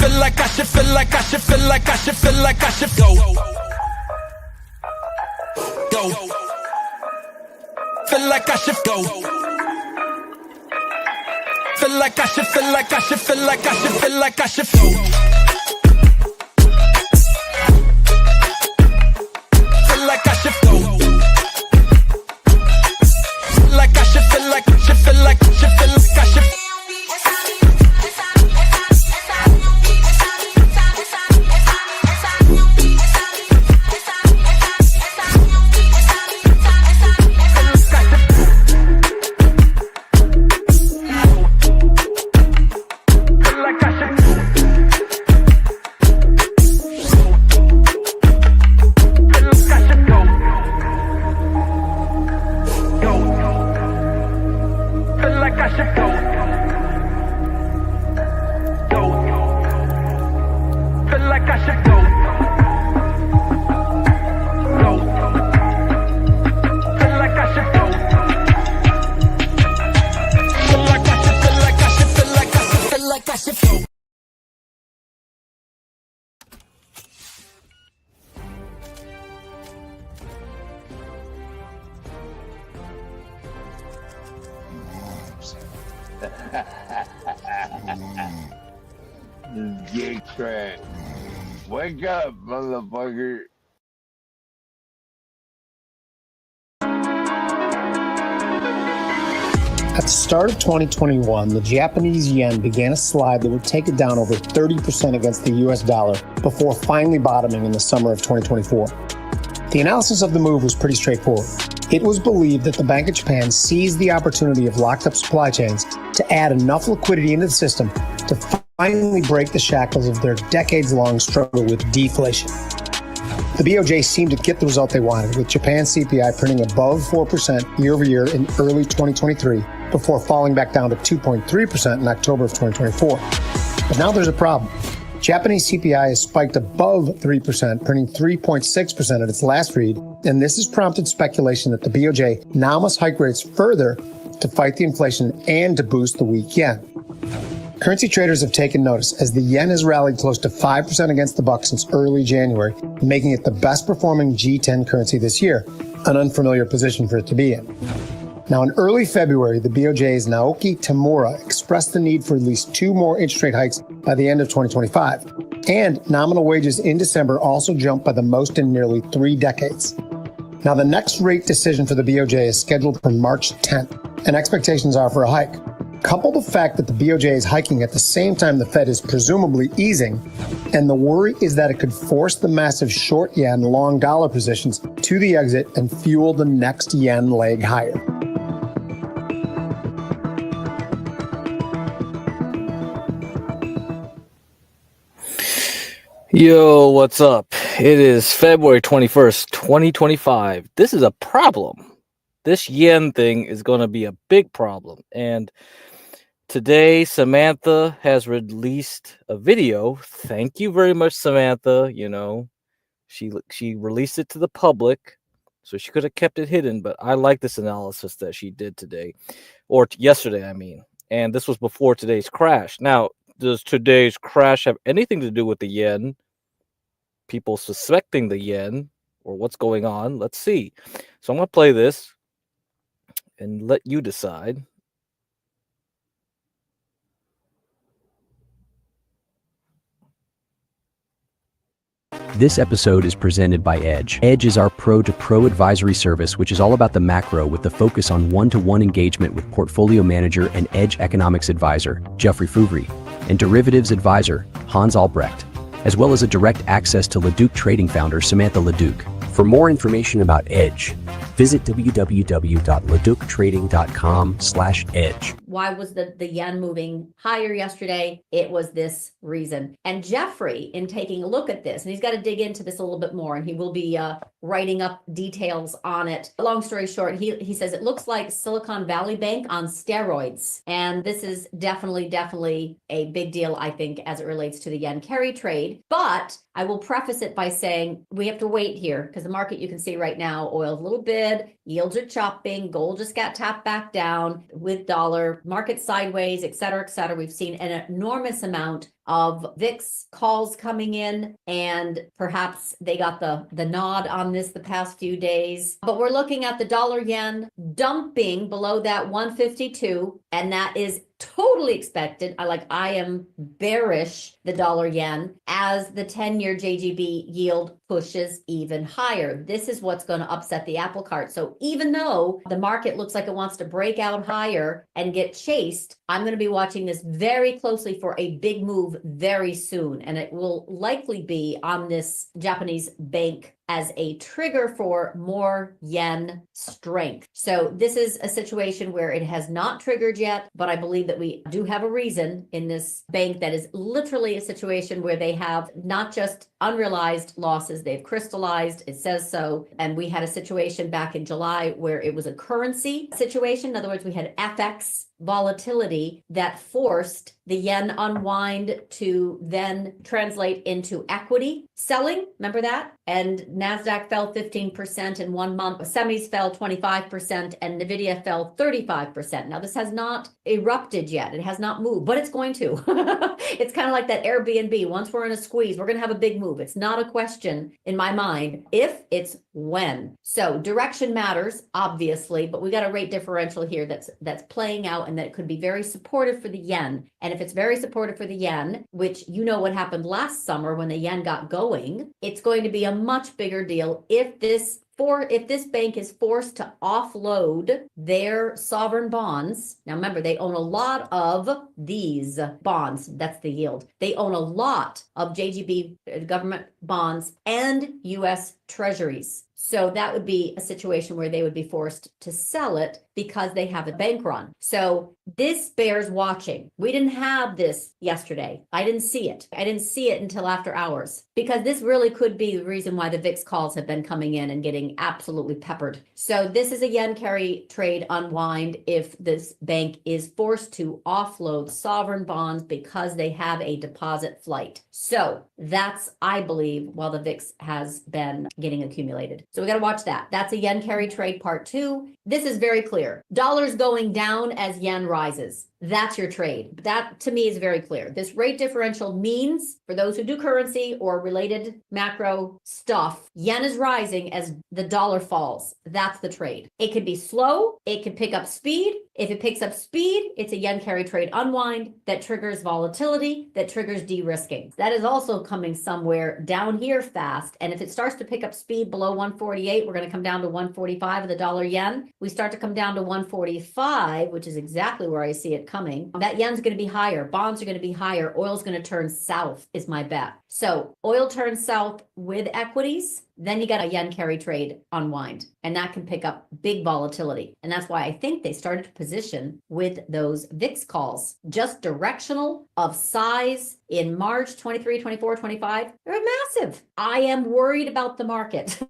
feel like I should feel like I should feel like I should feel like I should go. Go. Feel like I should go. Feel like I should feel like I should feel like I should feel like I should go. Feel like I should go. Feel like I should feel like I should feel like I should feel like I should. GetCrack. Wake up, motherfucker. At the start of 2021, the Japanese yen began a slide that would take it down over 30% against the US dollar before finally bottoming in the summer of 2024. The analysis of the move was pretty straightforward. It was believed that the Bank of Japan seized the opportunity of locked up supply chains to add enough liquidity into the system to finally break the shackles of their decades-long struggle with deflation. The BOJ seemed to get the result they wanted, with Japan's CPI printing above 4% year over year in early 2023 before falling back down to 2.3% in October of 2024. But now there's a problem. Japanese CPI has spiked above 3%, printing 3.6% at its last read, and this has prompted speculation that the BOJ now must hike rates further to fight the inflation and to boost the weak yen. Currency traders have taken notice as the yen has rallied close to 5% against the buck since early January, making it the best performing G10 currency this year, an unfamiliar position for it to be in. Now, in early February, the BOJ's Naoki Tamura expressed the need for at least 2 more interest rate hikes by the end of 2025. And nominal wages in December also jumped by the most in nearly 3 decades. Now, the next rate decision for the BOJ is scheduled for March 10th, and expectations are for a hike. Couple the fact that the BOJ is hiking at the same time the Fed is presumably easing, and the worry is that it could force the massive short yen, long dollar positions to the exit and fuel the next yen leg higher. Yo, what's up? It is February 21st, 2025. This is a problem. This yen thing is going to be a big problem. And today, Samantha has released a video. Thank you very much, Samantha. You know, she released it to the public, so she could have kept it hidden. But I like this analysis that she did today, or yesterday, I mean. And this was before today's crash. Now, does today's crash have anything to do with the yen? People suspecting the yen, or what's going on? Let's see. So I'm going to play this and let you decide. This episode is presented by Edge. Edge is our pro-to-pro advisory service, which is all about the macro with the focus on one-to-one engagement with portfolio manager and Edge economics advisor, Jeffrey Fouvry, and derivatives advisor, Hans Albrecht, as well as a direct access to Leduc Trading founder, Samantha Leduc. For more information about Edge, visit www.leductrading.com/edge. Why was the yen moving higher yesterday? It was this reason. And Jeffrey, in taking a look at this, and he's got to dig into this a little bit more, and he will be writing up details on it. Long story short, he says it looks like Silicon Valley Bank on steroids. And this is definitely a big deal, I think, as it relates to the yen carry trade. But I will preface it by saying we have to wait here because the market, you can see right now, oil's a little bit liquid, yields are chopping, gold just got tapped back down with dollar, market sideways, et cetera, et cetera. We've seen an enormous amount of VIX calls coming in, and perhaps they got the nod on this the past few days. But we're looking at the dollar yen dumping below that 152, and that is totally expected. I am bearish the dollar yen as the 10-year JGB yield pushes even higher. This is what's going to upset the apple cart. So even though the market looks like it wants to break out higher and get chased, I'm going to be watching this very closely for a big move very soon. And it will likely be on this Japanese bank as a trigger for more yen strength. So this is a situation where it has not triggered yet, but I believe that we do have a reason in this bank that is literally a situation where they have not just unrealized losses, they've crystallized, it says so. And we had a situation back in July where it was a currency situation. In other words, we had FX volatility that forced the yen unwind to then translate into equity selling. Remember that? And NASDAQ fell 15% in 1 month. Semis fell 25% and NVIDIA fell 35%. Now, this has not erupted yet. It has not moved, but it's going to. It's kind of like that Airbnb. Once we're in a squeeze, we're going to have a big move. It's not a question in my mind if, it's when. So direction matters, obviously, but we got a rate differential here that's playing out, and that could be very supportive for the yen. And if it's very supportive for the yen, which you know what happened last summer when the yen got going, it's going to be a much bigger deal if this bank is forced to offload their sovereign bonds. Now remember, they own a lot of these bonds. That's the yield. They own a lot of JGB government bonds and US treasuries. So that would be a situation where they would be forced to sell it because they have a bank run. So this bears watching. We didn't have this yesterday. I didn't see it. I didn't see it until after hours, because this really could be the reason why the VIX calls have been coming in and getting absolutely peppered. So this is a yen carry trade unwind if this bank is forced to offload sovereign bonds because they have a deposit flight. So that's, I believe, while the VIX has been getting accumulated. So we got to watch that. That's a yen carry trade part 2. This is very clear. Dollars going down as yen rises. That's your trade. That to me is very clear. This rate differential means, for those who do currency or related macro stuff, yen is rising as the dollar falls. That's the trade. It could be slow. It could pick up speed. If it picks up speed, it's a yen carry trade unwind that triggers volatility, that triggers de-risking. That is also coming somewhere down here fast. And if it starts to pick up speed below 148, we're going to come down to 145 of the dollar yen. We start to come down to 145, which is exactly where I see it coming. That yen's going to be higher. Bonds are going to be higher. Oil's going to turn south is my bet. So oil turns south with equities. Then you got a yen carry trade unwind, and that can pick up big volatility. And that's why I think they started to position with those VIX calls, just directional of size in March 23, 24, 25. They're massive. I am worried about the market.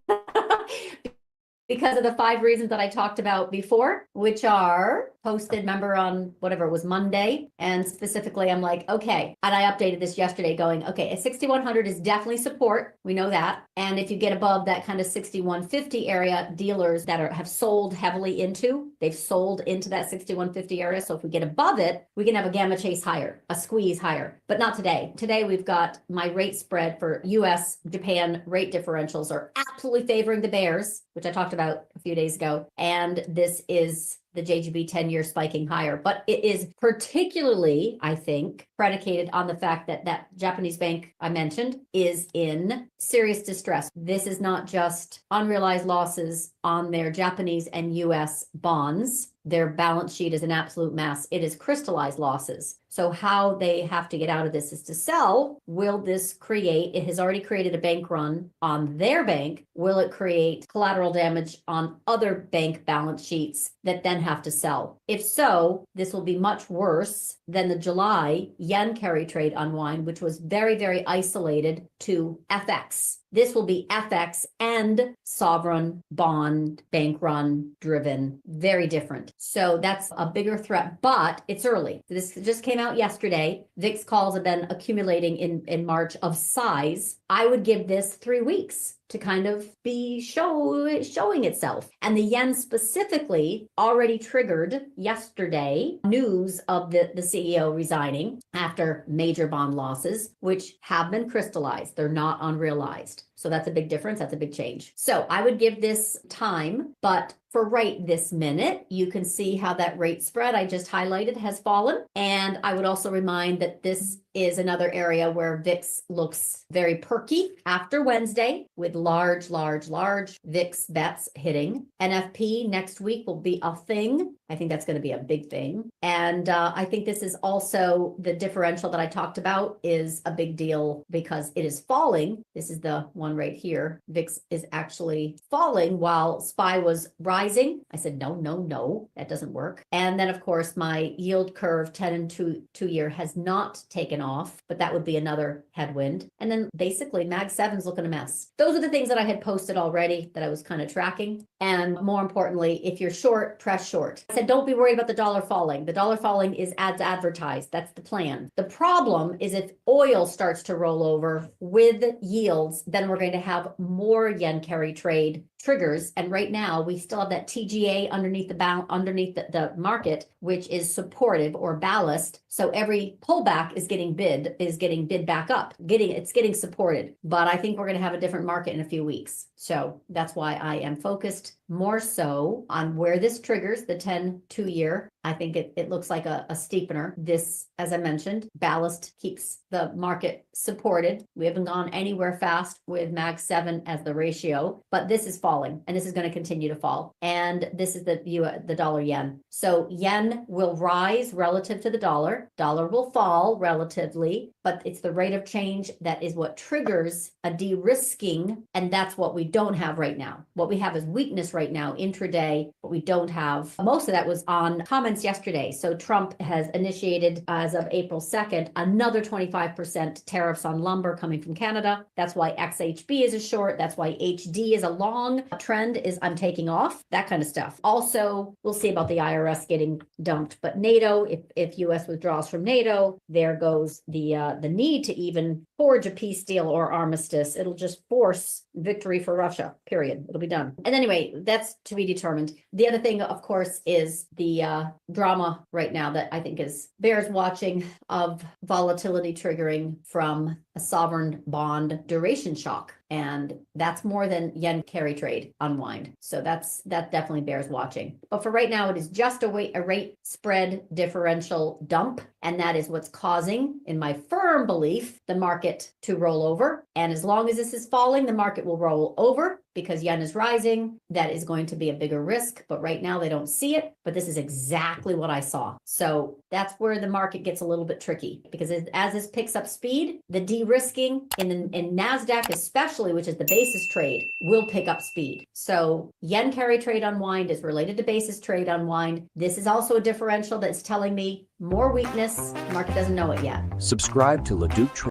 Because of the 5 reasons that I talked about before, which are posted, remember, on whatever it was, Monday. And specifically, I'm like, okay. And I updated this yesterday going, okay, a 6,100 is definitely support. We know that. And if you get above that kind of 6,150 area, dealers that have sold heavily into, they've sold into that 6,150 area. So if we get above it, we can have a gamma chase higher, a squeeze higher, but not today. Today, we've got my rate spread for US, Japan rate differentials are absolutely favoring the bears, which I talked about a few days ago. And this is the JGB 10-year spiking higher. But it is particularly, I think, predicated on the fact that that Japanese bank I mentioned is in serious distress. This is not just unrealized losses on their Japanese and US bonds. Their balance sheet is an absolute mess. It is crystallized losses. So how they have to get out of this is to sell. Will this create, it has already created a bank run on their bank. Will it create collateral damage on other bank balance sheets that then have to sell? If so, this will be much worse than the July yen carry trade unwind, which was very, very isolated to FX. This will be FX and sovereign bond bank run driven, very different. So that's a bigger threat, but it's early. This just came came out yesterday. VIX calls have been accumulating in March of size. I would give this 3 weeks to kind of be showing itself. And the yen specifically already triggered yesterday news of the CEO resigning after major bond losses, which have been crystallized. They're not unrealized. So that's a big difference. That's a big change. So I would give this time, but for right this minute, you can see how that rate spread I just highlighted has fallen. And I would also remind that this is another area where VIX looks very perky after Wednesday with large VIX bets hitting. NFP next week will be a thing. I think that's going to be a big thing. And I think this is also the differential that I talked about is a big deal because it is falling. This is the one right here. VIX is actually falling while SPY was rising. I said, no, that doesn't work. And then of course my yield curve 10 and 2 year has not taken off, but that would be another headwind. And then basically Mag 7's looking a mess. Those are the things that I had posted already that I was kind of tracking. And more importantly, if you're short, press short. I said, don't be worried about the dollar falling. The dollar falling is as advertised. That's the plan. The problem is if oil starts to roll over with yields, then we're going to have more yen carry trade triggers. And right now we still have that TGA underneath the market, which is supportive or ballast. So every pullback is getting bid back up, it's getting supported. But I think we're going to have a different market in a few weeks. So that's why I am focused more so on where this triggers the 10-2 year. I think it looks like a steepener. This, as I mentioned, ballast keeps the market supported. We haven't gone anywhere fast with Mag 7 as the ratio, but this is falling and this is going to continue to fall. And this is the dollar yen. So yen will rise relative to the dollar. Dollar will fall relatively, but it's the rate of change that is what triggers a de-risking. And that's what we don't have right now. What we have is weakness right now intraday, but we don't have. Most of that was on comments yesterday. So Trump has initiated as of April 2nd, another 25% tariffs on lumber coming from Canada. That's why XHB is a short. That's why HD is a long. Trend is I'm taking off, that kind of stuff. Also, we'll see about the IRS getting dumped, but NATO, if US withdraws from NATO, there goes the need to even forge a peace deal or armistice. It'll just force victory for Russia, period. It'll be done. And anyway, that's to be determined. The other thing, of course, is the drama right now that I think bears watching of volatility triggering from a sovereign bond duration shock. And that's more than yen carry trade unwind. So that definitely bears watching. But for right now, it is just a rate spread differential dump. And that is what's causing, in my firm belief, the market to roll over. And as long as this is falling, the market will roll over because yen is rising. That is going to be a bigger risk. But right now they don't see it. But this is exactly what I saw. So that's where the market gets a little bit tricky because as this picks up speed, the de-risking in NASDAQ especially, which is the basis trade, will pick up speed. So yen carry trade unwind is related to basis trade unwind. This is also a differential that's telling me more weakness. The market doesn't know it yet. Subscribe to LeDuc.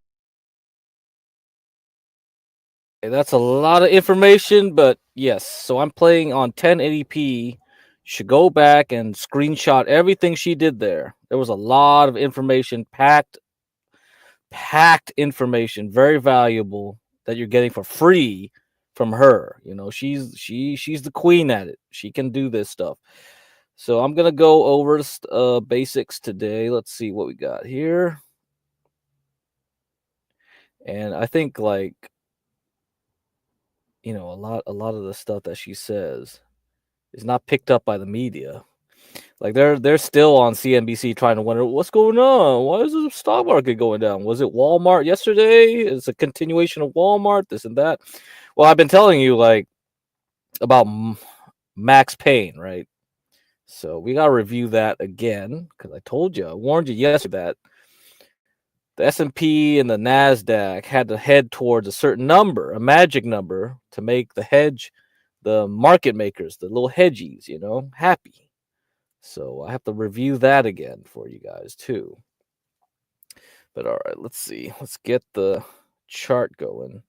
That's a lot of information, but yes. So I'm playing on 1080p. You should go back and screenshot everything she did there. There was a lot of information, packed information, very valuable that you're getting for free from her. You know, she's the queen at it. She can do this stuff. So I'm gonna go over basics today. Let's see what we got here. And I think a lot of the stuff that she says is not picked up by the media. Like they're still on CNBC trying to wonder what's going on. Why is the stock market going down? Was it Walmart yesterday? It's a continuation of Walmart, this and that. Well, I've been telling you about Max Payne, right? So we gotta review that again because I warned you yesterday that the S&P and the Nasdaq had to head towards a certain number, a magic number, to make the market makers, the little hedgies, happy. So I have to review that again for you guys too. But all right, let's see. Let's get the chart going.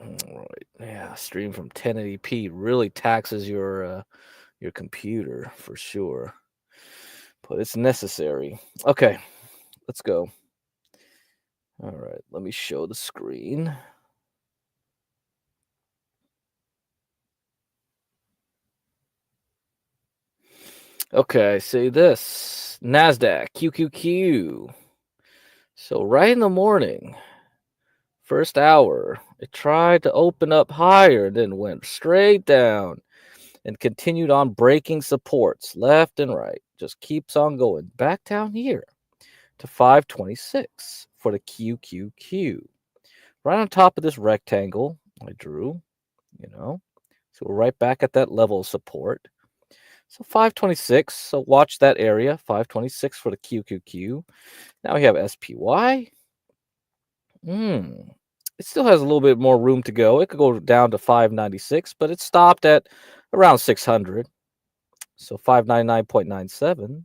All right. Yeah, stream from 1080p really taxes your computer for sure, but it's necessary. Okay, let's go. All right, let me show the screen. Okay, say this NASDAQ QQQ. So right in the morning, first hour, it tried to open up higher, then went straight down and continued on breaking supports left and right. Just keeps on going back down here to 526 for the QQQ. Right on top of this rectangle I drew, so we're right back at that level of support. So 526, so watch that area, 526 for the QQQ. Now we have SPY. It still has a little bit more room to go. It could go down to 596, but it stopped at around 600. So 599.97.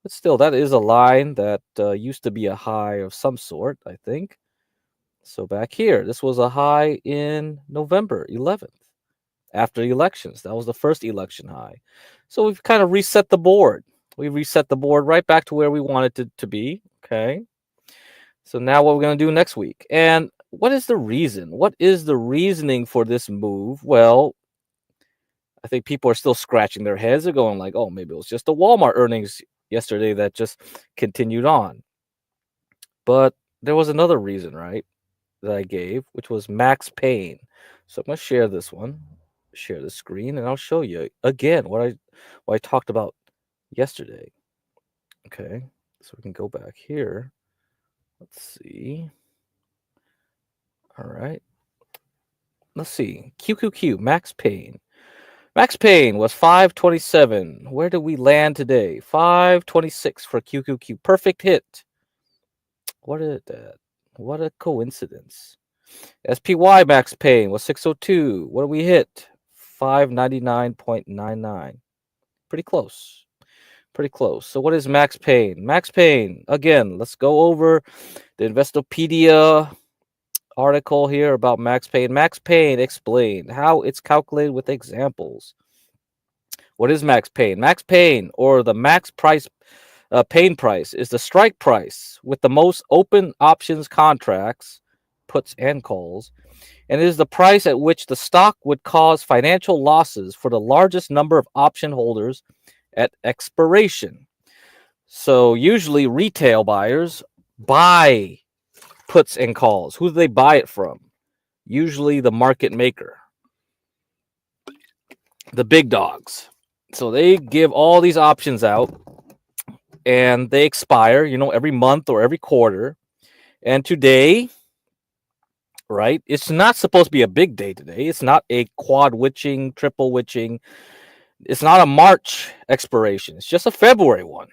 But still, that is a line that used to be a high of some sort, I think. So back here, this was a high in November 11th after the elections. That was the first election high. So we've kind of reset the board. We reset the board right back to where we wanted it to be. Okay. So now what we're going to do next week. And what is the reason? What is the reasoning for this move? Well, I think people are still scratching their heads. They're going like, oh, maybe it was just the Walmart earnings yesterday that just continued on. But there was another reason, right, that I gave, which was Max Payne. So I'm going to share this one, share the screen, and I'll show you again what I talked about yesterday. Okay, so we can go back here. Let's see. All right. Let's see. QQQ, Max Payne. Max Payne was 527. Where did we land today? 526 for QQQ. Perfect hit. What is that? What a coincidence. SPY Max Payne was 602. What did we hit? 599.99. Pretty close. Pretty close. So what is Max Payne? Max Payne, again, let's go over the Investopedia article here about Max Payne. Max Payne explained how it's calculated with examples. What is Max Payne? Max Payne, or the max price Payne price, is the strike price with the most open options contracts, puts and calls, and it is the price at which the stock would cause financial losses for the largest number of option holders at expiration. So usually retail buyers buy puts and calls. Who do they buy it from? Usually the market maker, the big dogs. So they give all these options out and they expire, every month or every quarter. And today, right, it's not supposed to be a big day today. It's not a quad witching, triple witching. It's not a March expiration. It's just a February one.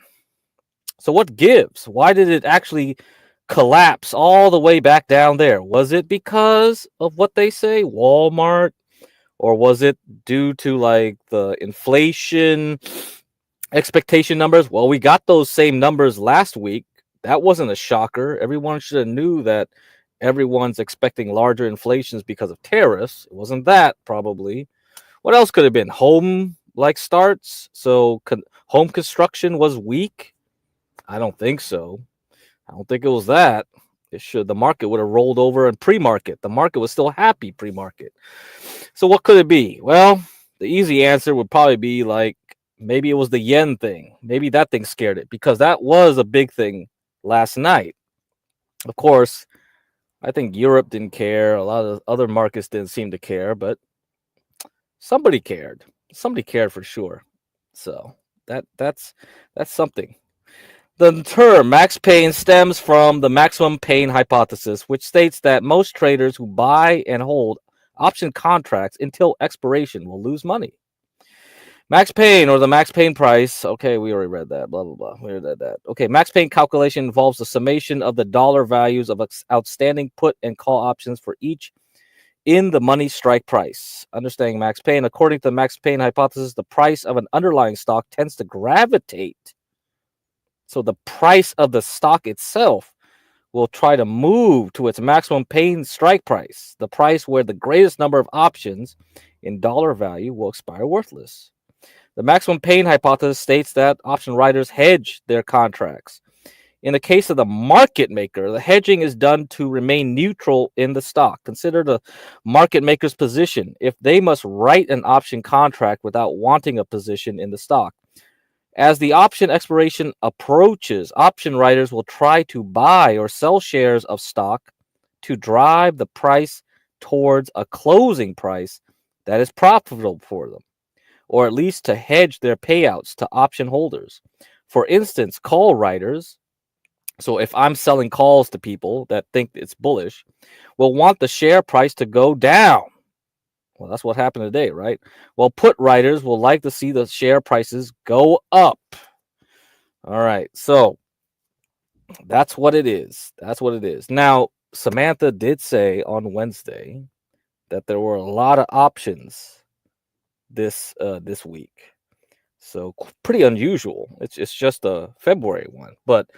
So what gives? Why did it actually collapse all the way back down there? Was it because of what they say, Walmart? Or was it due to like the inflation expectation numbers? Well, we got those same numbers last week. That wasn't a shocker. Everyone should have knew that everyone's expecting larger inflations because of tariffs. It wasn't that, probably. What else could have been? Home starts. So home construction was weak. I don't think so. I don't think it was that. The market would have rolled over in pre-market. The market was still happy pre-market. So what could it be? Well, the easy answer would probably be like, maybe it was the yen thing. Maybe that thing scared it, because that was a big thing last night. Of course, I think Europe didn't care. A lot of other markets didn't seem to care, but somebody cared. Somebody cared for sure. So that's something. The term Max Payne stems from the maximum pain hypothesis, which states that most traders who buy and hold option contracts until expiration will lose money. Max Payne, or the Max Payne price. Okay, we already read that. Blah, blah, blah. We already read that. Okay, Max Payne calculation involves the summation of the dollar values of outstanding put and call options for each in the money strike price. Understanding Max Payne. According to the Max Payne hypothesis, the price of an underlying stock tends to gravitate. So the price of the stock itself will try to move to its maximum pain strike price, the price where the greatest number of options in dollar value will expire worthless. The maximum pain hypothesis states that option writers hedge their contracts. In the case of the market maker, the hedging is done to remain neutral in the stock. Consider the market maker's position if they must write an option contract without wanting a position in the stock. As the option expiration approaches, option writers will try to buy or sell shares of stock to drive the price towards a closing price that is profitable for them, or at least to hedge their payouts to option holders. For instance, call writers, so if I'm selling calls to people that think it's bullish, will want the share price to go down. Well, that's what happened today, right? Well, put writers will like to see the share prices go up. All right, so that's what it is. That's what it is. Now, Samantha did say on Wednesday that there were a lot of options this week. So pretty unusual. It's just a February one, but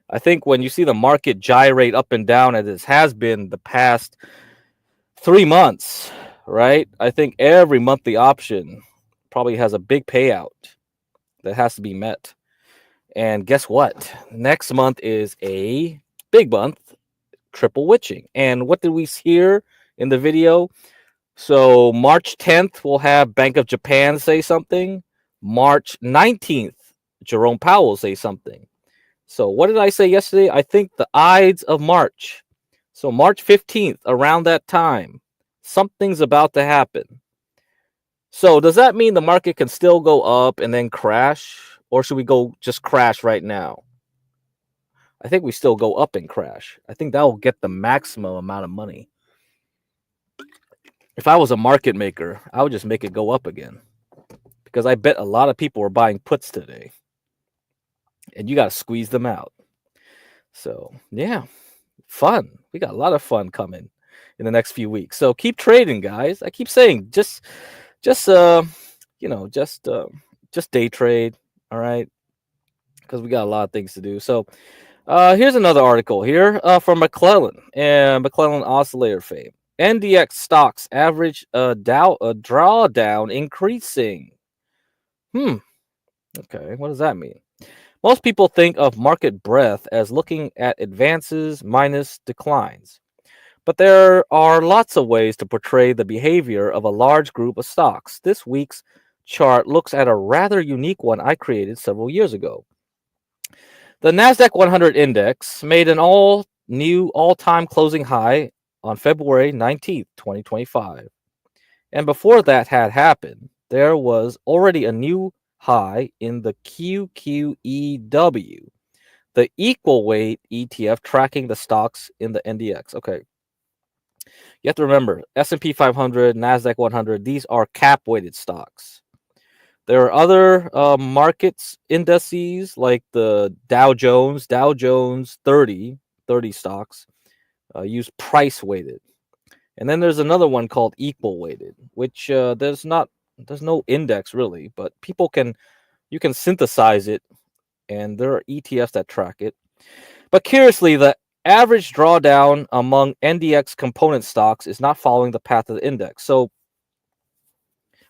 I think when you see the market gyrate up and down as it has been the past 3 months, right? I think every monthly option probably has a big payout that has to be met. And guess what? Next month is a big month, triple witching. And what did we hear in the video? So March 10th, we'll have Bank of Japan say something. March 19th, Jerome Powell will say something. So what did I say yesterday? I think the Ides of March. So March 15th, around that time, something's about to happen. So does that mean the market can still go up and then crash? Or should we go just crash right now? I think we still go up and crash. I think that will get the maximum amount of money. If I was a market maker, I would just make it go up again. Because I bet a lot of people were buying puts today. And you got to squeeze them out. So, yeah, fun. We got a lot of fun coming in the next few weeks. So keep trading, guys. I keep saying just day trade, all right? Because we got a lot of things to do. So, here's another article here from McClellan and McClellan Oscillator fame. NDX stocks average drawdown increasing. Okay, what does that mean? Most people think of market breadth as looking at advances minus declines. But there are lots of ways to portray the behavior of a large group of stocks. This week's chart looks at a rather unique one I created several years ago. The NASDAQ 100 index made an all-new all-time closing high on February 19th, 2025. And before that had happened, there was already a new high in the QQEW, the equal weight ETF tracking the stocks in the NDX. Okay. You have to remember, S&P 500, NASDAQ 100, these are cap-weighted stocks. There are other markets indices like the Dow Jones 30 stocks use price weighted. And then there's another one called equal weighted, which there's no index really, but you can synthesize it, and there are ETFs that track it. But curiously, the average drawdown among NDX component stocks is not following the path of the index. So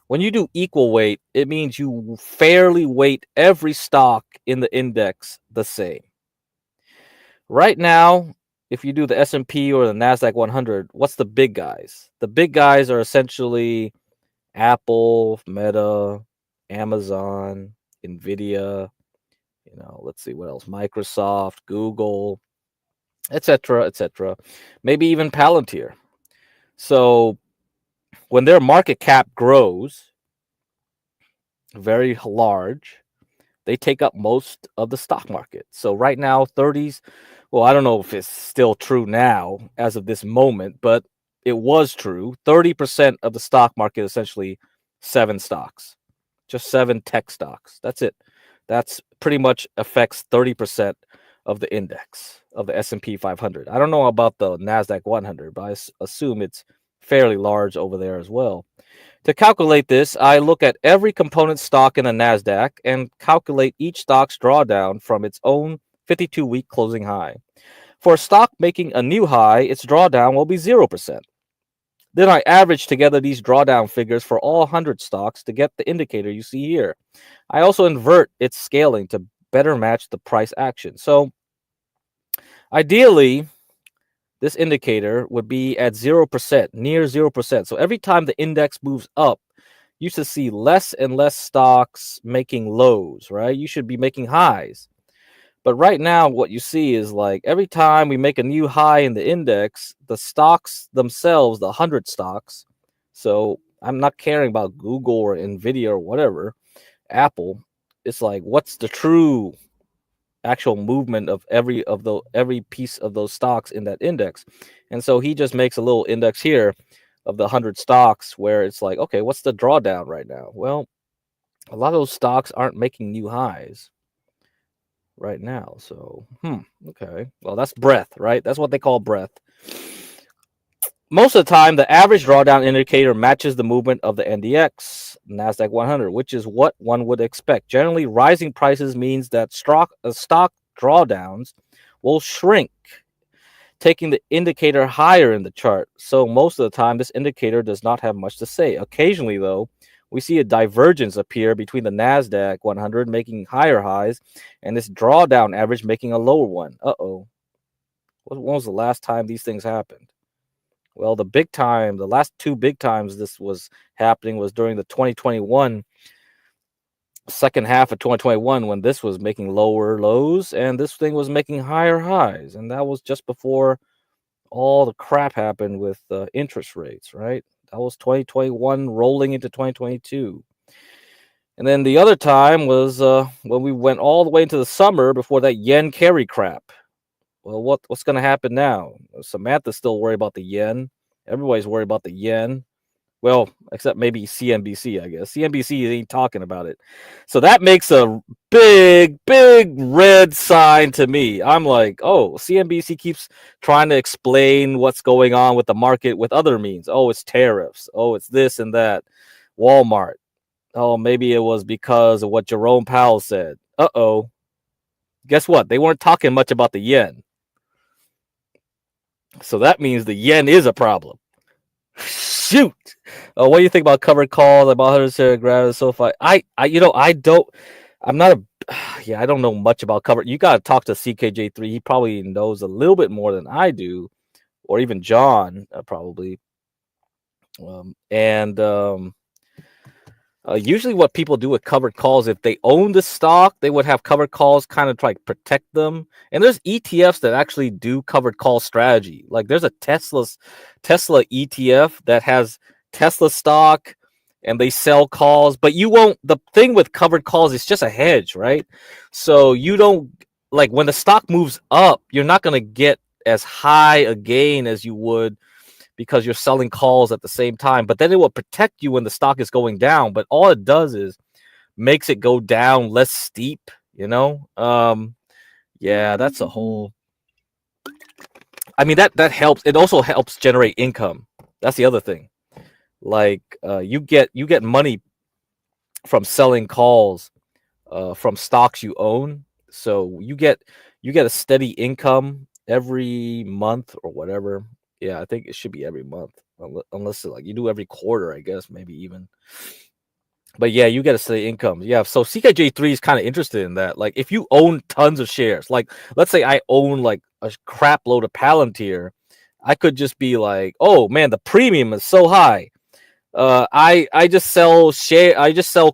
when you do equal weight, it means you fairly weight every stock in the index the same. Right now, if you do the S&P or the NASDAQ 100, what's the big guys? The big guys are essentially Apple, Meta, Amazon, Nvidia, let's see what else, Microsoft, Google, etc., etc. Maybe even Palantir. So when their market cap grows very large, they take up most of the stock market. So right now, 30s, well, I don't know if it's still true now as of this moment, but it was true. 30% of the stock market, essentially 7 stocks, just 7 tech stocks. That's it. That's pretty much affects 30% of the index of the S&P 500. I don't know about the NASDAQ 100, but I assume it's fairly large over there as well. To calculate this, I look at every component stock in the NASDAQ and calculate each stock's drawdown from its own 52-week closing high. For a stock making a new high, its drawdown will be 0%. Then I average together these drawdown figures for all 100 stocks to get the indicator you see here. I also invert its scaling to better match the price action. So ideally, this indicator would be at 0%, near 0%. So every time the index moves up, you should see less and less stocks making lows, right? You should be making highs. But right now, what you see is like every time we make a new high in the index, the stocks themselves, the 100 stocks, so I'm not caring about Google or Nvidia or whatever, Apple, it's like, what's the true actual movement of every piece of those stocks in that index? And so he just makes a little index here of the 100 stocks where it's like, okay, what's the drawdown right now? Well, a lot of those stocks aren't making new highs right now. So, okay. Well, that's breadth, right? That's what they call breadth. Most of the time, the average drawdown indicator matches the movement of the NDX, NASDAQ 100, which is what one would expect. Generally, rising prices means that stock drawdowns will shrink, taking the indicator higher in the chart. So most of the time, this indicator does not have much to say. Occasionally, though, we see a divergence appear between the NASDAQ 100 making higher highs and this drawdown average making a lower one. Uh-oh. When was the last time these things happened? Well, the last two big times this was happening was during the 2021, second half of 2021, when this was making lower lows and this thing was making higher highs. And that was just before all the crap happened with interest rates, right? That was 2021 rolling into 2022. And then the other time was when we went all the way into the summer before that yen carry crap. Well, what's going to happen now? Samantha's still worried about the yen. Everybody's worried about the yen. Well, except maybe CNBC, I guess. CNBC ain't talking about it. So that makes a big, big red sign to me. I'm like, oh, CNBC keeps trying to explain what's going on with the market with other means. Oh, it's tariffs. Oh, it's this and that. Walmart. Oh, maybe it was because of what Jerome Powell said. Uh-oh. Guess what? They weren't talking much about the yen. So that means the yen is a problem. Shoot. What do you think about covered calls? About 100 grad so far? I don't know much about covered. You got to talk to CKJ3. He probably knows a little bit more than I do, or even John, probably. Usually what people do with covered calls, if they own the stock, they would have covered calls kind of try to protect them. And there's ETFs that actually do covered call strategy. Like there's a Tesla ETF that has Tesla stock and they sell calls, but you won't. The thing with covered calls is just a hedge, right? So you don't, like, when the stock moves up, you're not going to get as high a gain as you would because you're selling calls at the same time. But then it will protect you when the stock is going down. But all it does is makes it go down less steep, you know? Yeah, that's a whole... I mean, that helps. It also helps generate income. That's the other thing. Like, you get money from selling calls from stocks you own. So you get a steady income every month or whatever. Yeah, I think it should be every month, unless like you do every quarter, I guess, maybe even. But yeah, you get a steady income. Yeah, so CKJ3 is kind of interested in that. Like, if you own tons of shares, like let's say I own like a crap load of Palantir, I could just be like, oh man, the premium is so high. I just sell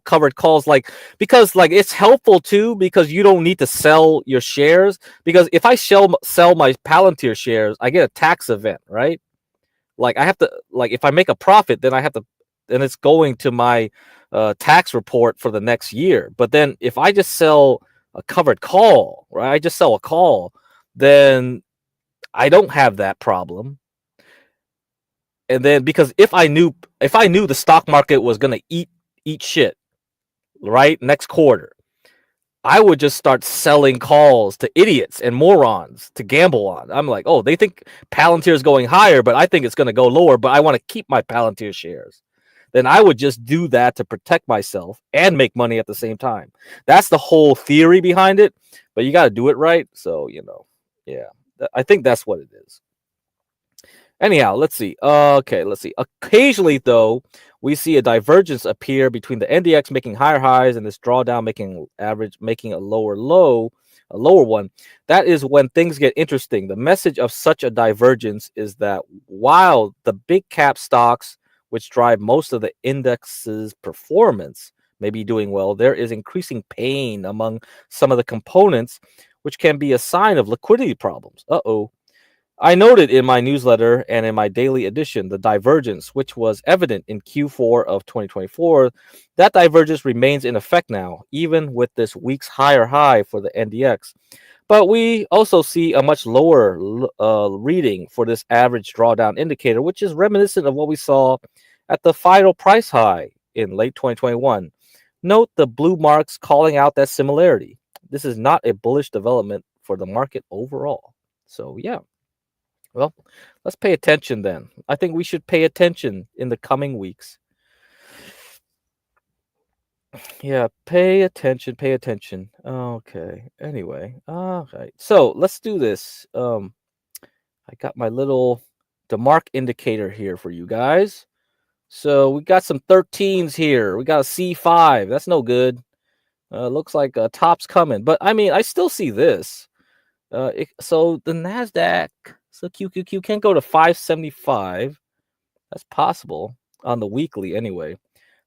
covered calls, like, because like it's helpful too, because you don't need to sell your shares, because if I sell my Palantir shares, I get a tax event, right? Like I have to, like, if I make a profit, then it's going to my tax report for the next year. But then if I just sell a covered call, right? I just sell a call, then I don't have that problem. And then, because if I knew the stock market was gonna eat shit, right, next quarter, I would just start selling calls to idiots and morons to gamble on. I'm like, oh, they think Palantir is going higher, but I think it's gonna go lower, but I want to keep my Palantir shares. Then I would just do that to protect myself and make money at the same time. That's the whole theory behind it, but you got to do it right. So, yeah, I think that's what it is. Anyhow, let's see. Okay, let's see. Occasionally, though, we see a divergence appear between the NDX making higher highs and this drawdown making a lower low, a lower one. That is when things get interesting. The message of such a divergence is that while the big cap stocks, which drive most of the index's performance, may be doing well, there is increasing pain among some of the components, which can be a sign of liquidity problems. Uh-oh. I noted in my newsletter and in my daily edition the divergence, which was evident in Q4 of 2024. That divergence remains in effect now, even with this week's higher high for the NDX. But we also see a much lower reading for this average drawdown indicator, which is reminiscent of what we saw at the final price high in late 2021. Note the blue marks calling out that similarity. This is not a bullish development for the market overall. So, yeah. Well, let's pay attention then. I think we should pay attention in the coming weeks. Yeah, pay attention, pay attention. Okay. Anyway, all right. So let's do this. I got my little DeMark indicator here for you guys. So we got some 13s here. We got a C5. That's no good. Looks like a top's coming, but I mean, I still see this. So the Nasdaq, so QQQ can't go to 575. That's possible on the weekly anyway.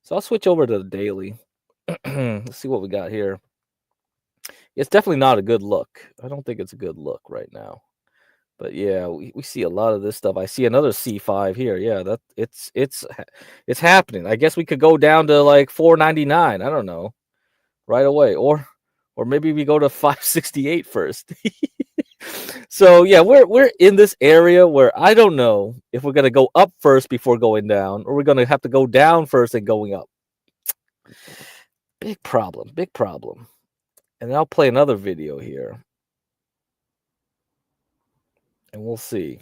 So I'll switch over to the daily. Let's see what we got here. It's definitely not a good look. I don't think it's a good look right now. But yeah, we see a lot of this stuff. I see another C5 here. Yeah, that it's happening. I guess we could go down to like 499. I don't know. Right away. Or maybe we go to 568 first. So yeah, we're in this area where I don't know if we're gonna go up first before going down, or we're gonna have to go down first and going up. Big problem, big problem. And I'll play another video here, and we'll see.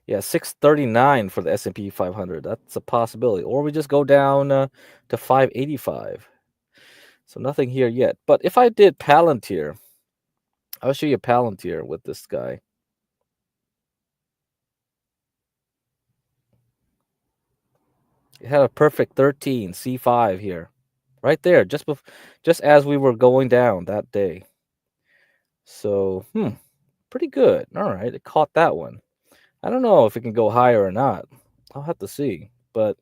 Yeah, 639 for the S&P 500. That's a possibility. Or we just go down to 585. So nothing here yet. But if I did Palantir, I'll show you Palantir with this guy. It had a perfect 13 C5 here, right there, just as we were going down that day. So, pretty good. All right, it caught that one. I don't know if it can go higher or not. I'll have to see. But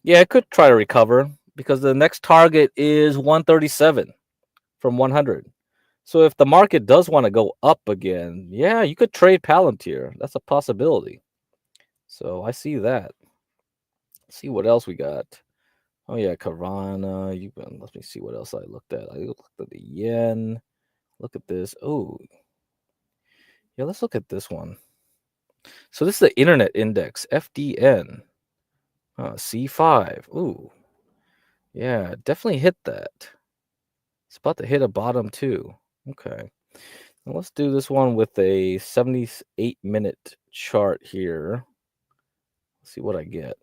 yeah, it could try to recover because the next target is 137 from 100. So if the market does want to go up again, yeah, you could trade Palantir. That's a possibility. So I see that. Let's see what else we got. Oh yeah, Carvana. Let me see what else I looked at. I looked at the yen. Look at this. Oh, yeah. Let's look at this one. So this is the Internet Index, FDN. C5. Ooh, yeah, definitely hit that. It's about to hit a bottom too. Okay. Now let's do this one with a 78-minute chart here. Let's see what I get.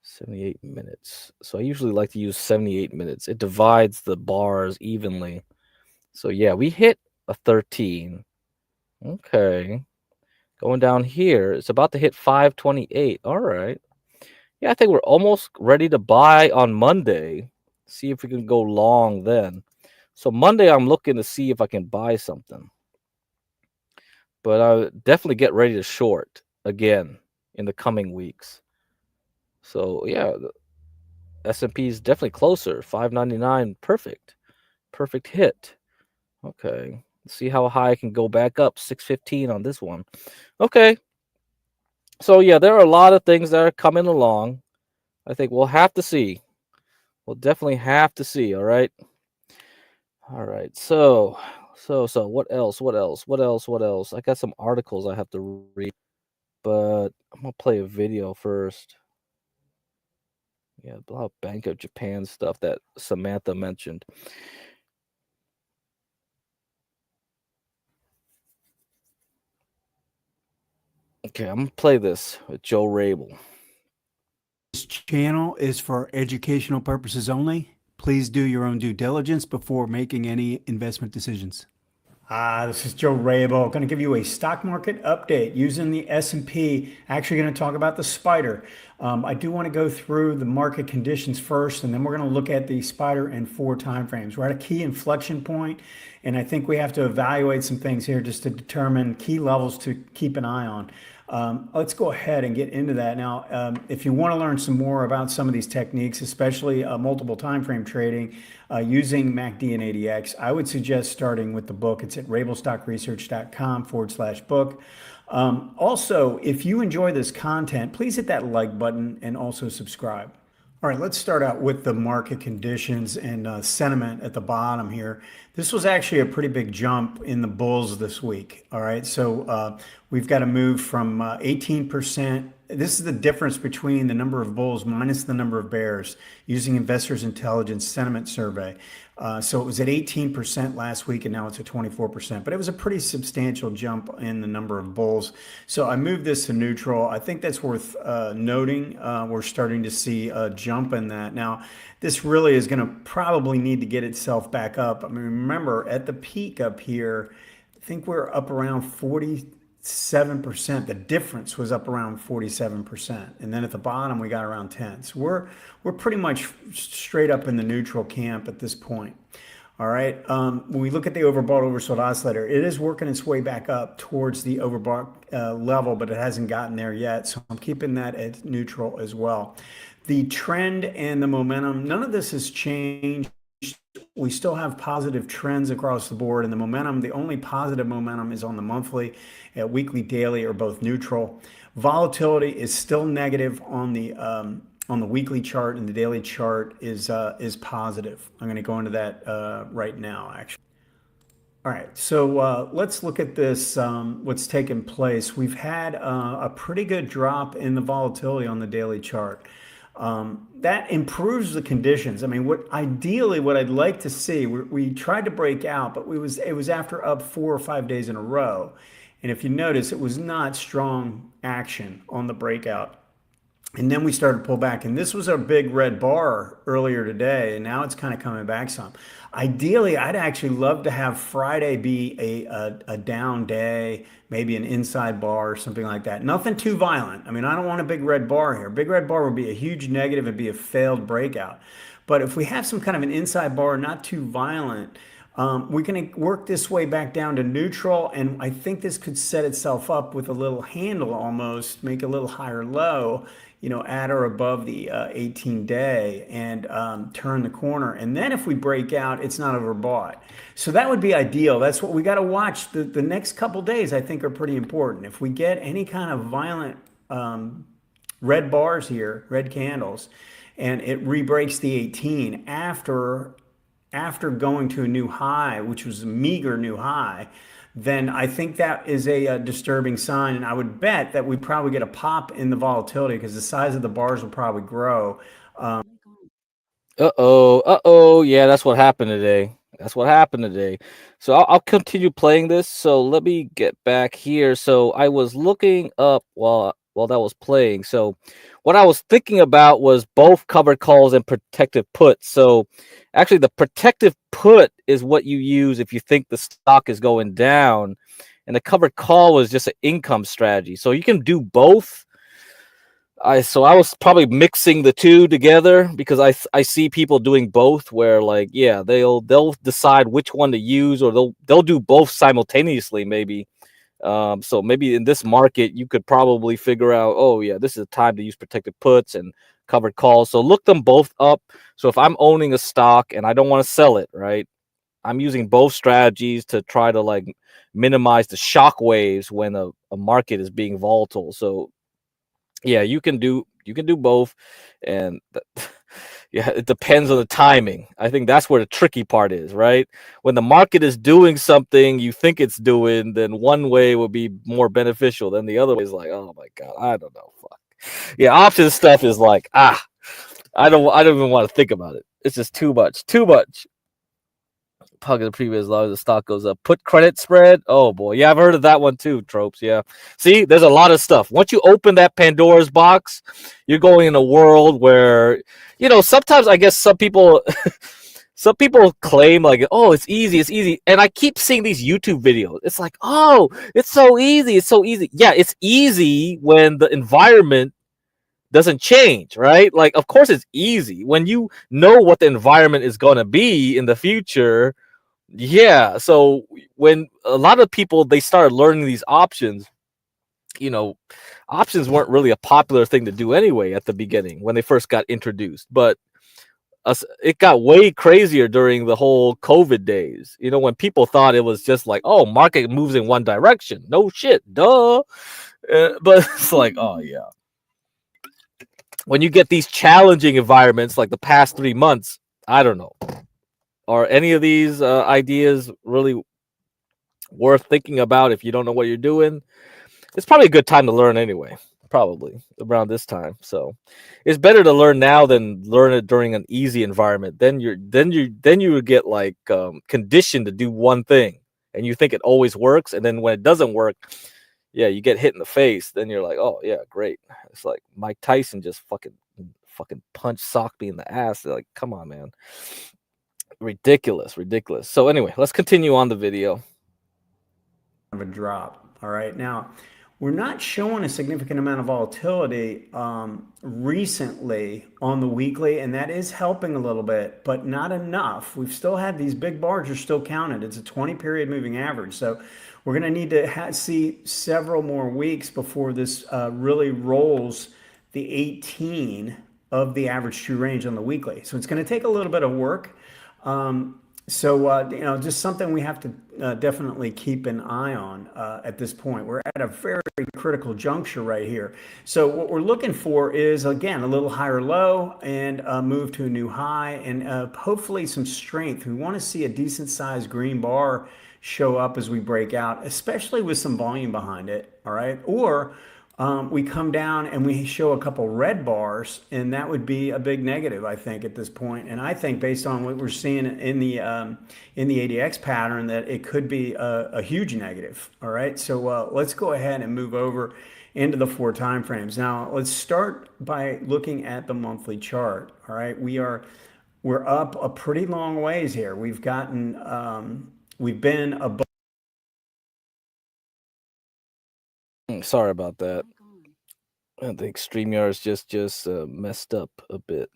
78 minutes. So I usually like to use 78 minutes. It divides the bars evenly. So yeah, we hit a 13. Okay. Going down here, it's about to hit 528. All right. Yeah, I think we're almost ready to buy on Monday. See if we can go long then. So Monday, I'm looking to see if I can buy something. But I'll definitely get ready to short again in the coming weeks. So yeah, the S&P is definitely closer. 599, perfect hit. Okay, let's see how high I can go back up. 615 on this one. Okay, so yeah, there are a lot of things that are coming along. I think we'll have to see. We'll definitely have to see. All right. So what else? I got some articles I have to read, but I'm gonna play a video first. Yeah, a lot of Bank of Japan stuff that Samantha mentioned. Okay, I'm gonna play this with Joe Rabel. This channel is for educational purposes only. Please do your own due diligence before making any investment decisions. This is Joe Rabel. Going to give you a stock market update using the S&P. Actually, going to talk about the spider. I do want to go through the market conditions first, and then we're going to look at the spider in 4 time frames. We're at a key inflection point, and I think we have to evaluate some things here just to determine key levels to keep an eye on. Let's go ahead and get into that. Now, if you want to learn some more about some of these techniques, especially multiple time frame trading using MACD and ADX, I would suggest starting with the book. It's at rabelstockresearch.com/book. Also, if you enjoy this content, please hit that like button and also subscribe. All right, let's start out with the market conditions and sentiment at the bottom here. This was actually a pretty big jump in the bulls this week. All right, so we've got to move from 18%. This is the difference between the number of bulls minus the number of bears using Investors Intelligence Sentiment Survey. So it was at 18% last week, and now it's at 24%. But it was a pretty substantial jump in the number of bulls. So I moved this to neutral. I think that's worth noting. We're starting to see a jump in that. Now, this really is going to probably need to get itself back up. I mean, remember, at the peak up here, I think we're up around 47%. The difference was up around 47%. And then at the bottom, we got around 10. So we're pretty much straight up in the neutral camp at this point. All right. When we look at the overbought, oversold oscillator, it is working its way back up towards the overbought level, but it hasn't gotten there yet. So I'm keeping that at neutral as well. The trend and the momentum, none of this has changed. We still have positive trends across the board, and the momentum, the only positive momentum is on the monthly, weekly, daily, or both neutral. Volatility is still negative on the weekly chart, and the daily chart is positive. I'm going to go into that right now, actually. All right, so let's look at this, what's taken place. We've had a pretty good drop in the volatility on the daily chart. That improves the conditions. I mean, ideally what I'd like to see, we tried to break out, but it was after up 4 or 5 days in a row. And if you notice, it was not strong action on the breakout. And then we started to pull back, and this was a big red bar earlier today, and now it's kind of coming back some. Ideally, I'd actually love to have Friday be a down day, maybe an inside bar or something like that. Nothing too violent. I mean, I don't want a big red bar here. Big red bar would be a huge negative and be a failed breakout. But if we have some kind of an inside bar, not too violent, we're going to work this way back down to neutral, and I think this could set itself up with a little handle almost, make a little higher low, you know, at or above the 18-day and turn the corner. And then if we break out, it's not overbought. So that would be ideal. That's what we got to watch. The next couple days, I think, are pretty important. If we get any kind of violent red bars here, red candles, and it re-breaks the 18 after going to a new high, which was a meager new high, then I think that is a disturbing sign. And I would bet that we probably get a pop in the volatility because the size of the bars will probably grow. Yeah, that's what happened today. So I'll continue playing this. So let me get back here. So I was looking up while that was playing. So what I was thinking about was both covered calls and protective puts. So actually the protective put is what you use if you think the stock is going down, and the covered call was just an income strategy. So you can do both. So I was probably mixing the two together because I see people doing both where, like, yeah, they'll decide which one to use, or they'll do both simultaneously maybe. So maybe in this market you could probably figure out, oh yeah, this is the time to use protected puts and covered calls. So look them both up. So if I'm owning a stock and I don't want to sell it, right, I'm using both strategies to try to like minimize the shock waves when a market is being volatile. So yeah, you can do both, and yeah, it depends on the timing. I think that's where the tricky part is, right? When the market is doing something you think it's doing, then one way will be more beneficial than the other way is like, oh my god, I don't know, fuck. Yeah, option stuff is like, I don't even want to think about it. It's just too much. Talking the previous low, the stock goes up. Put credit spread. Oh boy, yeah, I've heard of that one too. Tropes, yeah. See, there's a lot of stuff. Once you open that Pandora's box, you're going in a world where, you know, sometimes I guess some people some people claim like, oh, it's easy, and I keep seeing these YouTube videos. It's like, oh, it's so easy. Yeah, it's easy when the environment doesn't change, right? Like, of course, it's easy when you know what the environment is going to be in the future. Yeah, so when a lot of people they started learning these options, options weren't really a popular thing to do anyway at the beginning when they first got introduced, but it got way crazier during the whole COVID days. When people thought it was just like, oh, market moves in one direction. No shit, duh. But it's like, oh yeah. When you get these challenging environments like the past 3 months, I don't know. Are any of these ideas really worth thinking about if you don't know what you're doing? It's probably a good time to learn anyway. Probably around this time. So it's better to learn now than learn it during an easy environment. Then you would get like conditioned to do one thing, and you think it always works, and then when it doesn't work, yeah, you get hit in the face. Then you're like, oh yeah, great. It's like Mike Tyson just fucking punch socked me in the ass. They're like, come on, man. Ridiculous. So anyway, let's continue on the video. Of a drop. All right. Now, we're not showing a significant amount of volatility recently on the weekly, and that is helping a little bit, but not enough. We've still had these big bars are still counted. It's a 20-period moving average. So we're going to need to see several more weeks before this really rolls the 18 of the average true range on the weekly. So it's going to take a little bit of work. So, just something we have to definitely keep an eye on at this point. We're at a very critical juncture right here. So what we're looking for is, again, a little higher low and a move to a new high and hopefully some strength. We want to see a decent sized green bar show up as we break out, especially with some volume behind it, all right? Or we come down and we show a couple red bars, and that would be a big negative, I think, at this point. And I think based on what we're seeing in the ADX pattern, that it could be a huge negative. All right, so let's go ahead and move over into the 4 time frames. Now, let's start by looking at the monthly chart. All right, we're up a pretty long ways here. We've been above. Sorry about that. I think StreamYard's just messed up a bit.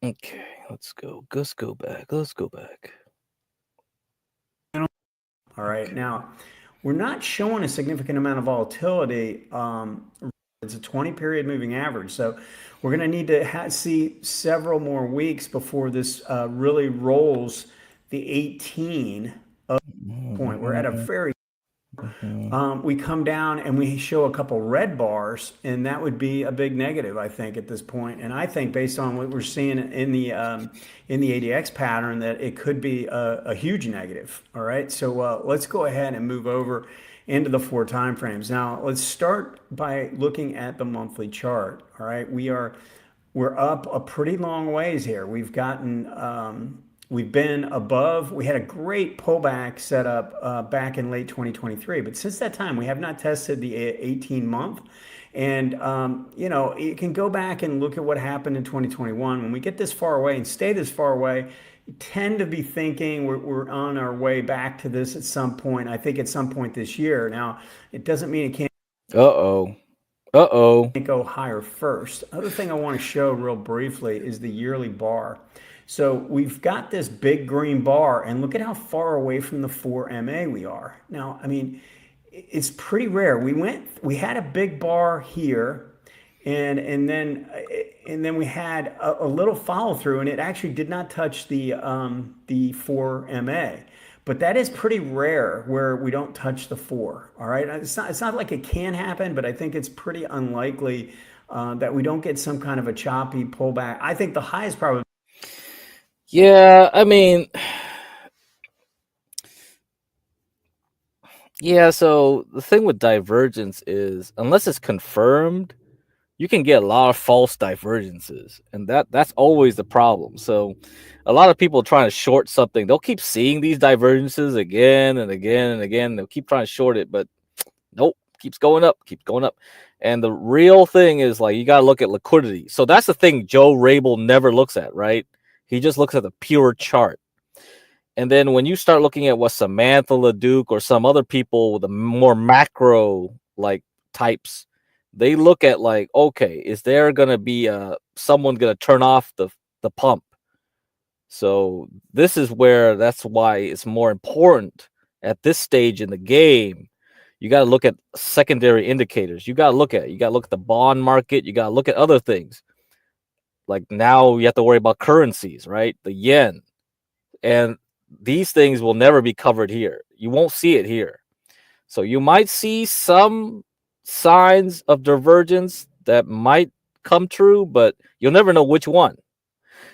Okay, let's go back. All right, now we're not showing a significant amount of volatility. It's a 20-period moving average. So we're going to need to see several more weeks before this really rolls the 18 of point. We're at a very we come down and we show a couple red bars, and that would be a big negative, I think, at this point. And I think based on what we're seeing in the ADX pattern, that it could be a huge negative. All right, so let's go ahead and move over into the 4 time frames. Now, let's start by looking at the monthly chart. All right, we're up a pretty long ways here. We've been above. We had a great pullback set up back in late 2023, but since that time, we have not tested the 18-month. And, you can go back and look at what happened in 2021. When we get this far away and stay this far away, you tend to be thinking we're on our way back to this at some point. I think at some point this year. Now, it doesn't mean it can't. Go higher first. Other thing I want to show real briefly is the yearly bar. So we've got this big green bar, and look at how far away from the 4 MA we are. Now, I mean, it's pretty rare. We had a big bar here, and then we had a little follow through, and it actually did not touch the 4 MA. But that is pretty rare where we don't touch the 4. All right, it's not like it can happen, but I think it's pretty unlikely that we don't get some kind of a choppy pullback. I think the highest probably. Yeah, I mean, yeah, so the thing with divergence is, unless it's confirmed, you can get a lot of false divergences, and that's always the problem. So a lot of people trying to short something, they'll keep seeing these divergences again and again and again. They'll keep trying to short it, but nope, keeps going up, keeps going up. And the real thing is like you got to look at liquidity. So that's the thing Joe Rabel never looks at, right? He just looks at the pure chart. And then when you start looking at what Samantha LeDuc or some other people with the more macro like types, they look at like, okay, is there gonna be someone gonna turn off the pump? So this is where that's why it's more important at this stage in the game. You got to look at secondary indicators. You got to look at the bond market. You got to look at other things. Like now you have to worry about currencies, right? The yen. And these things will never be covered here. You won't see it here. So you might see some signs of divergence that might come true, but you'll never know which one.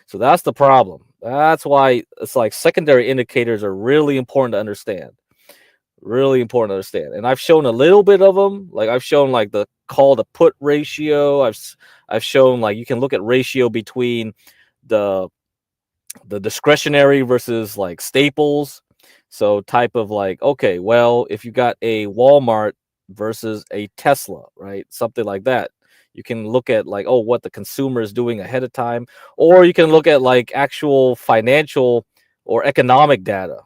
So that's the problem. That's why it's like secondary indicators are really important to understand. Really important to understand. And I've shown a little bit of them. Like I've shown like the call to put ratio. I've shown like you can look at ratio between the discretionary versus like staples. So type of like, okay, well, if you got a Walmart versus a Tesla, right? Something like that. You can look at like, oh, what the consumer is doing ahead of time, or you can look at like actual financial or economic data.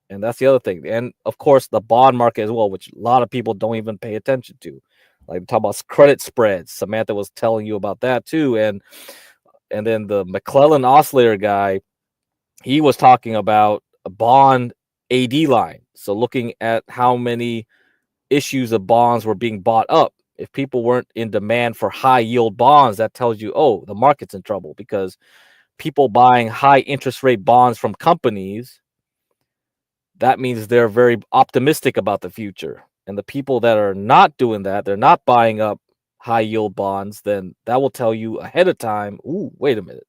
And that's the other thing. And of course, the bond market as well, which a lot of people don't even pay attention to. Like talk about credit spreads. Samantha was telling you about that too. And then the McClellan oscillator guy, he was talking about a bond AD line. So looking at how many issues of bonds were being bought up. If people weren't in demand for high yield bonds, that tells you, oh, the market's in trouble because people buying high interest rate bonds from companies, that means they're very optimistic about the future. And the people that are not doing that, they're not buying up high yield bonds, then that will tell you ahead of time, ooh, wait a minute.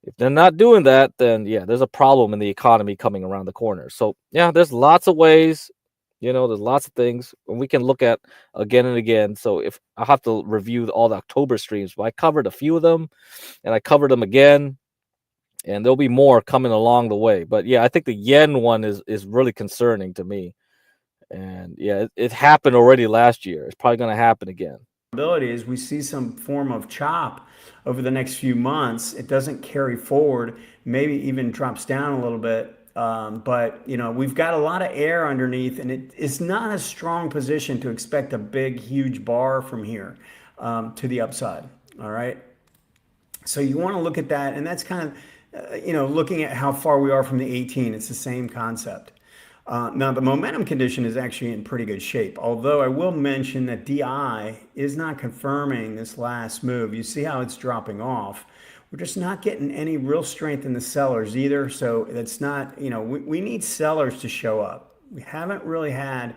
If they're not doing that, then yeah, there's a problem in the economy coming around the corner. So yeah, there's lots of ways. There's lots of things and we can look at again and again. So if I have to review all the October streams, but I covered a few of them and I covered them again, and there'll be more coming along the way. But yeah, I think the yen one is really concerning to me. And yeah, it happened already last year. It's probably going to happen again. Is we see some form of chop over the next few months. It doesn't carry forward, maybe even drops down a little bit. But we've got a lot of air underneath, and it's not a strong position to expect a big, huge bar from here to the upside. All right. So you want to look at that, and that's kind of, looking at how far we are from the 18. It's the same concept. Now, the momentum condition is actually in pretty good shape, although I will mention that DI is not confirming this last move. You see how it's dropping off. We're just not getting any real strength in the sellers either. So that's not, we need sellers to show up. We haven't really had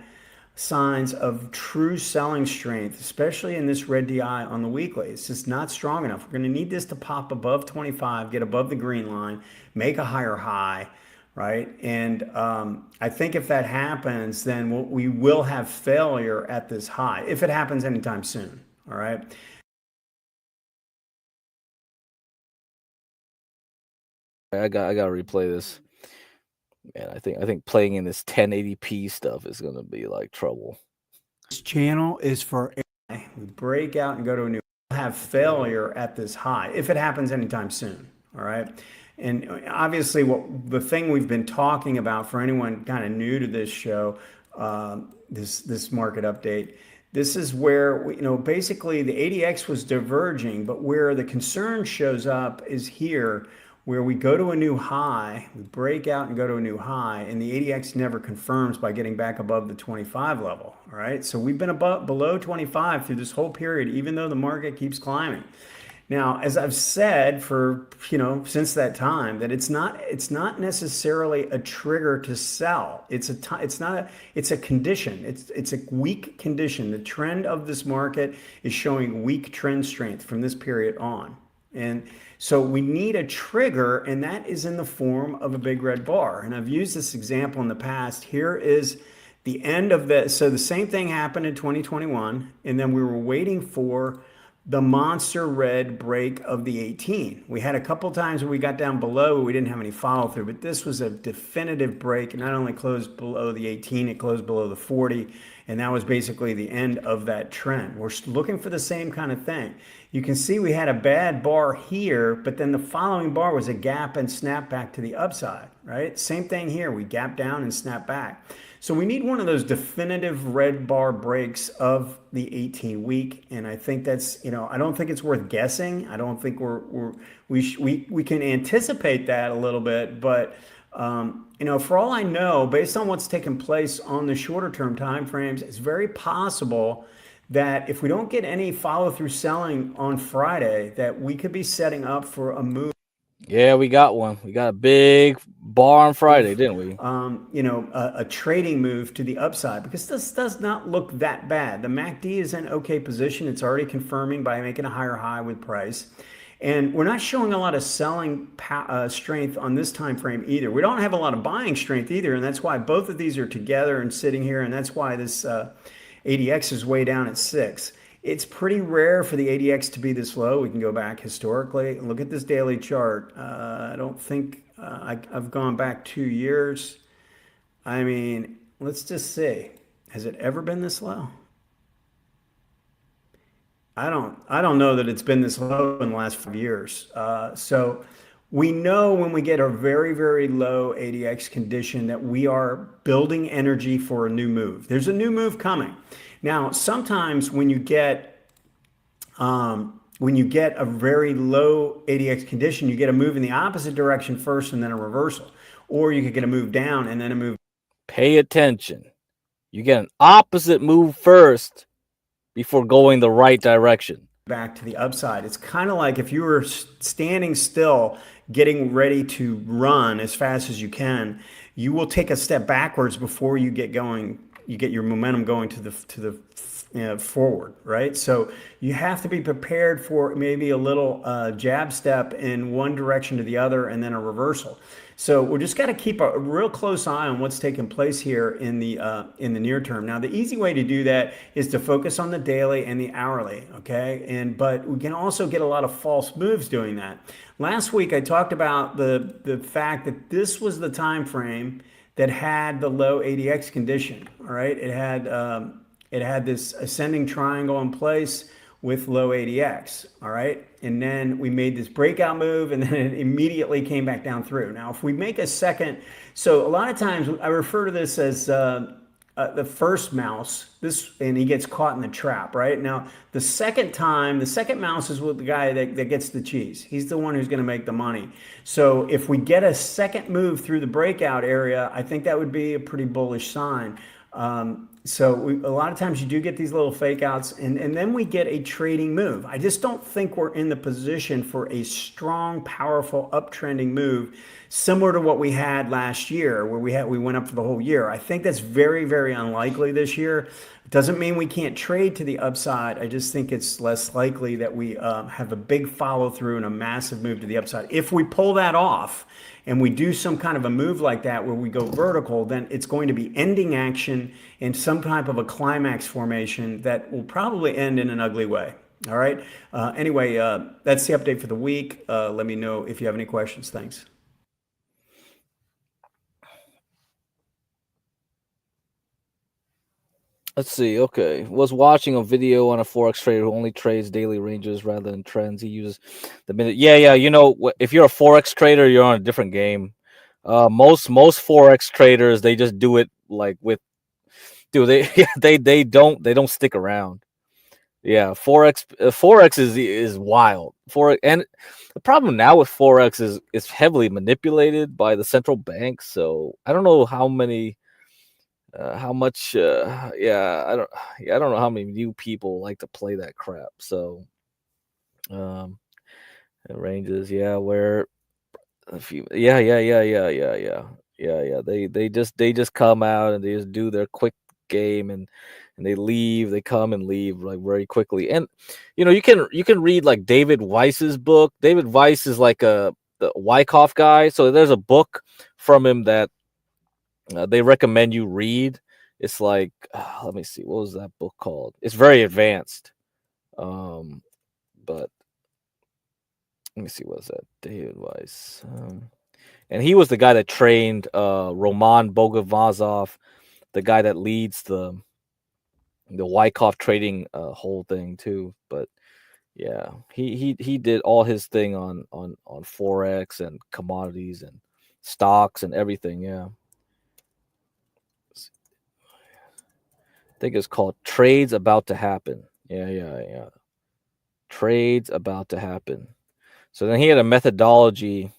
signs of true selling strength, especially in this red DI on the weekly. It's just not strong enough. We're going to need this to pop above 25, get above the green line, make a higher high. Right. And I think if that happens, then we will have failure at this high if it happens anytime soon. All right. I gotta replay this. Man, I think playing in this 1080p stuff is gonna be like trouble. This channel is for we break out and go to a new have failure at this high if it happens anytime soon. All right. And obviously, the thing we've been talking about for anyone kind of new to this show, this market update, this is where basically the ADX was diverging, but where the concern shows up is here, where we go to a new high, we break out and go to a new high, and the ADX never confirms by getting back above the 25 level. All right, so we've been below 25 through this whole period, even though the market keeps climbing. Now, as I've said for, since that time, that it's not necessarily a trigger to sell. It's a condition. It's a weak condition. The trend of this market is showing weak trend strength from this period on. And so we need a trigger, and that is in the form of a big red bar. And I've used this example in the past. Here is the end of so the same thing happened in 2021, and then we were waiting for the monster red break of the 18. We had a couple times where we got down below, we didn't have any follow through, but this was a definitive break. It not only closed below the 18, it closed below the 40. And that was basically the end of that trend. We're looking for the same kind of thing. You can see we had a bad bar here, but then the following bar was a gap and snap back to the upside, right? Same thing here. We gap down and snap back. So we need one of those definitive red bar breaks of the 18-week, and I think that's, I don't think it's worth guessing. I don't think we can anticipate that a little bit, but for all I know, based on what's taken place on the shorter term time frames, it's very possible that if we don't get any follow through selling on Friday, that we could be setting up for a move. Yeah, we got one. We got a big bar on Friday, didn't we? A trading move to the upside, because this does not look that bad. The MACD is in okay position. It's already confirming by making a higher high with price. And we're not showing a lot of selling strength on this time frame either. We don't have a lot of buying strength either, and that's why both of these are together and sitting here, and that's why this ADX is way down at 6. It's pretty rare for the ADX to be this low. We can go back historically. Look at this daily chart. I don't think I've gone back 2 years. I mean, let's just see. Has it ever been this low? I don't know that it's been this low in the last 5 years. So we know when we get a very, very low ADX condition that we are building energy for a new move. There's a new move coming. Now, sometimes when you get a very low ADX condition, you get a move in the opposite direction first and then a reversal. Or you could get a move down and then a move. Pay attention. You get an opposite move first before going the right direction. Back to the upside. It's kind of like if you were standing still, getting ready to run as fast as you can, you will take a step backwards before you get going. You get your momentum going to the forward, right? So you have to be prepared for maybe a little jab step in one direction to the other and then a reversal. So we're just got to keep a real close eye on what's taking place here in the near term. Now, the easy way to do that is to focus on the daily and the hourly, okay? But we can also get a lot of false moves doing that. Last week, I talked about the fact that this was the time frame that had the low ADX condition, all right? It had this ascending triangle in place with low ADX, all right? And then we made this breakout move and then it immediately came back down through. Now, if we make a second, so a lot of times I refer to this as the first mouse, and he gets caught in the trap, right? Now, the second mouse is with the guy that gets the cheese. He's the one who's gonna make the money. So if we get a second move through the breakout area, I think that would be a pretty bullish sign. So a lot of times you do get these little fake outs and then we get a trading move. I just don't think we're in the position for a strong, powerful uptrending move similar to what we had last year where we went up for the whole year. I think that's very, very unlikely this year. It doesn't mean we can't trade to the upside. I just think it's less likely that we have a big follow through and a massive move to the upside. If we pull that off, and we do some kind of a move like that where we go vertical, then it's going to be ending action in some type of a climax formation that will probably end in an ugly way. All right. Anyway, that's the update for the week. Let me know if you have any questions. Thanks. Let's see. Okay. Was watching a video on a Forex trader who only trades daily ranges rather than trends. He uses the minute. Yeah. You know, if you're a Forex trader, you're on a different game. Most Forex traders, they just do it like with, they don't stick around. Yeah. Forex is wild. And the problem now with Forex is it's heavily manipulated by the central bank. So I don't know how much I don't know how many new people like to play that crap. So it ranges, where a few, they just come out and they just do their quick game and they come and leave like very quickly. And you can read like David Weiss's book. David Weiss is like the Wyckoff guy. So there's a book from him that they recommend you read. It's like, let me see, what was that book called? It's very advanced. But let me see, what's that? David Weiss. And he was the guy that trained Roman Bogomazov, the guy that leads the Wyckoff trading whole thing too. But yeah, he did all his thing on forex and commodities and stocks and everything. Yeah, I think it's called Trades About to Happen. Yeah. Trades About to Happen. So then he had a methodology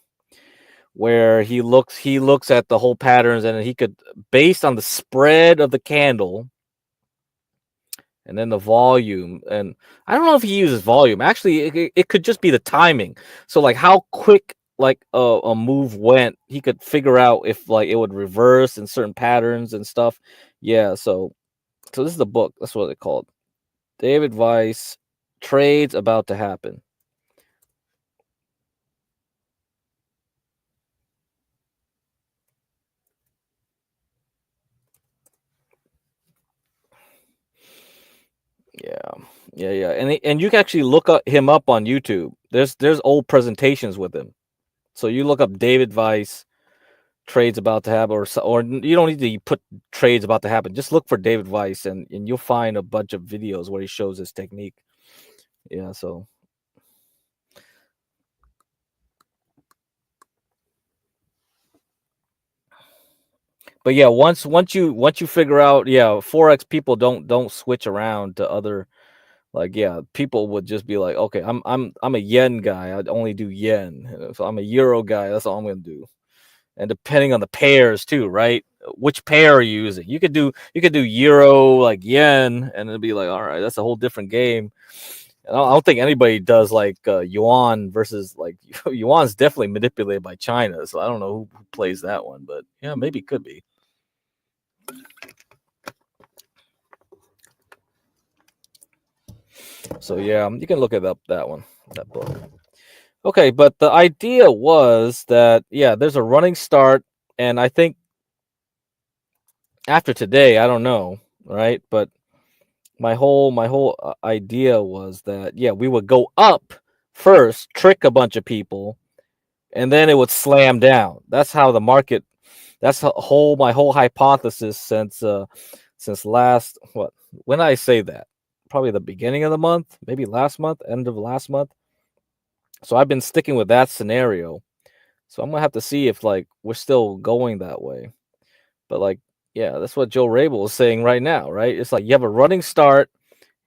where he looks at the whole patterns, and he could, based on the spread of the candle and then the volume, and I don't know if he uses volume. Actually, it could just be the timing. So like how quick like a move went, he could figure out if like it would reverse in certain patterns and stuff. Yeah, so this is the book. That's what it's called. David Weiss, Trades About to Happen. Yeah. And you can actually look him up on YouTube. There's old presentations with him. So you look up David Weiss, Trades About to Happen, or you don't need to put Trades About to Happen. Just look for David Weiss, and you'll find a bunch of videos where he shows his technique. Yeah, so but yeah, once you figure out, yeah, forex people don't switch around to other, like, yeah, people would just be like, okay, I'm a yen guy, I'd only do yen. So I'm a euro guy, that's all I'm gonna do. And depending on the pairs too, right? Which pair are you using? You could do euro like yen, and it'd be like, all right, that's a whole different game. And I don't think anybody does like yuan versus, like, yuan's definitely manipulated by China, so I don't know who plays that one, but yeah, maybe it could be. So yeah, you can look it up, that book. Okay, but the idea was that, yeah, there's a running start, and I think after today, I don't know, right? But my whole idea was that, yeah, we would go up first, trick a bunch of people, and then it would slam down. That's how the market. That's my whole hypothesis since last, what, when I say that, probably the beginning of the month, maybe last month, end of last month. So I've been sticking with that scenario. So I'm gonna have to see if like we're still going that way. But like, yeah, that's what Joe Rabel is saying right now, right? It's like you have a running start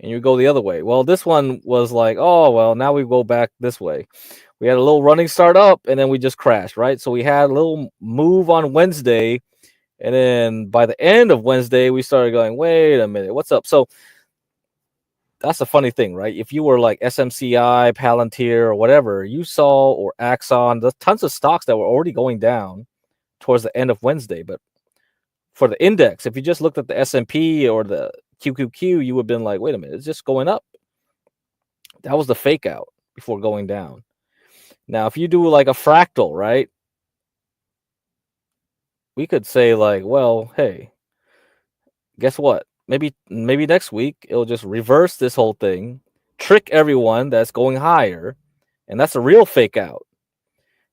and you go the other way. Well, this one was like, oh well, now we go back this way. We had a little running start up and then we just crashed, right? So we had a little move on Wednesday, and then by the end of Wednesday, we started going, wait a minute, what's up? So that's a funny thing, right? If you were like SMCI, Palantir, or whatever, you saw, or Axon, there's tons of stocks that were already going down towards the end of Wednesday. But for the index, if you just looked at the S&P or the QQQ, you would have been like, wait a minute, it's just going up. That was the fake out before going down. Now, if you do like a fractal, right? We could say like, well, hey, guess what? Maybe next week it'll just reverse this whole thing, trick everyone that's going higher, and that's a real fake out.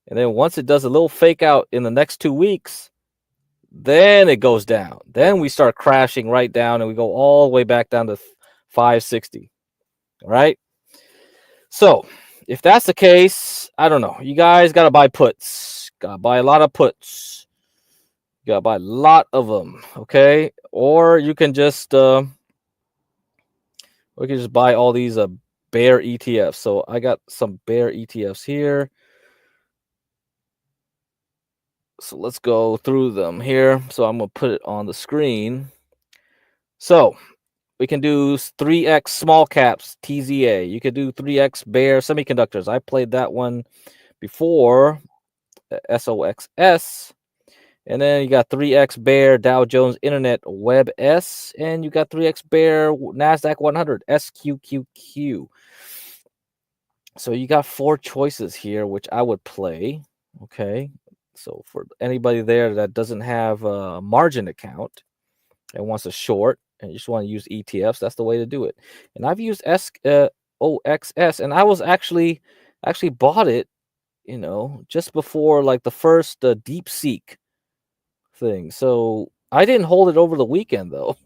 And then once it does a little fake out in the next 2 weeks, then it goes down. Then we start crashing right down, and we go all the way back down to 560. All right. So if that's the case, I don't know. You guys got to buy puts. Got to buy a lot of puts. You got to buy a lot of them. Okay. Or you can just buy all these bear ETFs. So I got some bear ETFs here. So let's go through them here. So I'm going to put it on the screen. So we can do 3X small caps, TZA. You could do 3X bear semiconductors. I played that one before, SOXS. And then you got 3X bear Dow Jones Internet Web S. And you got 3X bear NASDAQ 100 SQQQ. So you got 4 choices here, which I would play. Okay. So for anybody there that doesn't have a margin account and wants a short and you just want to use ETFs, that's the way to do it. And I've used XOXS, and I was actually bought it, just before like the first DeepSeek thing. So I didn't hold it over the weekend though.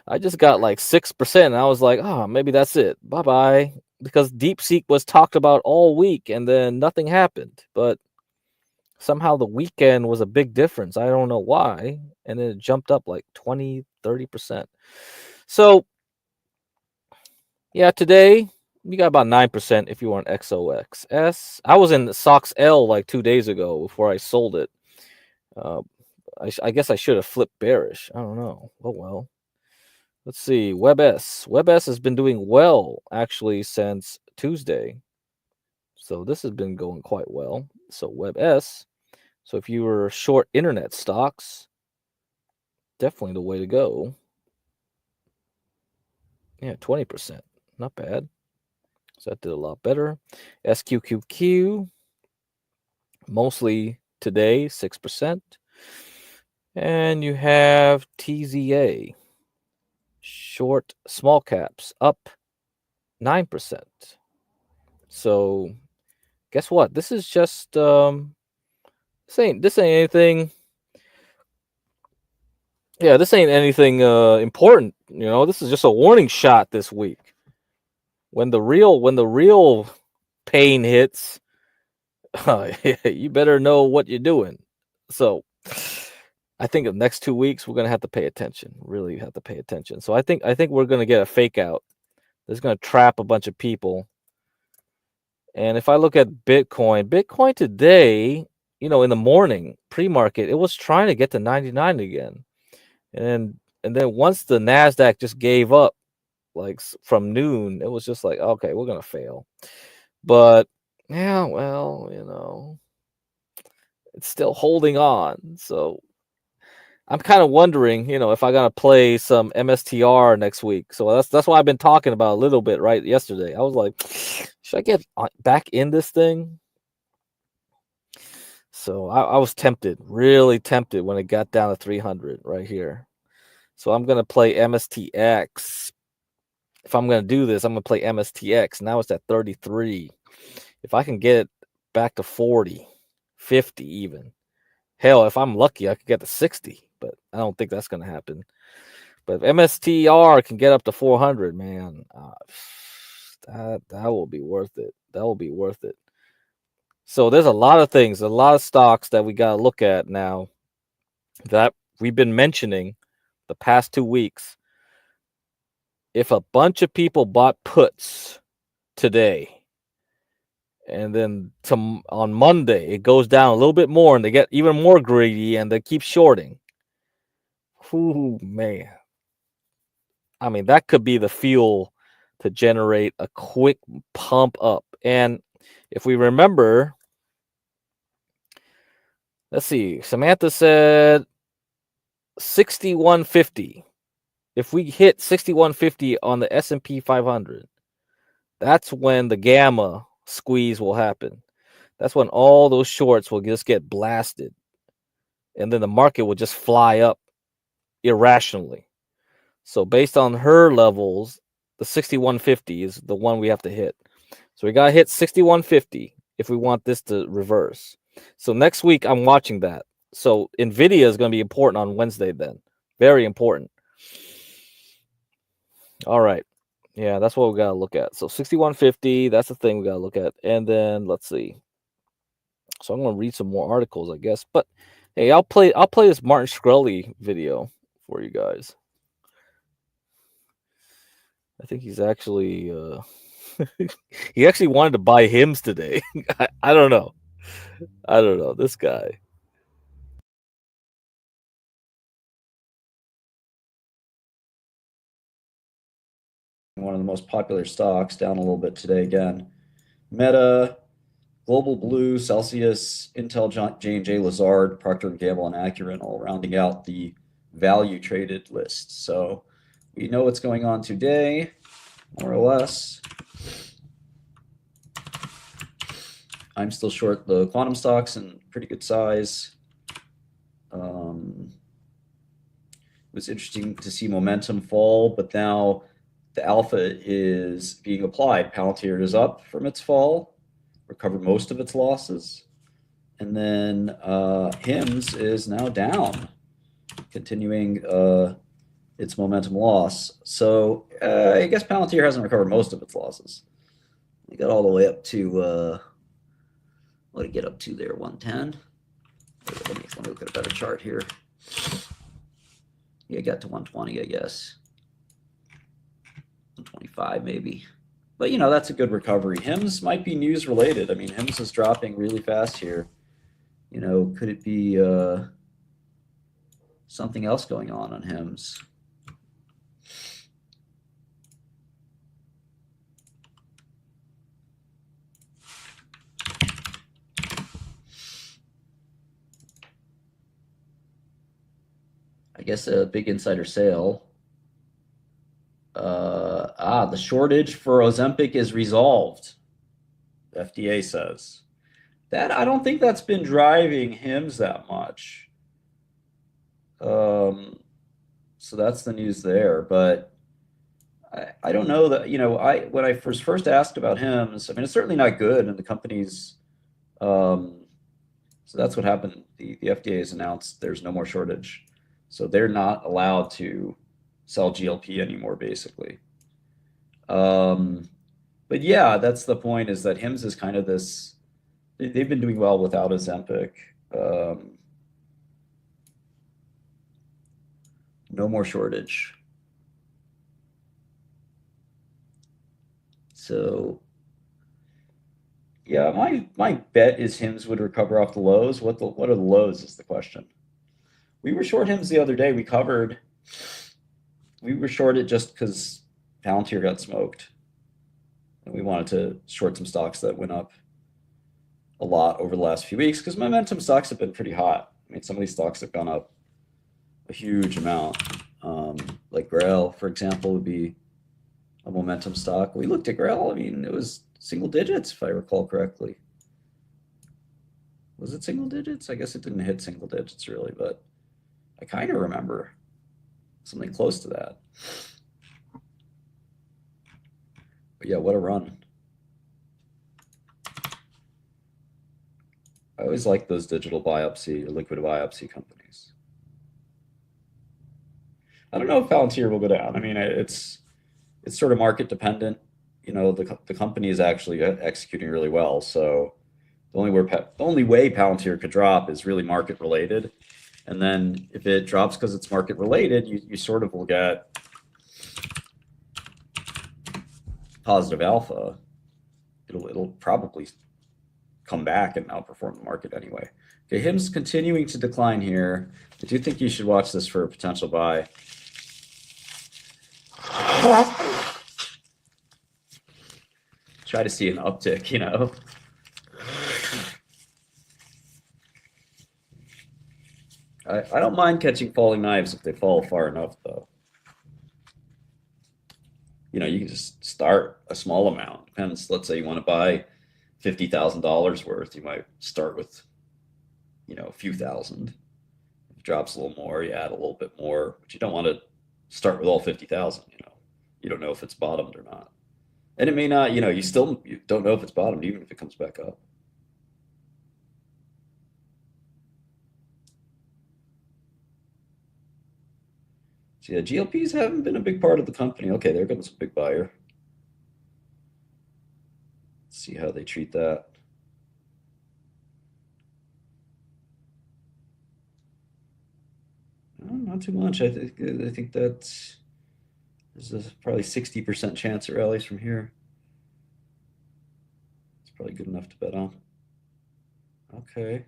I just got like 6%. And I was like, oh, maybe that's it. Bye bye. Because DeepSeek was talked about all week and then nothing happened. But somehow the weekend was a big difference. I don't know why. And then it jumped up like 20-30%. So yeah, today you got about 9% if you want XOXS. I was in SOX L like 2 days ago before I sold it. I guess I should have flipped bearish. I don't know. Oh well. Let's see. WebS. WebS has been doing well actually since Tuesday. So this has been going quite well. So WebS. So if you were short internet stocks, definitely the way to go. Yeah, 20%. Not bad. So that did a lot better. SQQQ. Mostly today, 6%. And you have TZA. Short small caps up 9%. So guess what? This is just this ain't anything. Yeah, this ain't anything important. This is just a warning shot this week. When the real pain hits, you better know what you're doing. So I think the next 2 weeks we're gonna have to pay attention. Really have to pay attention. So I think we're gonna get a fake out. That's gonna trap a bunch of people. And if I look at Bitcoin today, in the morning pre-market, it was trying to get to 99 again, and then once the Nasdaq just gave up, like from noon, it was just like, okay, we're gonna fail. But yeah, well, it's still holding on. So I'm kind of wondering, if I gotta play some MSTR next week. So that's why I've been talking about a little bit right yesterday. I was like, should I get back in this thing? So I was tempted, really tempted when it got down to 300 right here. So I'm gonna play MSTX. If I'm gonna do this, I'm gonna play MSTX. Now it's at 33. If I can get back to 40, 50 even. Hell, if I'm lucky, I could get to 60, but I don't think that's gonna happen. But if MSTR can get up to 400, man, that will be worth it. That will be worth it. So there's a lot of things, a lot of stocks that we gotta look at now that we've been mentioning the past 2 weeks. If a bunch of people bought puts today, and then on Monday it goes down a little bit more, and they get even more greedy, and they keep shorting. Ooh, man. I mean, that could be the fuel to generate a quick pump up. And if we remember, let's see, Samantha said 6150. If we hit 6150 on the S&P 500, that's when the gamma squeeze will happen. That's when all those shorts will just get blasted. And then the market will just fly up irrationally. So based on her levels, the 6150 is the one we have to hit. So we got to hit 6150 if we want this to reverse. So next week, I'm watching that. So NVIDIA is going to be important on Wednesday then. Very important. All right. Yeah, that's what we got to look at. So 6150, that's the thing we got to look at. And then let's see. So I'm going to read some more articles, I guess. But hey, I'll play this Martin Shkreli video for you guys. I think he's actually he actually wanted to buy hymns today. I don't know. This guy. One of the most popular stocks, down a little bit today again. Meta, Global Blue, Celsius, Intel, J&J, Lazard, Procter & Gamble, and Accurate, all rounding out the value traded list. So we know what's going on today, more or less. I'm still short the quantum stocks in pretty good size. It was interesting to see momentum fall, but now the alpha is being applied. Palantir is up from its fall, recovered most of its losses. And then HIMS is now down, continuing its momentum loss. So I guess Palantir hasn't recovered most of its losses. It got all the way up to, what did it get up to there, 110? Let me look at a better chart here. Yeah, it got to 120, I guess. 125 maybe. But, you know, that's a good recovery. HIMS might be news related. I mean, HIMS is dropping really fast here. You know, could it be something else going on HIMS? I guess a big insider sale. The shortage for Ozempic is resolved, the FDA says. That, I don't think that's been driving HIMS that much. So that's the news there. But I don't know that, you know, when I first asked about HIMS, I mean, it's certainly not good, and the companies, so that's what happened. The FDA has announced there's no more shortage. So they're not allowed to sell GLP anymore, basically. But yeah, that's the point, is that HIMS is kind of this, they've been doing well without Ozempic. No more shortage. So yeah, my bet is HIMS would recover off the lows. What are the lows is the question. We were short HIMS the other day. We were short it just because Palantir got smoked. And we wanted to short some stocks that went up a lot over the last few weeks because momentum stocks have been pretty hot. I mean, some of these stocks have gone up a huge amount. Like Grail, for example, would be a momentum stock. We looked at Grail. I mean, it was single digits, if I recall correctly. Was it single digits? I guess it didn't hit single digits really, but I kind of remember something close to that. But yeah, what a run. I always like those digital biopsy or liquid biopsy companies. I don't know if Palantir will go down. I mean, it's sort of market dependent. You know, the company is actually executing really well. So the only way Palantir could drop is really market related. And then if it drops because it's market related, you sort of will get positive alpha. It'll probably come back and outperform the market anyway. Okay, HIMS continuing to decline here. I do think you should watch this for a potential buy. Try to see an uptick, you know. I don't mind catching falling knives if they fall far enough, though. You know, you can just start a small amount. Depends. Let's say you want to buy $50,000 worth. You might start with, you know, a few thousand. If it drops a little more, you add a little bit more. But you don't want to start with all 50,000. You know, you don't know if it's bottomed or not, and it may not. You know, you don't know if it's bottomed even if it comes back up. So yeah, GLPs haven't been a big part of the company. Okay, there comes a big buyer. Let's see how they treat that. Oh, not too much. I think there's probably 60% chance it rallies from here. It's probably good enough to bet on. Okay.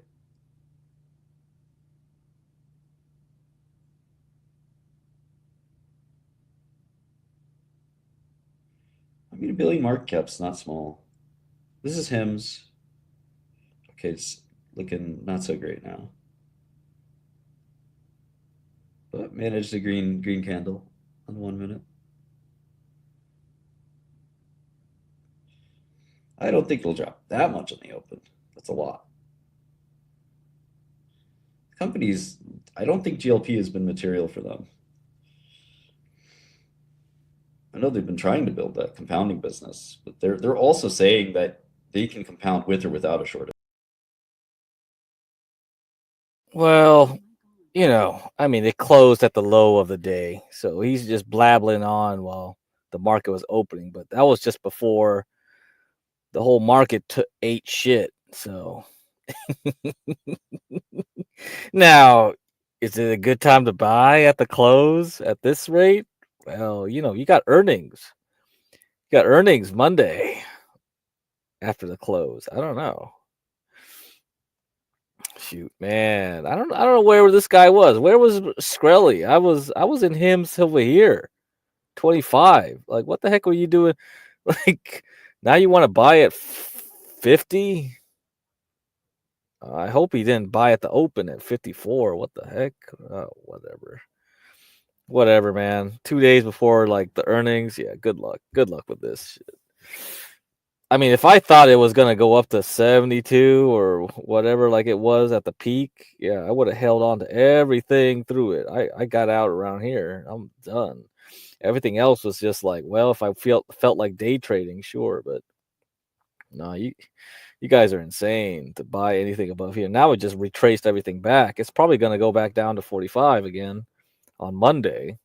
I mean, $1 billion market cap's not small. This is HIMS. Okay, it's looking not so great now. But managed a green candle on the 1 minute. I don't think it'll drop that much in the open. That's a lot. Companies, I don't think GLP has been material for them. I know they've been trying to build that compounding business, but they're also saying that they can compound with or without a shortage. Well, I mean, it closed at the low of the day, so he's just blabbling on while the market was opening. But that was just before the whole market ate shit. So now, is it a good time to buy at the close at this rate? Well, you got earnings. You got earnings Monday after the close. I don't know. Shoot, man. I don't know where this guy was. Where was Skrelly? I was in him's over here. 25. Like, what the heck were you doing? Like, now you want to buy at 50? I hope he didn't buy at the open at 54. What the heck? Whatever. Whatever, man. 2 days before like the earnings. Yeah, good luck. Good luck with this shit. I mean, if I thought it was gonna go up to 72 or whatever, like it was at the peak, yeah, I would have held on to everything through it. I got out around here. I'm done. Everything else was just like, well, if I felt like day trading, sure, but no, you guys are insane to buy anything above here. Now it just retraced everything back. It's probably gonna go back down to 45 again on Monday.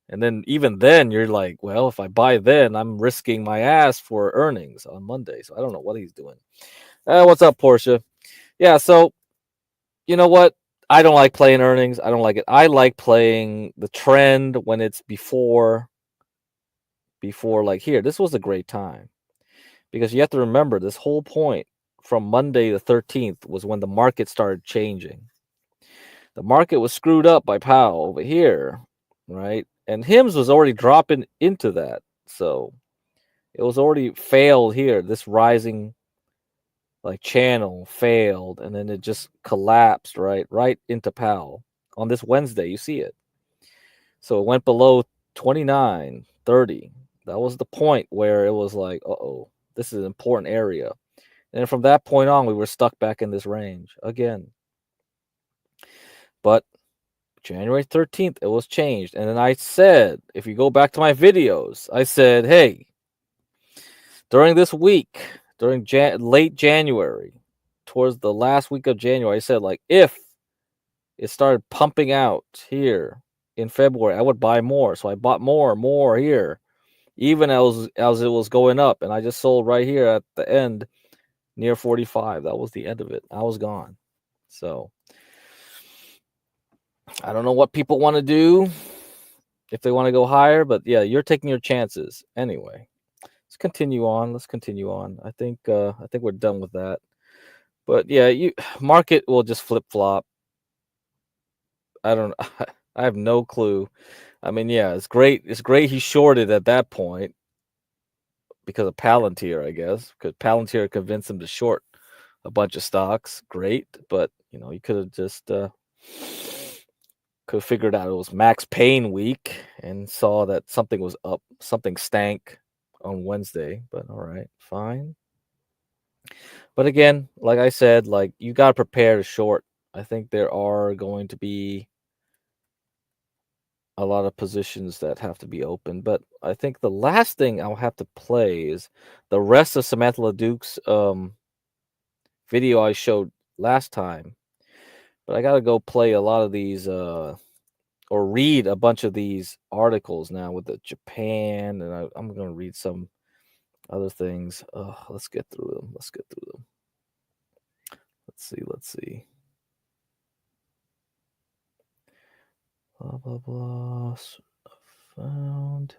And then even then, you're like, well, if I buy then, I'm risking my ass for earnings on Monday. So I don't know what he's doing. What's up, Portia? Yeah, so you know what? I don't like playing earnings. I don't like it. I like playing the trend when it's before like here. This was a great time because you have to remember this whole point from Monday the 13th was when the market started changing. The market was screwed up by Powell over here, right? And Hims was already dropping into that. So it was already failed here. This rising like channel failed and then it just collapsed right into Powell on this Wednesday. You see it. So it went below 29.30. That was the point where it was like, uh-oh, this is an important area. And from that point on, we were stuck back in this range again. But January 13th, it was changed. And then I said, if you go back to my videos, I said, hey, during this week, during late January, towards the last week of January, I said, like, if it started pumping out here in February, I would buy more. So I bought more here, even as it was going up. And I just sold right here at the end near 45. That was the end of it. I was gone. So I don't know what people want to do if they want to go higher, but yeah, you're taking your chances anyway. Let's continue on. I think we're done with that. But yeah, market will just flip flop. I don't I have no clue. I mean, yeah, it's great. It's great he shorted at that point because of Palantir, I guess, because Palantir convinced him to short a bunch of stocks. Great, but you could have just could have figured out it was Max Payne week and saw that something was up, something stank on Wednesday. But all right, fine. But again, like I said, like you got to prepare to short. I think there are going to be a lot of positions that have to be open. But I think the last thing I'll have to play is the rest of Samantha LeDuc's video I showed last time. But I got to go play a lot of these or read a bunch of these articles now with the Japan, and I'm going to read some other things. Let's get through them. Let's see. Blah blah blah. Found.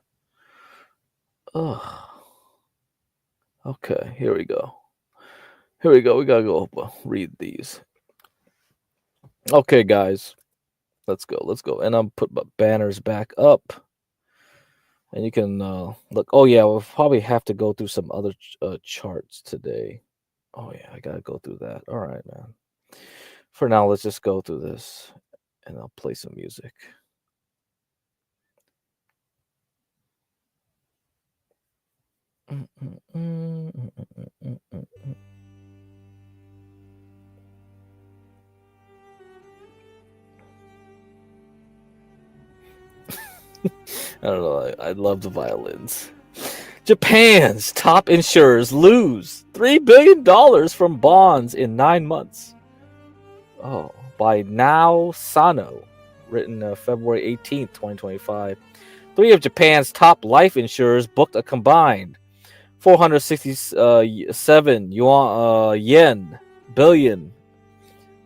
Okay, here we go. We gotta go read these. Okay, guys, let's go. And I'm put my banners back up, and you can look. Oh yeah, we'll probably have to go through some other charts today. Oh yeah, I gotta go through that. All right, man. For now, let's just go through this, and I'll play some music. I don't know. I love the violins. Japan's top insurers lose $3 billion from bonds in 9 months. Oh, by Nao Sano, written February 18th, 2025. 3 of Japan's top life insurers booked a combined 467 yen billion.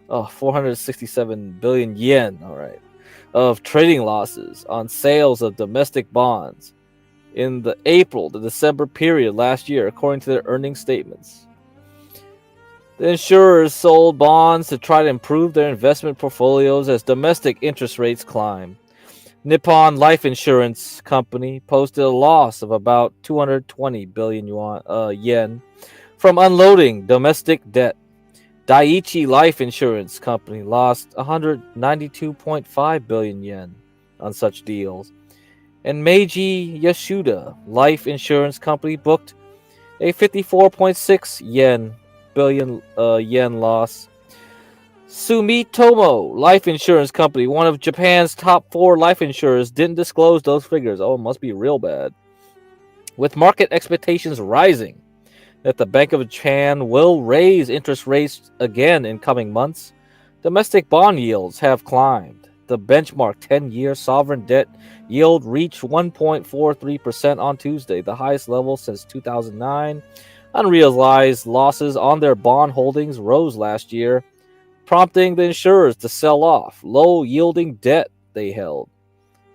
467 billion yen. All right, of trading losses on sales of domestic bonds in the April to December period last year, according to their earnings statements. The insurers sold bonds to try to improve their investment portfolios as domestic interest rates climb. Nippon Life Insurance Company posted a loss of about 220 billion yen from unloading domestic debt. Daiichi Life Insurance Company lost 192.5 billion yen on such deals. And Meiji Yasuda Life Insurance Company booked a 54.6 billion yen loss. Sumitomo Life Insurance Company, one of Japan's top 4 life insurers, didn't disclose those figures. Oh, it must be real bad. With market expectations rising that the Bank of Japan will raise interest rates again in coming months, domestic bond yields have climbed. The benchmark 10-year sovereign debt yield reached 1.43% on Tuesday, the highest level since 2009. Unrealized losses on their bond holdings rose last year, prompting the insurers to sell off low-yielding debt they held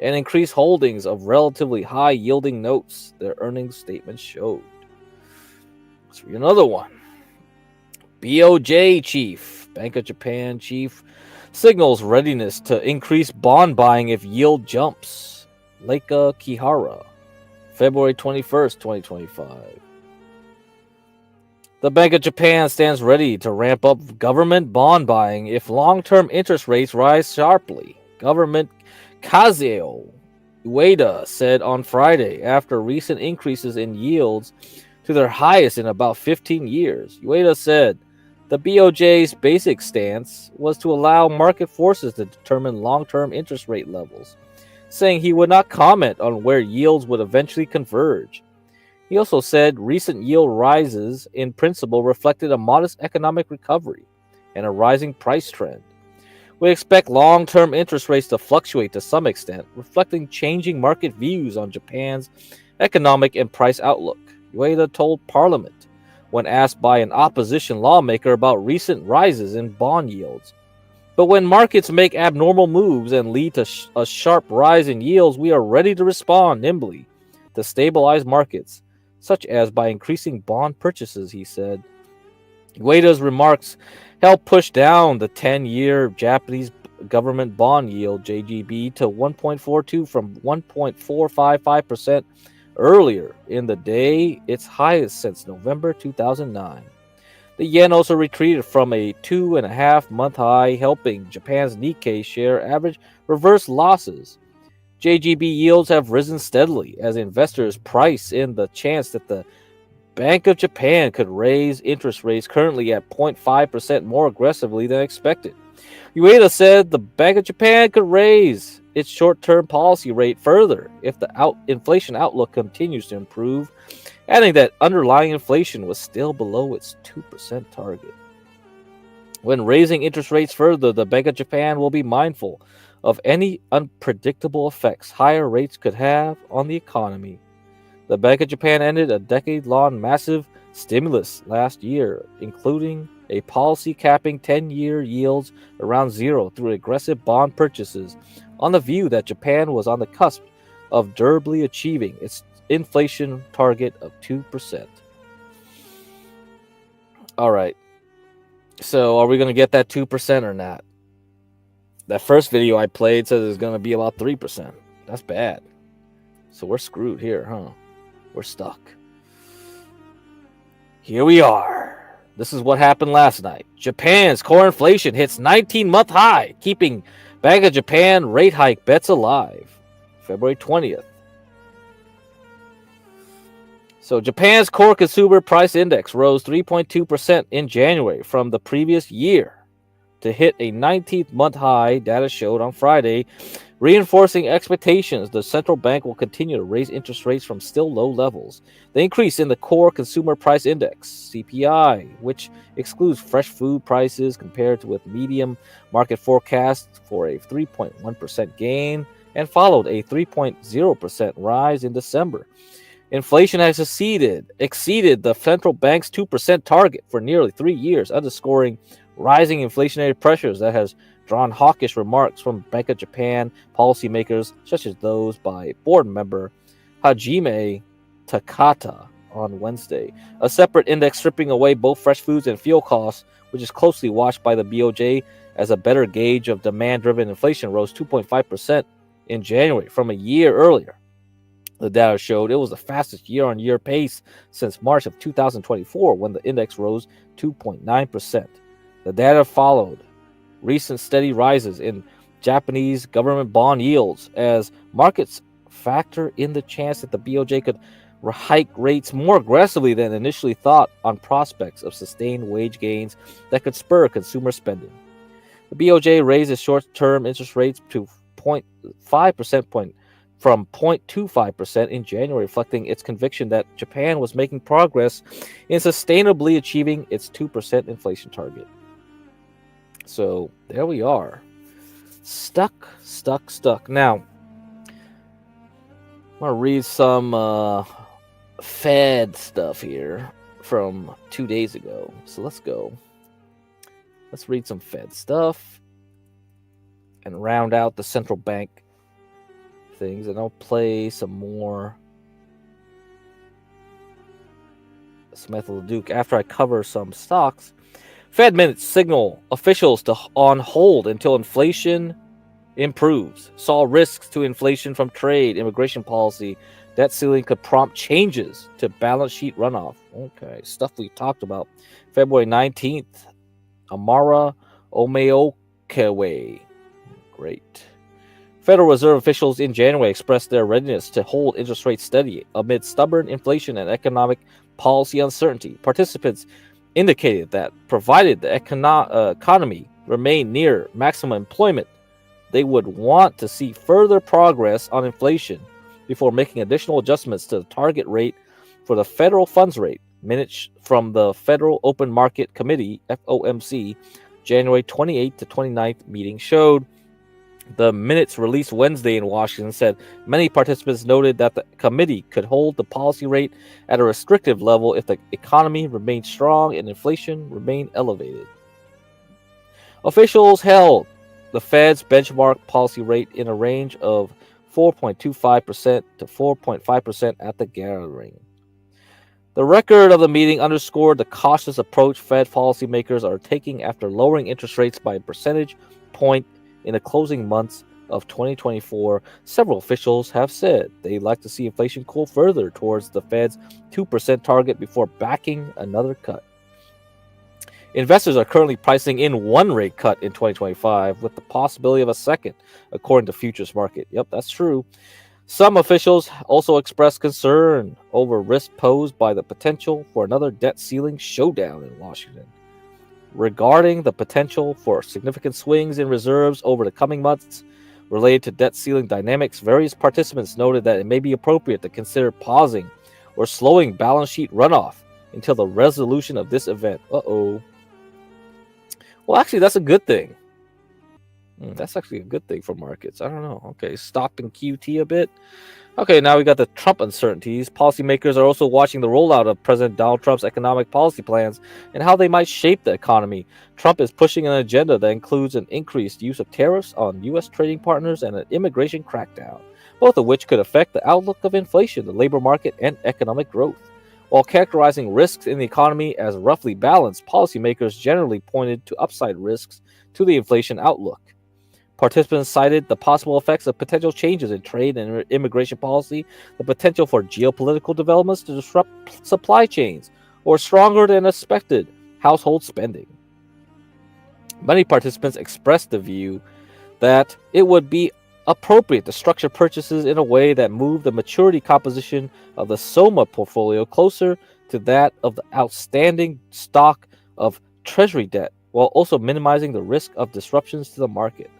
and increase holdings of relatively high-yielding notes, their earnings statement showed. Let's read another one. BOJ chief, Bank of Japan chief, signals readiness to increase bond buying if yield jumps. Leica Kihara, February 21st, 2025. The Bank of Japan stands ready to ramp up government bond buying if long-term interest rates rise sharply. Government Kazuo Ueda said on Friday after recent increases in yields to their highest in about 15 years. Ueda said the BOJ's basic stance was to allow market forces to determine long-term interest rate levels, saying he would not comment on where yields would eventually converge. He also said recent yield rises in principle reflected a modest economic recovery and a rising price trend. We expect long-term interest rates to fluctuate to some extent, reflecting changing market views on Japan's economic and price outlook, Ueda told Parliament when asked by an opposition lawmaker about recent rises in bond yields. But when markets make abnormal moves and lead to a sharp rise in yields, we are ready to respond nimbly to stabilize markets, such as by increasing bond purchases, he said. Ueda's remarks helped push down the 10-year Japanese government bond yield, JGB, to 1.42 from 1.455% earlier in the day, its highest since November 2009. The yen also retreated from a 2.5-month high, helping Japan's Nikkei share average reverse losses. JGB yields have risen steadily as investors price in the chance that the Bank of Japan could raise interest rates, currently at 0.5% more aggressively than expected. Ueda said the Bank of Japan could raise its short-term policy rate further if the inflation outlook continues to improve, adding that underlying inflation was still below its 2% target. When raising interest rates further, the Bank of Japan will be mindful of any unpredictable effects higher rates could have on the economy. The Bank of Japan ended a decade-long massive stimulus last year, including a policy capping 10-year yields around zero through aggressive bond purchases, on the view that Japan was on the cusp of durably achieving its inflation target of 2%. All right. So are we going to get that 2% or not? That first video I played says it's going to be about 3%. That's bad. So we're screwed here, huh? We're stuck. Here we are. This is what happened last night. Japan's core inflation hits 19-month high, keeping Bank of Japan rate hike bets alive. February 20th. So Japan's core consumer price index rose 3.2% in January from the previous year to hit a 19th month high, data showed on Friday, Reinforcing expectations, the central bank will continue to raise interest rates from still low levels. The increase in the core consumer price index, CPI, which excludes fresh food prices compared with medium market forecasts for a 3.1% gain and followed a 3.0% rise in December. Inflation has exceeded the central bank's 2% target for nearly 3 years, underscoring rising inflationary pressures that has drawn hawkish remarks from Bank of Japan policymakers, such as those by board member Hajime Takata on Wednesday. A separate index stripping away both fresh foods and fuel costs, which is closely watched by the BOJ as a better gauge of demand-driven inflation, rose 2.5% in January from a year earlier. The data showed it was the fastest year-on-year pace since March of 2024, when the index rose 2.9%. The data followed recent steady rises in Japanese government bond yields as markets factor in the chance that the BOJ could hike rates more aggressively than initially thought on prospects of sustained wage gains that could spur consumer spending. The BOJ raised its short-term interest rates to 0.5 percent point from 0.25% in January, reflecting its conviction that Japan was making progress in sustainably achieving its 2% inflation target. So there we are. Stuck. Now, I'm going to read some Fed stuff here from 2 days ago. So let's go. Let's read some Fed stuff and round out the central bank things. And I'll play some more Smith Leduc after I cover some stocks. Fed minutes signal officials to on hold until inflation improves. Saw risks to inflation from trade, immigration policy. Debt ceiling could prompt changes to balance sheet runoff. Okay, stuff we talked about. February 19th, Amara Omeokewe. Great. Federal Reserve officials in January expressed their readiness to hold interest rates steady amid stubborn inflation and economic policy uncertainty. Participants indicated that provided the economy remained near maximum employment, they would want to see further progress on inflation before making additional adjustments to the target rate for the federal funds rate. Minutes from the Federal Open Market Committee, FOMC, January 28th to 29th meeting showed. The minutes released Wednesday in Washington said many participants noted that the committee could hold the policy rate at a restrictive level if the economy remained strong and inflation remained elevated. Officials held the Fed's benchmark policy rate in a range of 4.25% to 4.5% at the gathering. The record of the meeting underscored the cautious approach Fed policymakers are taking after lowering interest rates by a percentage point in the closing months of 2024. Several officials have said they'd like to see inflation cool further towards the Fed's 2% target before backing another cut. Investors are currently pricing in one rate cut in 2025 with the possibility of a second, according to futures market. Yep, that's true. Some officials also expressed concern over risk posed by the potential for another debt ceiling showdown in Washington. Regarding the potential for significant swings in reserves over the coming months related to debt ceiling dynamics, various participants noted that it may be appropriate to consider pausing or slowing balance sheet runoff until the resolution of this event. Well, actually, that's a good thing. That's actually a good thing for markets. I don't know. Okay, stopping QT a bit. Okay, now we got the Trump uncertainties. Policymakers are also watching the rollout of President Donald Trump's economic policy plans and how they might shape the economy. Trump is pushing an agenda that includes an increased use of tariffs on U.S. trading partners and an immigration crackdown, both of which could affect the outlook of inflation, the labor market, and economic growth. While characterizing risks in the economy as roughly balanced, policymakers generally pointed to upside risks to the inflation outlook. Participants cited the possible effects of potential changes in trade and immigration policy, the potential for geopolitical developments to disrupt supply chains, or stronger than expected household spending. Many participants expressed the view that it would be appropriate to structure purchases in a way that moved the maturity composition of the SOMA portfolio closer to that of the outstanding stock of Treasury debt, while also minimizing the risk of disruptions to the market.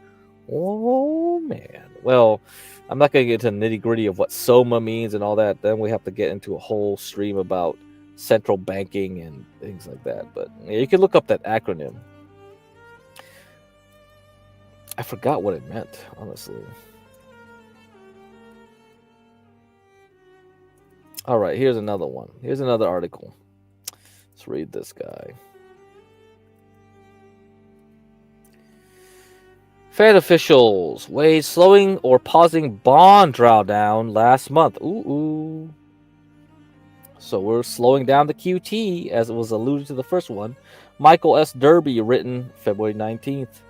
Oh man. Well, I'm not going to get into the nitty gritty of what SOMA means and all that. Then we have to get into a whole stream about central banking and things like that. But yeah, you can look up that acronym. I forgot what it meant, honestly. All right, here's another one. Here's another article. Let's read this guy. Fed officials weighed slowing or pausing bond drawdown last month. Ooh. So we're slowing down the QT, as it was alluded to the first one. Michael S. Derby, written February 19th.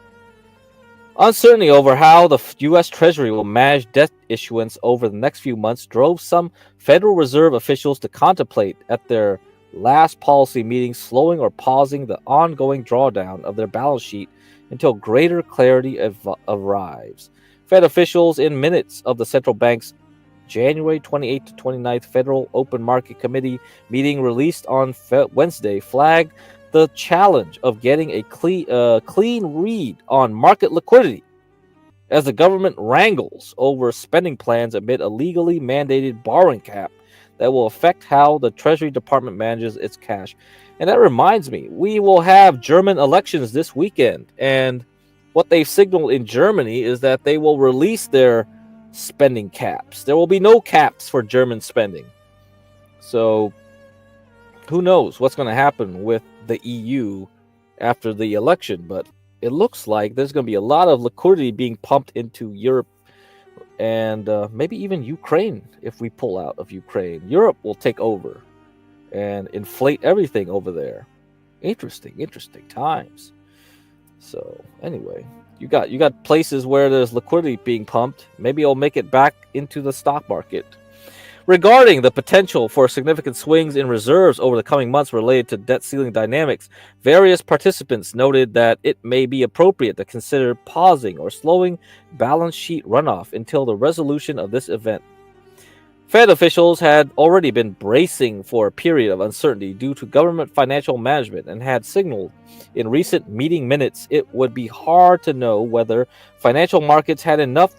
Uncertainty over how the U.S. Treasury will manage debt issuance over the next few months drove some Federal Reserve officials to contemplate at their last policy meeting slowing or pausing the ongoing drawdown of their balance sheet until greater clarity arrives. Fed officials in minutes of the central bank's January 28th to 29th Federal Open Market Committee meeting released on Wednesday flagged the challenge of getting a clean read on market liquidity as the government wrangles over spending plans amid a legally mandated borrowing cap that will affect how the Treasury Department manages its cash. And that reminds me, we will have German elections this weekend, and what they've signaled in Germany is that they will release their spending caps. There will be no caps for German spending. So who knows what's going to happen with the EU after the election, but it looks like there's going to be a lot of liquidity being pumped into Europe and maybe even Ukraine. If we pull out of Ukraine, Europe will take over and inflate everything over there. Interesting times. So anyway, you got places where there's liquidity being pumped. Maybe it'll make it back into the stock market. Regarding the potential for significant swings in reserves over the coming months related to debt ceiling dynamics, various participants noted that it may be appropriate to consider pausing or slowing balance sheet runoff until the resolution of this event. Fed officials had already been bracing for a period of uncertainty due to government financial management and had signaled in recent meeting minutes it would be hard to know whether financial markets had enough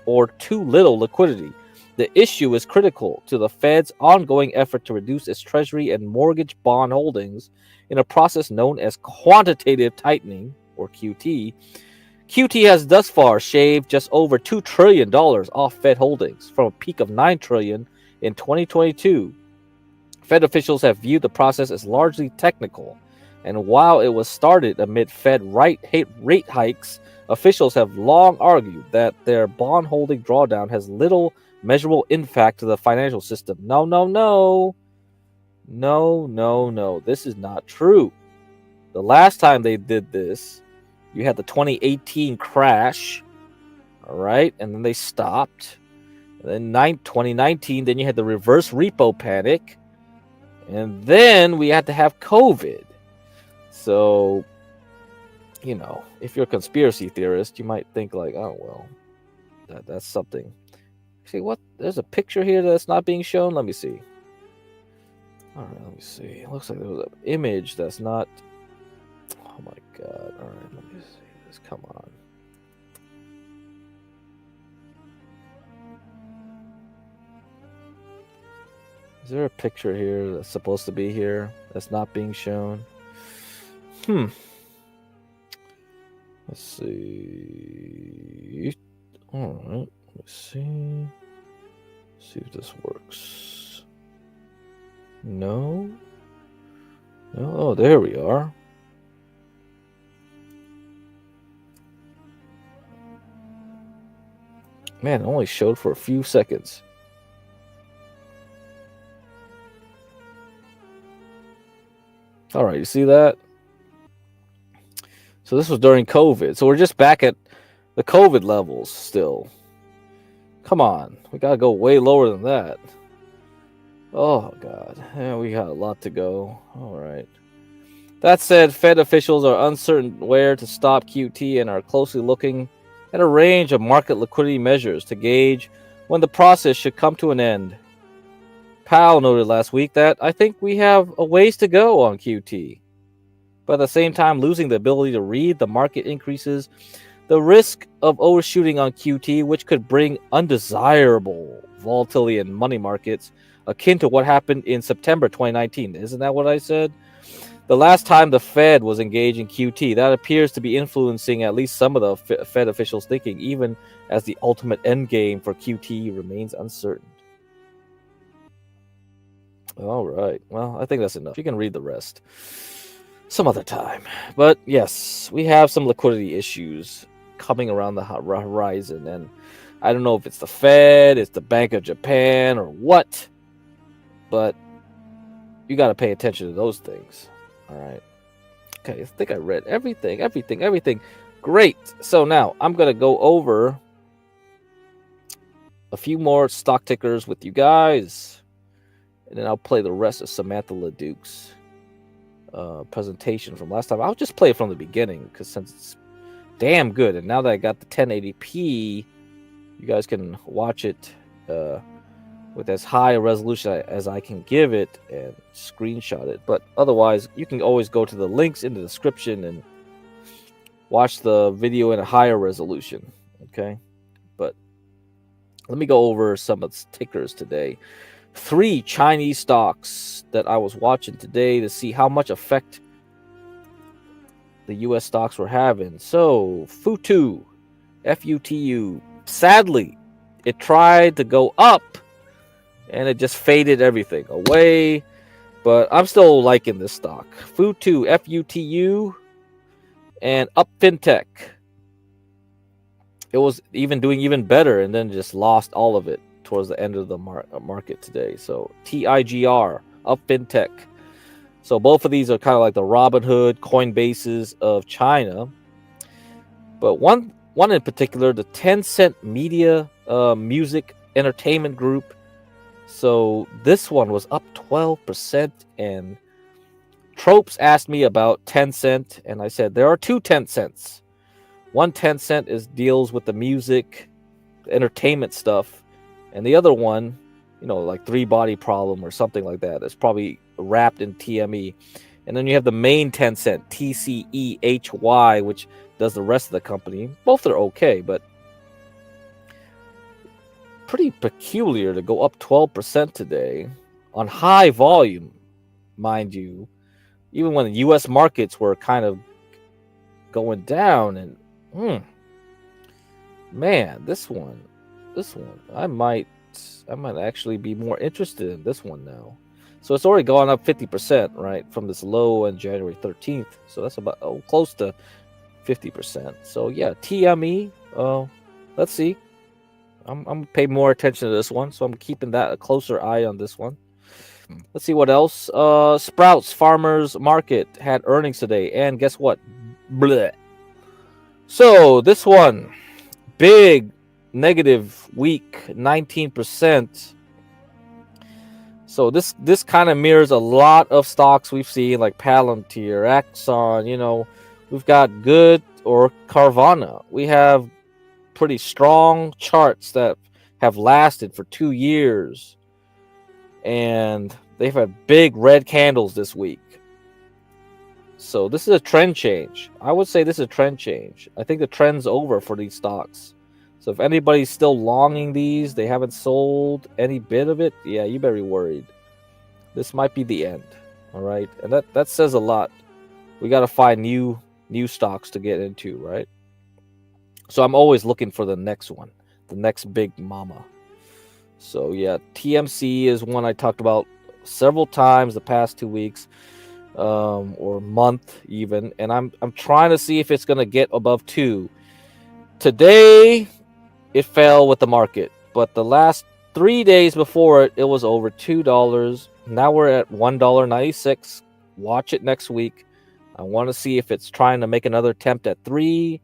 or too little liquidity. The issue is critical to the Fed's ongoing effort to reduce its treasury and mortgage bond holdings in a process known as quantitative tightening, or QT. QT has thus far shaved just over $2 trillion off Fed holdings from a peak of $9 trillion in 2022. Fed officials have viewed the process as largely technical, and while it was started amid Fed rate hikes, officials have long argued that their bond holding drawdown has little measurable impact to the financial system. No. This is not true. The last time they did this, you had the 2018 crash, all right, and then they stopped. And then 2019, then you had the reverse repo panic, and then we had to have COVID. So, you know, if you're a conspiracy theorist, you might think like, oh well, that's something. See what? There's a picture here that's not being shown. Let me see. All right, let me see. It looks like there was an image that's not. Oh my god! All right, let me see this. Come on. Is there a picture here that's supposed to be here that's not being shown? Let's see. All right. Let's see. See if this works. No. Oh, there we are. Man, it only showed for a few seconds. All right, you see that? So this was during COVID. So we're just back at the COVID levels still. Come on, we gotta go way lower than that. Oh god, yeah, we got a lot to go. All right. That said, Fed officials are uncertain where to stop QT and are closely looking at a range of market liquidity measures to gauge when the process should come to an end. Powell noted last week that I think we have a ways to go on QT, but at the same time losing the ability to read the market increases The risk of overshooting on QT, which could bring undesirable volatility in money markets, akin to what happened in September 2019. Isn't that what I said? The last time the Fed was engaged in QT, that appears to be influencing at least some of the Fed officials' thinking, even as the ultimate end game for QT remains uncertain. All right. Well, I think that's enough. You can read the rest some other time. But yes, we have some liquidity issues coming around the horizon, and I don't know if it's the Fed, it's the Bank of Japan, or what, but you got to pay attention to those things. All right. Okay, I think I read everything. Great. So now I'm going to go over a few more stock tickers with you guys, and then I'll play the rest of Samantha LeDuc's presentation from last time. I'll just play it from the beginning because since it's damn good, and now that I got the 1080p, you guys can watch it with as high a resolution as I can give it and screenshot it. But otherwise, you can always go to the links in the description and watch the video in a higher resolution. Okay, but let me go over some of the tickers today. 3 Chinese stocks that I was watching today to see how much effect the U.S. stocks were having. So Futu, Futu. Sadly, it tried to go up, and it just faded everything away. But I'm still liking this stock. Futu, Futu, and Up Fintech. It was doing even better, and then just lost all of it towards the end of the market today. So TIGR, Up Fintech. So both of these are kind of like the Robinhood, Coinbases of China. But one in particular, the Tencent Media Music Entertainment Group. So this one was up 12%, and Tropes asked me about Tencent, and I said there are 2 Tencents. One Tencent deals with the music, entertainment stuff, and the other one, like Three Body Problem or something like that. It's probably wrapped in TME. And then you have the main Tencent, TCEHY, which does the rest of the company. Both are okay, but pretty peculiar to go up 12% today on high volume, mind you, even when the U.S. markets were kind of going down. And man, this one, I might actually be more interested in this one now. So it's already gone up 50%, right, from this low on January 13th. So that's about close to 50%. So yeah, TME. Let's see. I'm gonna pay more attention to this one, so I'm keeping that a closer eye on this one. Let's see what else. Sprouts Farmers Market had earnings today, and guess what? Bleh. So this one, big negative week, 19%. So this kind of mirrors a lot of stocks we've seen, like Palantir, Exxon. We've got good, or Carvana. We have pretty strong charts that have lasted for 2 years, and they've had big red candles this week. So this is a trend change. I would say this is a trend change. I think the trend's over for these stocks. So if anybody's still longing these, they haven't sold any bit of it, yeah, you better be worried. This might be the end. All right, and that says a lot. We got to find new stocks to get into, right? So I'm always looking for the next one, the next big mama. So yeah, TMC is one I talked about several times the past 2 weeks, or month even, and I'm trying to see if it's gonna get above 2. Today, it fell with the market, but the last 3 days before it was over $2. Now we're at $1.96. Watch it next week. I want to see if it's trying to make another attempt at 3.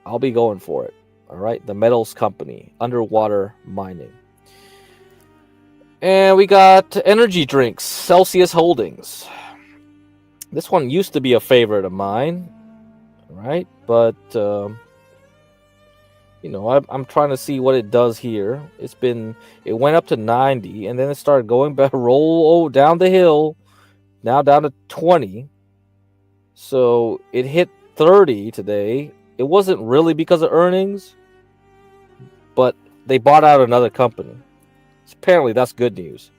I'll be going for it. All right, the metals company, underwater mining. And we got energy drinks, Celsius Holdings. This one used to be a favorite of mine, right? But I'm trying to see what it does here. It went up to 90, and then it started going back, roll down the hill, now down to 20. So it hit 30 today, it wasn't really because of earnings, but they bought out another company. So apparently that's good news.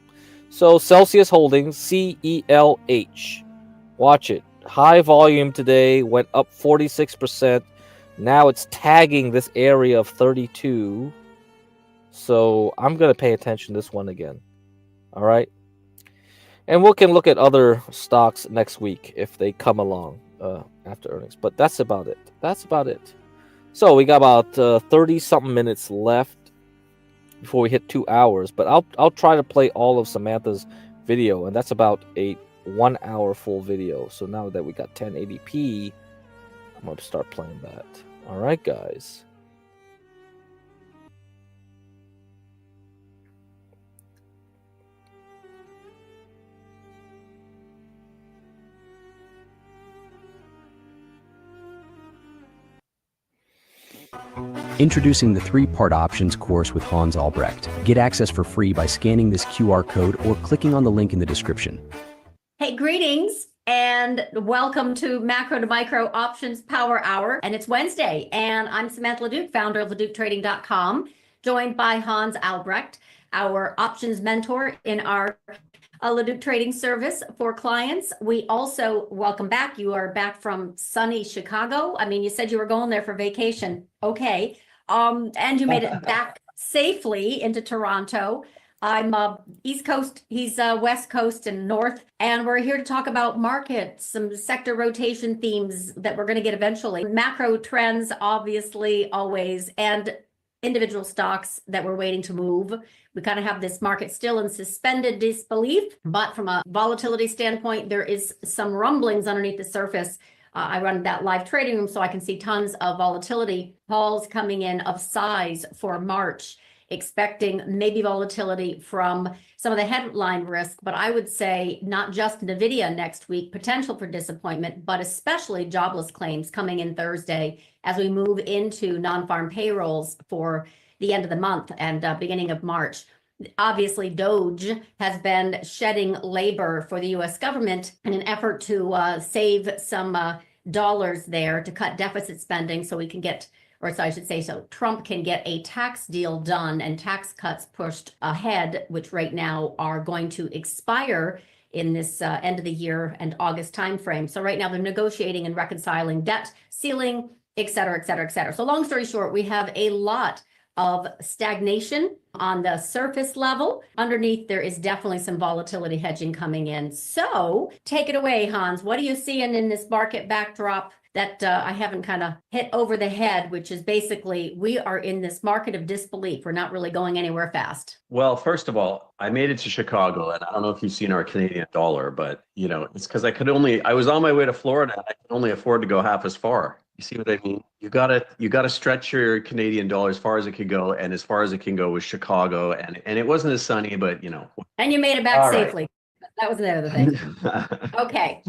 So Celsius Holdings, CELH. Watch it. High volume today, went up 46%. Now it's tagging this area of 32. So I'm going to pay attention to this one again. All right. And we can look at other stocks next week if they come along after earnings. But that's about it. That's about it. So we got about 30 something minutes left before we hit 2 hours. But I'll try to play all of Samantha's video, and that's about a 1 hour full video. So now that we got 1080p, I'm going to start playing that. All right, guys. Introducing the 3-part options course with Hans Albrecht. Get access for free by scanning this QR code or clicking on the link in the description. Hey, greetings and welcome to Macro to Micro Options Power Hour. And it's Wednesday, and I'm Samantha LeDuc, founder of LeDucTrading.com, joined by Hans Albrecht, our options mentor in our LeDuc trading service for clients. We also welcome back. You are back from sunny Chicago. I mean, you said you were going there for vacation. Okay. And you made it back safely into Toronto. I'm East Coast, he's West Coast and North, and we're here to talk about markets, some sector rotation themes that we're going to get eventually. Macro trends, obviously, always, and individual stocks that we're waiting to move. We kind of have this market still in suspended disbelief, but from a volatility standpoint, there is some rumblings underneath the surface. I run that live trading room so I can see tons of volatility calls coming in of size for March, expecting maybe volatility from some of the headline risk, but I would say not just NVIDIA next week, potential for disappointment, but especially jobless claims coming in Thursday as we move into non-farm payrolls for the end of the month and beginning of March. Obviously, Doge has been shedding labor for the U.S. government in an effort to save some dollars there to cut deficit spending so we can get, or so I should say, so Trump can get a tax deal done and tax cuts pushed ahead, which right now are going to expire in this end of the year and August timeframe. So right now they're negotiating and reconciling debt ceiling, et cetera, et cetera, et cetera. So long story short, we have a lot of stagnation on the surface level. Underneath, there is definitely some volatility hedging coming in. So take it away, Hans. What are you seeing in this market backdrop that I haven't kind of hit over the head, which is basically we are in this market of disbelief. We're not really going anywhere fast. Well, first of all, I made it to Chicago, and I don't know if you've seen our Canadian dollar, but it's because I was on my way to Florida, and I could only afford to go half as far. You see what I mean? You gotta stretch your Canadian dollar as far as it could go, and as far as it can go was Chicago, and it wasn't as sunny, but And you made it back safely. Right. That was the other thing. Okay.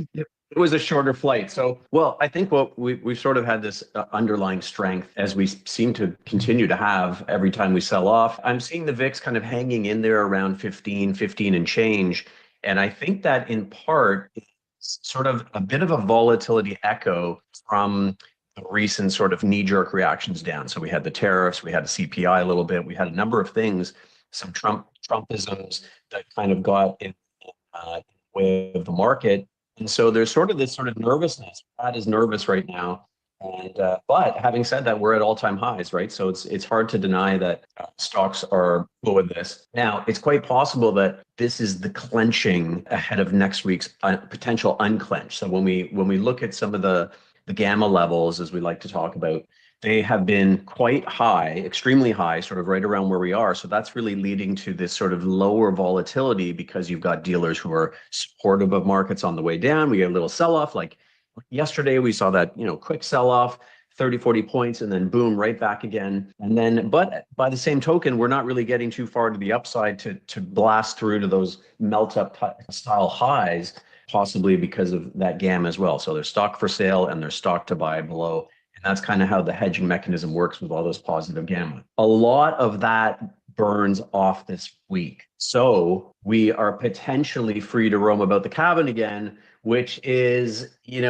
It was a shorter flight. So, well, I think what we've sort of had this underlying strength as we seem to continue to have every time we sell off. I'm seeing the VIX kind of hanging in there around 15 and change. And I think that in part is sort of a bit of a volatility echo from the recent sort of knee-jerk reactions down. So we had the tariffs, we had the CPI a little bit, we had a number of things, some Trumpisms that kind of got in the way of the market. And so there's sort of this sort of nervousness. Brad is nervous right now. And but having said that, we're at all-time highs, right? So it's hard to deny that stocks are full of this. Now, it's quite possible that this is the clenching ahead of next week's potential unclench. So when we look at some of the gamma levels, as we like to talk about, they have been quite high, extremely high, sort of right around where we are. So that's really leading to this sort of lower volatility because you've got dealers who are supportive of markets on the way down. We get a little sell-off. Like yesterday, we saw that, quick sell-off, 30, 40 points, and then boom, right back again. And then, but by the same token, we're not really getting too far to the upside to blast through to those melt-up style highs, possibly because of that gamma as well. So there's stock for sale and there's stock to buy below. That's kind of how the hedging mechanism works with all those positive gamma. A lot of that burns off this week. So we are potentially free to roam about the cabin again, which is, in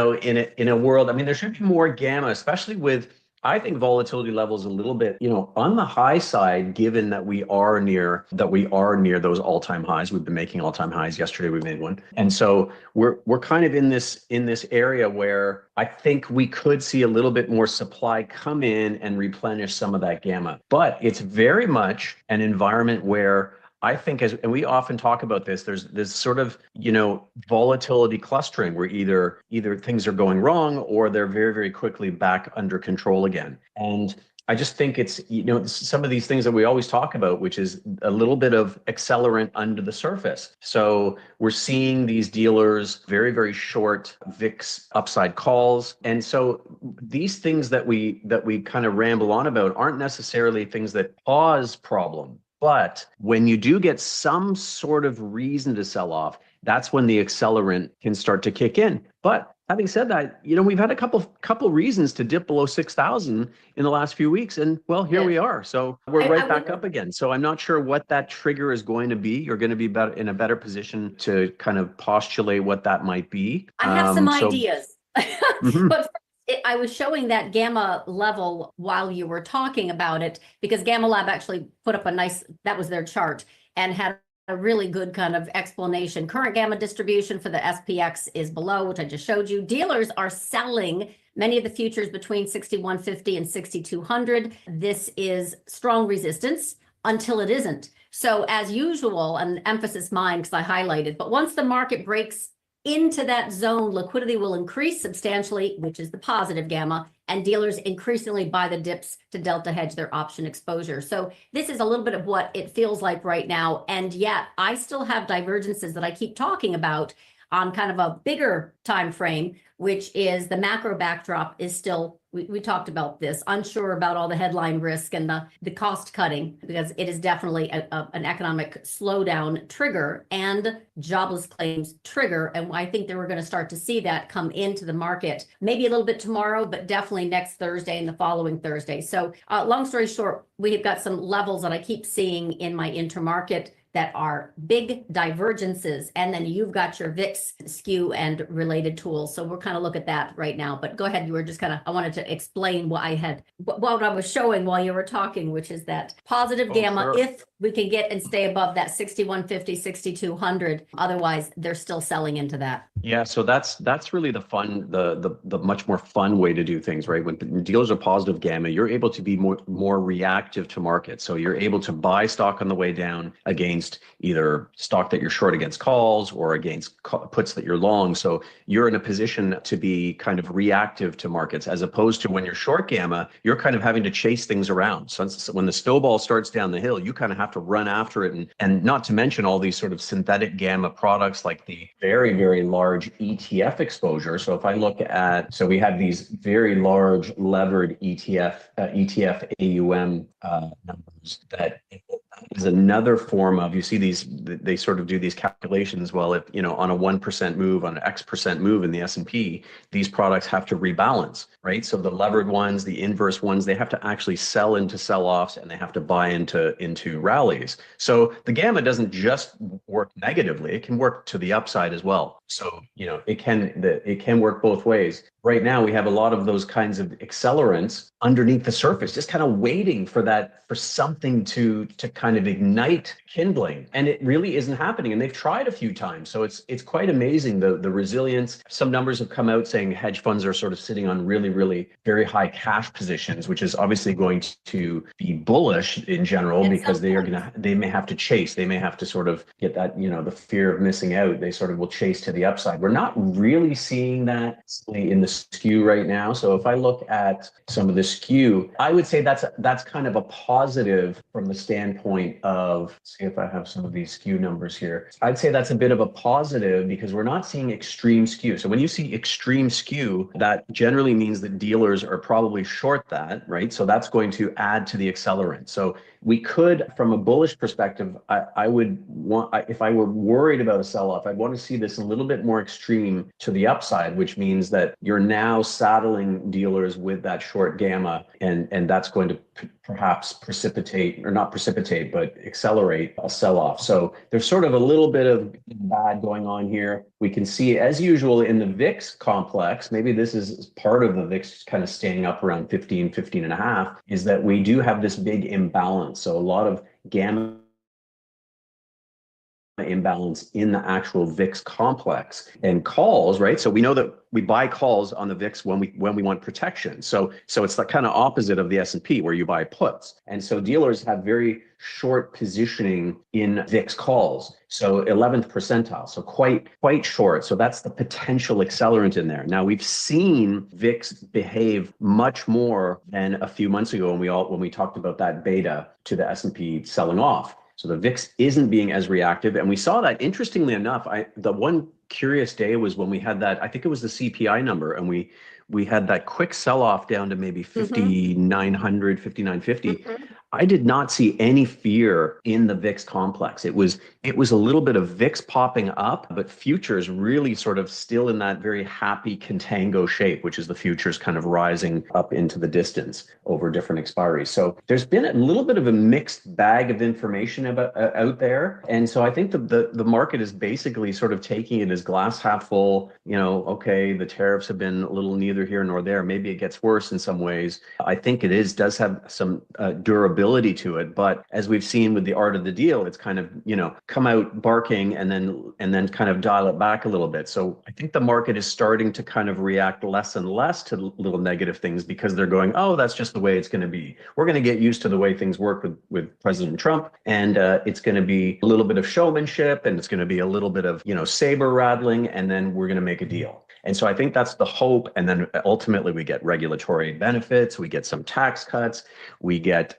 a world, I mean, there should be more gamma, especially with I think volatility level is a little bit, on the high side, given that we are near those all-time highs. We've been making all-time highs. Yesterday we made one. And so we're kind of in this area where I think we could see a little bit more supply come in and replenish some of that gamma. But it's very much an environment where I think, and we often talk about this, there's sort of, volatility clustering where either things are going wrong or they're very, very quickly back under control again. And I just think it's, some of these things that we always talk about, which is a little bit of accelerant under the surface. So we're seeing these dealers very, very short VIX upside calls. And so these things that we kind of ramble on about aren't necessarily things that cause problem. But when you do get some sort of reason to sell off, that's when the accelerant can start to kick in. But having said that, we've had a couple reasons to dip below 6,000 in the last few weeks, and well, here we are. So we're right back up again. So I'm not sure what that trigger is going to be. You're going to be in a better position to kind of postulate what that might be. I have some ideas, Mhm. but I was showing that gamma level while you were talking about it, because Gamma Lab actually put up that was their chart, and had a really good kind of explanation. Current gamma distribution for the SPX is below, which I just showed you. Dealers are selling many of the futures between 6150 and 6200. This is strong resistance until it isn't. So as usual, and emphasis mine because I highlighted, but once the market breaks into that zone, liquidity will increase substantially, which is the positive gamma, and dealers increasingly buy the dips to delta hedge their option exposure. So this is a little bit of what it feels like right now. And yet I still have divergences that I keep talking about on kind of a bigger time frame, which is the macro backdrop is still, we talked about this, unsure about all the headline risk and the cost cutting, because it is definitely an economic slowdown trigger and jobless claims trigger. And I think that we're going to start to see that come into the market, maybe a little bit tomorrow, but definitely next Thursday and the following Thursday. So long story short, we've got some levels that I keep seeing in my intermarket that are big divergences. And then you've got your VIX skew and related tools. So we're kind of look at that right now, but go ahead. You were just kind of, I wanted to explain what I was showing while you were talking, which is that positive gamma, sure. if we can get and stay above that 6150, 6200, otherwise they're still selling into that. Yeah, so that's really the fun, the much more fun way to do things, right? When dealers are positive gamma, you're able to be more reactive to market. So you're able to buy stock on the way down against either stock that you're short against calls or against puts that you're long. So you're in a position to be kind of reactive to markets, as opposed to when you're short gamma, you're kind of having to chase things around. So when the snowball starts down the hill, you kind of have to run after it, and not to mention all these sort of synthetic gamma products like the very, very large ETF exposure. So if I look at, so we have these very large levered ETF AUM numbers that is another form of, you see these, they sort of do these calculations. Well, if, on a 1% move, on an X% move in the S&P, these products have to rebalance, right? So the levered ones, the inverse ones, they have to actually sell into sell-offs, and they have to buy into rallies. So the gamma doesn't just work negatively, it can work to the upside as well. So, it can work both ways. Right now, we have a lot of those kinds of accelerants underneath the surface, just kind of waiting for something to kind of ignite kindling, and it really isn't happening. And they've tried a few times, so it's quite amazing the resilience. Some numbers have come out saying hedge funds are sort of sitting on really, really very high cash positions, which is obviously going to be bullish in general, because they may have to chase, they may have to sort of get that, the fear of missing out. They sort of will chase to the upside. We're not really seeing that in the skew right now. So if I look at some of the skew, I would say that's kind of a positive from the standpoint of, see if I have some of these skew numbers here. I'd say that's a bit of a positive because we're not seeing extreme skew. So when you see extreme skew, that generally means that dealers are probably short that, right? So that's going to add to the accelerant. So we could, from a bullish perspective, I would want, if I were worried about a sell-off, I'd want to see this a little bit more extreme to the upside, which means that you're now saddling dealers with that short gamma, and that's going to perhaps precipitate, or not precipitate, but accelerate a sell-off. So there's sort of a little bit of bad going on here. We can see, as usual, in the VIX complex, maybe this is part of the VIX kind of staying up around 15, 15 and a half, is that we do have this big imbalance. So a lot of gamma imbalance in the actual VIX complex and calls, right? So we know that we buy calls on the VIX when we want protection. So it's the kind of opposite of the S&P where you buy puts. And so dealers have very short positioning in VIX calls. So 11th percentile, so quite short. So that's the potential accelerant in there. Now we've seen VIX behave much more than a few months ago when we talked about that beta to the S&P selling off. So the VIX isn't being as reactive. And we saw that, interestingly enough, the one curious day was when we had that, I think it was the CPI number, and we had that quick sell-off down to maybe 5,900, 5,950. I did not see any fear in the VIX complex. It was a little bit of VIX popping up, but futures really sort of still in that very happy contango shape, which is the futures kind of rising up into the distance over different expiries. So there's been a little bit of a mixed bag of information out there. And so I think the market is basically sort of taking it as glass half full, okay, the tariffs have been a little neither here nor there. Maybe it gets worse in some ways. I think does have some durability to it, but as we've seen with the art of the deal, it's kind of come out barking and then kind of dial it back a little bit. So I think the market is starting to kind of react less and less to little negative things because they're going, oh, that's just the way it's going to be. We're going to get used to the way things work with President Trump, and it's going to be a little bit of showmanship, and it's going to be a little bit of saber rattling, and then we're going to make a deal. And so I think that's the hope. And then ultimately we get regulatory benefits, we get some tax cuts, we have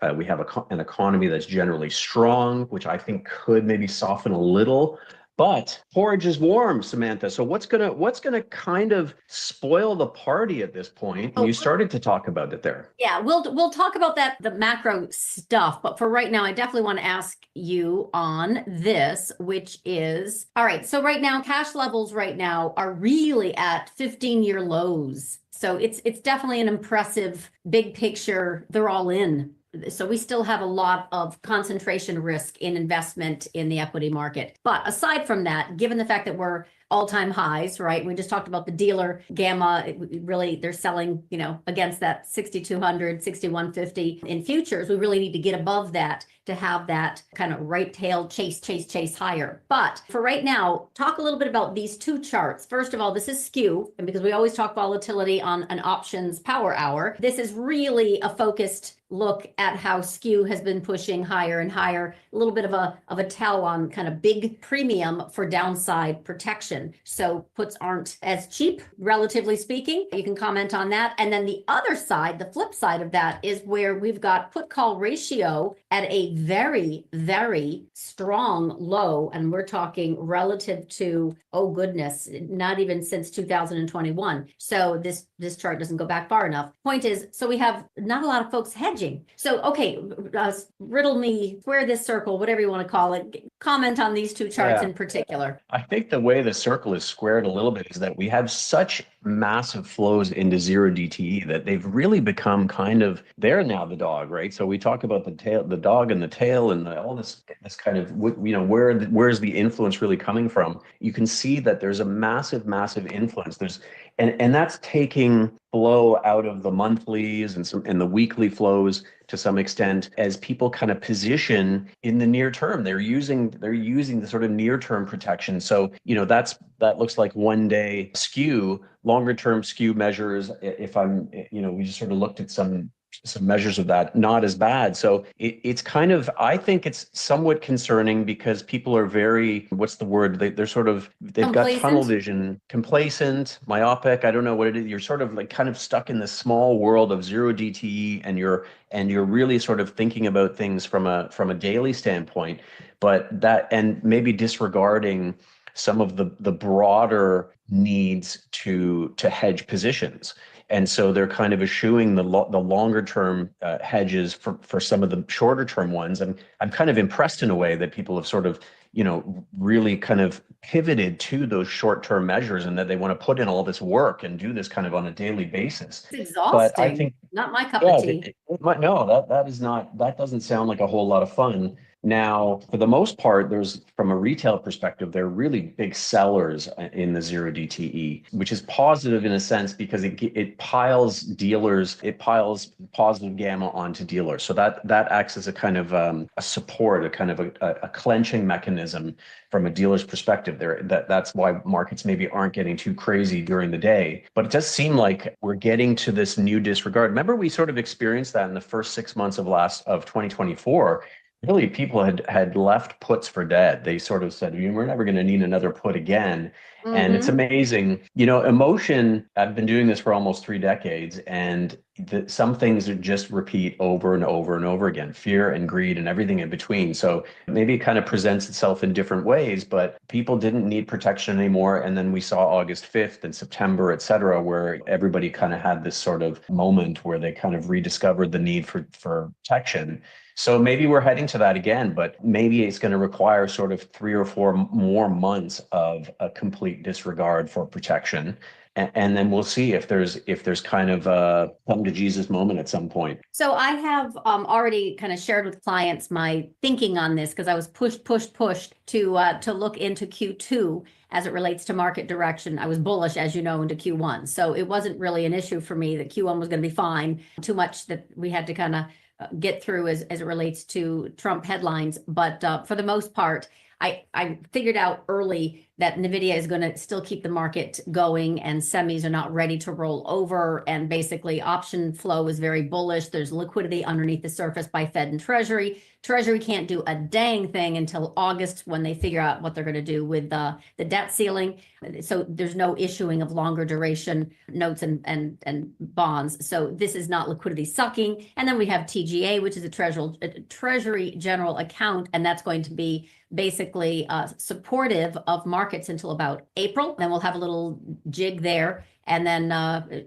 an economy that's generally strong, which I think could maybe soften a little. But porridge is warm, Samantha. So what's gonna kind of spoil the party at this point? And you started to talk about it there. Yeah, we'll talk about that, the macro stuff. But for right now, I definitely want to ask you on this, which is, all right, so right now, cash levels right now are really at 15-year lows. So it's definitely an impressive big picture. They're all in. So we still have a lot of concentration risk in investment in the equity market. But aside from that, given the fact that we're all-time highs, right? We just talked about the dealer gamma. Really, they're selling, against that 6,200, 6,150 in futures. We really need to get above that to have that kind of right tail chase higher. But for right now, talk a little bit about these two charts. First of all, this is skew, and because we always talk volatility on an options power hour, this is really a focused look at how skew has been pushing higher and higher, a little bit of a tell on kind of big premium for downside protection. So puts aren't as cheap, relatively speaking. You can comment on that. And then the other side, the flip side of that, is where we've got put call ratio at a very, very strong low. And we're talking relative to, oh goodness, not even since 2021. So this chart doesn't go back far enough. Point is, so we have not a lot of folks hedging. So, okay, riddle me, square this circle, whatever you want to call it. Comment on these two charts in particular. I think the way the circle is squared a little bit is that we have such massive flows into zero DTE that they've really become kind of, they're now the dog, right? So we talk about the dog and the tail and all this kind of, where's the influence really coming from? You can see that there's a massive influence. And that's taking flow out of the monthlies and the weekly flows to some extent as people kind of position in the near term. They're using the sort of near term protection. So, that looks like 1 day skew, longer term skew measures. We just sort of looked at some measures of that, not as bad. So it's kind of, I think it's somewhat concerning because people are very, what's the word? They've got tunnel vision, complacent, myopic. I don't know what it is. You're sort of like kind of stuck in this small world of zero DTE, and you're really sort of thinking about things from a daily standpoint, but that, and maybe disregarding some of the broader needs to hedge positions. And so they're kind of eschewing the longer term hedges for some of the shorter term ones. And I'm kind of impressed in a way that people have sort of, really kind of pivoted to those short-term measures, and that they want to put in all this work and do this kind of on a daily basis. It's But I exhausting. think, Not my cup yeah, of tea. that doesn't sound like a whole lot of fun. Now, for the most part, from a retail perspective, they're really big sellers in the 0DTE, which is positive in a sense because it piles positive gamma onto dealers. So that acts as a kind of a support, a kind of a clenching mechanism from a dealer's perspective. That's why markets maybe aren't getting too crazy during the day. But it does seem like we're getting to this new disregard. Remember, we sort of experienced that in the first 6 months of 2024. Really, people had left puts for dead. They sort of said, we're never going to need another put again. And it's amazing. Emotion, I've been doing this for almost 3 decades, and some things just repeat over and over and over again, fear and greed and everything in between. So maybe it kind of presents itself in different ways, but people didn't need protection anymore. And then we saw August 5th and September, et cetera, where everybody kind of had this sort of moment where they kind of rediscovered the need for protection. So maybe we're heading to that again, but maybe it's going to require sort of 3 or 4 more months of a complete disregard for protection. And then we'll see if there's kind of a come to Jesus moment at some point. So I have already kind of shared with clients my thinking on this, because I was pushed to look into Q2 as it relates to market direction. I was bullish, as you know, into Q1. So it wasn't really an issue for me that Q1 was going to be fine. Too much that we had to kind of get through as it relates to Trump headlines. But for the most part, I figured out early that NVIDIA is going to still keep the market going, and semis are not ready to roll over. And basically option flow is very bullish. There's liquidity underneath the surface by Fed and Treasury. Treasury can't do a dang thing until August, when they figure out what they're going to do with the debt ceiling. So there's no issuing of longer duration notes and bonds. So this is not liquidity sucking. And then we have TGA, which is a Treasury general account, and that's going to be basically supportive of markets until about April. Then we'll have a little jig there, and then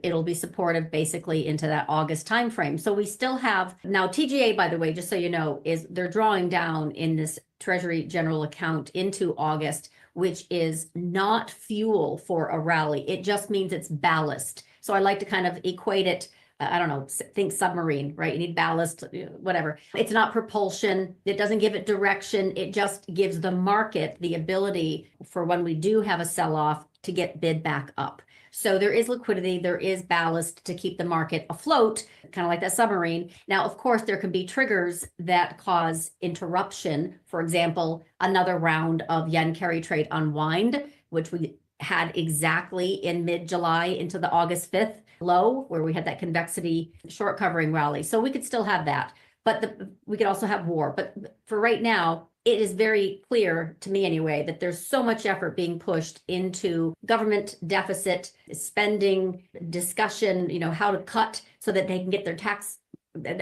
it'll be supportive basically into that August timeframe. So we still have now TGA, by the way, just so you know, is they're drawing down in this Treasury general account into August, which is not fuel for a rally. It just means it's ballast. So I like to kind of equate it. I don't know, think submarine, right? You need ballast, whatever. It's not propulsion. It doesn't give it direction. It just gives the market the ability for when we do have a sell-off to get bid back up. So there is liquidity, there is ballast to keep the market afloat, kind of like that submarine. Now, of course, there can be triggers that cause interruption. For example, another round of yen carry trade unwind, which we had exactly in mid-July into the August 5th low, where we had that convexity short covering rally. So we could still have that, but we could also have war. But for right now, it is very clear to me anyway, that there's so much effort being pushed into government deficit spending discussion, how to cut so that they can get their tax,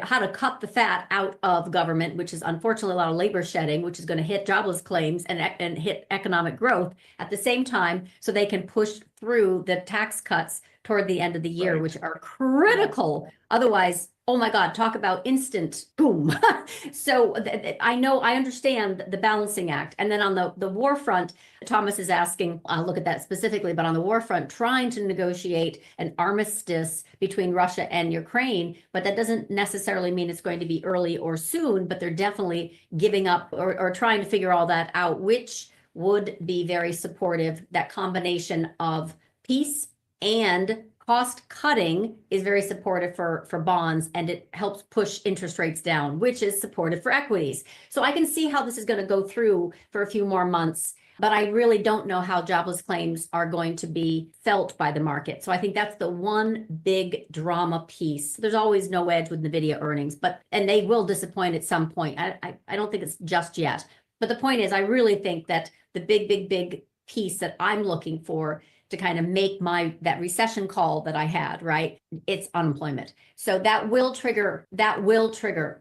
how to cut the fat out of government, which is unfortunately a lot of labor shedding, which is going to hit jobless claims and hit economic growth at the same time, so they can push through the tax cuts toward the end of the year, which are critical. Otherwise, oh my God, talk about instant boom. So I understand the balancing act. And then on the war front, Thomas is asking, I'll look at that specifically, but on the war front, trying to negotiate an armistice between Russia and Ukraine, but that doesn't necessarily mean it's going to be early or soon, but they're definitely giving up or trying to figure all that out, which would be very supportive. That combination of peace and cost cutting is very supportive for bonds, and it helps push interest rates down, which is supportive for equities. So I can see how this is going to go through for a few more months, but I really don't know how jobless claims are going to be felt by the market. So I think that's the one big drama piece. There's always no edge with NVIDIA earnings, and they will disappoint at some point. I don't think it's just yet. But the point is, I really think that the big piece that I'm looking for to kind of make that recession call that I had, right? It's unemployment. So that will trigger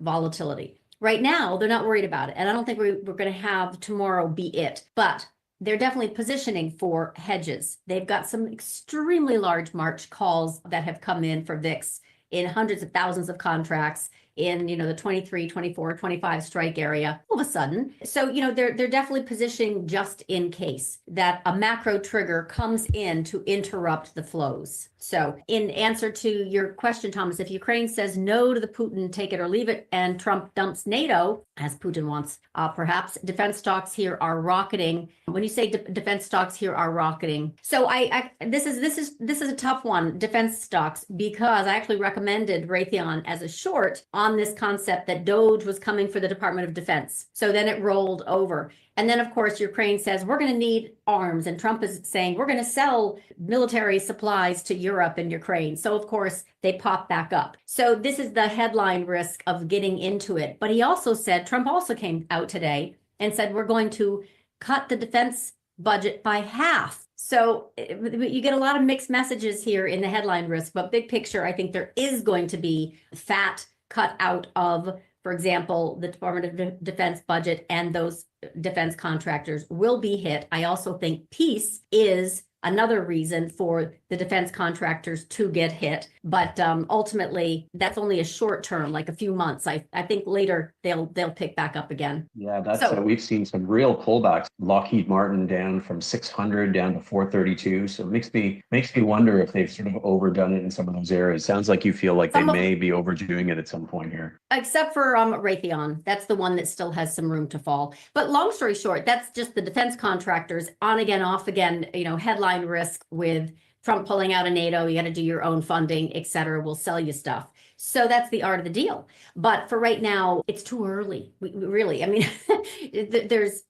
volatility. Right now, they're not worried about it. And I don't think we're going to have tomorrow be it, but they're definitely positioning for hedges. They've got some extremely large March calls that have come in for VIX in hundreds of thousands of contracts. in, the 23, 24, 25 strike area all of a sudden. So, they're definitely positioning just in case that a macro trigger comes in to interrupt the flows. So in answer to your question, Thomas, if Ukraine says no to the Putin, take it or leave it, and Trump dumps NATO, as Putin wants, perhaps defense stocks here are rocketing. When you say defense stocks here are rocketing, so this is a tough one, defense stocks, because I actually recommended Raytheon as a short on this concept that Doge was coming for the Department of Defense. So then it rolled over. And then, of course, Ukraine says we're going to need arms, and Trump is saying we're going to sell military supplies to Europe and Ukraine. So, of course, they pop back up. So this is the headline risk of getting into it. But he also said, Trump also came out today and said we're going to cut the defense budget by half. So you get a lot of mixed messages here in the headline risk, but big picture, I think there is going to be fat cut out of, for example, the Department of Defense budget, and those defense contractors will be hit. I also think peace is another reason for the defense contractors to get hit. But ultimately, that's only a short term, like a few months. I think later they'll pick back up again. Yeah, we've seen some real pullbacks. Lockheed Martin down from 600 down to 432. So it makes me wonder if they've sort of overdone it in some of those areas. Sounds like you feel like they may be overdoing it at some point here. Except for Raytheon. That's the one that still has some room to fall. But long story short, that's just the defense contractors on again, off again, headline risk with Trump pulling out of NATO. You got to do your own funding, et cetera. We'll sell you stuff. So that's the art of the deal. But for right now, it's too early. Really, I mean,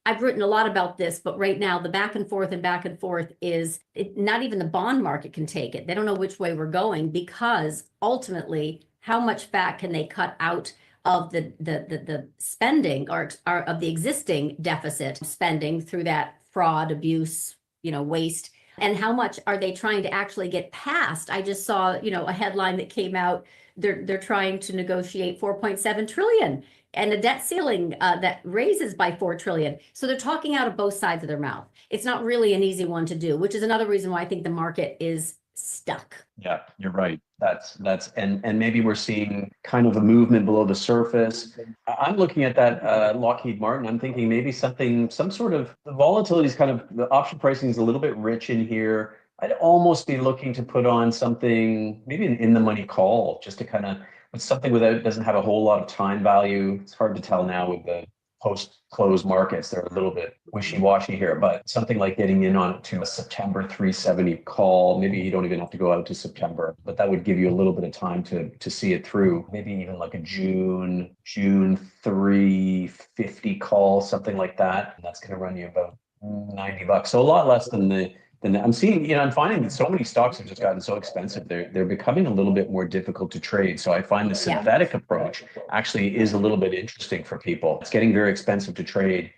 I've written a lot about this, but right now the back and forth is not even the bond market can take it. They don't know which way we're going, because ultimately, how much fat can they cut out of the spending or of the existing deficit spending through that fraud, abuse, waste? And how much are they trying to actually get past? I just saw, a headline that came out. They're trying to negotiate 4.7 trillion and a debt ceiling that raises by 4 trillion. So they're talking out of both sides of their mouth. It's not really an easy one to do, which is another reason why I think the market is stuck. Yeah, you're right. That's and maybe we're seeing kind of a movement below the surface. I'm looking at that Lockheed Martin. I'm thinking maybe some sort of, the volatility is kind of, the option pricing is a little bit rich in here. I'd almost be looking to put on something, maybe an in the money call, just to kind of, with something doesn't have a whole lot of time value. It's hard to tell now with the post-close markets. They're a little bit wishy-washy here, but something like getting in on to a September 370 call. Maybe you don't even have to go out to September, but that would give you a little bit of time to see it through. Maybe even like a June 350 call, something like that. And that's going to run you about $90. So a lot less than I'm seeing, I'm finding that so many stocks have just gotten so expensive. They're becoming a little bit more difficult to trade. So I find the synthetic approach actually is a little bit interesting for people. It's getting very expensive to trade,